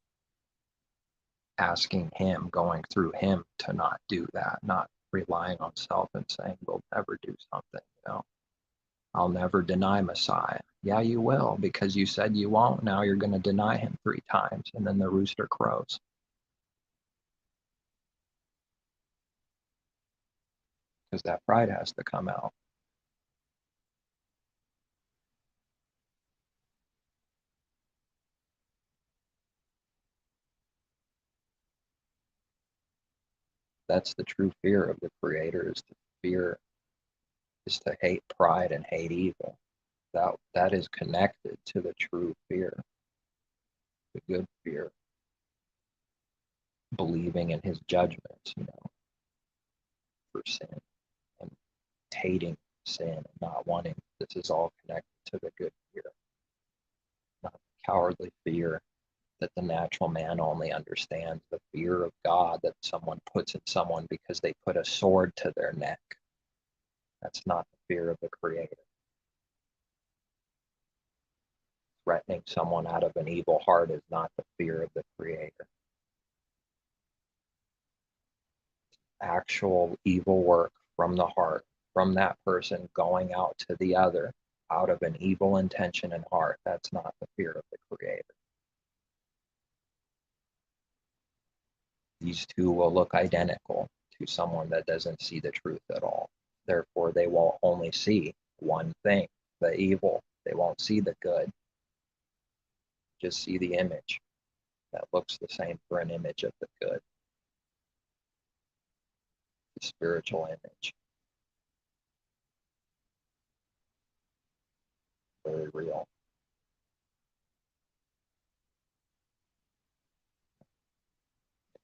asking Him, going through Him to not do that, not relying on self and saying, we'll never do something. I'll never deny Messiah. Yeah, you will, because you said you won't. Now you're going to deny him 3 times, and then the rooster crows. Because that pride has to come out. That's the true fear of the Creator, is to hate pride and hate evil. That is connected to the true fear, the good fear, believing in his judgments, for sin, and hating sin and not wanting. This is all connected to the good fear, not the cowardly fear that the natural man only understands, the fear of God that someone puts in someone because they put a sword to their neck. That's not the fear of the Creator. Threatening someone out of an evil heart is not the fear of the Creator. Actual evil work from the heart, from that person going out to the other out of an evil intention and heart, that's not the fear of the Creator. These two will look identical to someone that doesn't see the truth at all. Therefore, they will only see one thing, the evil. They won't see the good, just see the image that looks the same for an image of the good, the spiritual image. Very real.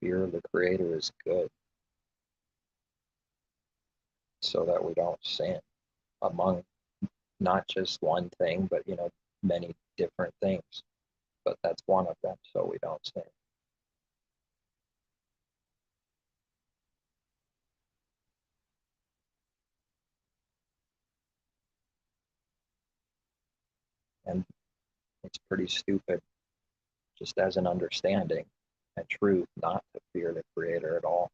Fear of the Creator is good so that we don't sin among not just one thing, but many different things. But that's one of them, so we don't sin. And it's pretty stupid, just as an understanding and truth, not to fear the Creator at all,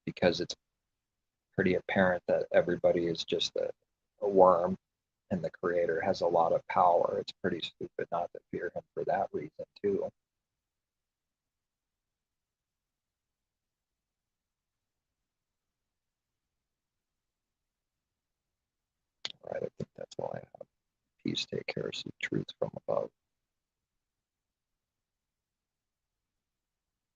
because it's pretty apparent that everybody is just a worm and the Creator has a lot of power. It's pretty stupid not to fear him for that reason too. All right, I think that's all I have. Peace, take care, seek truth from above.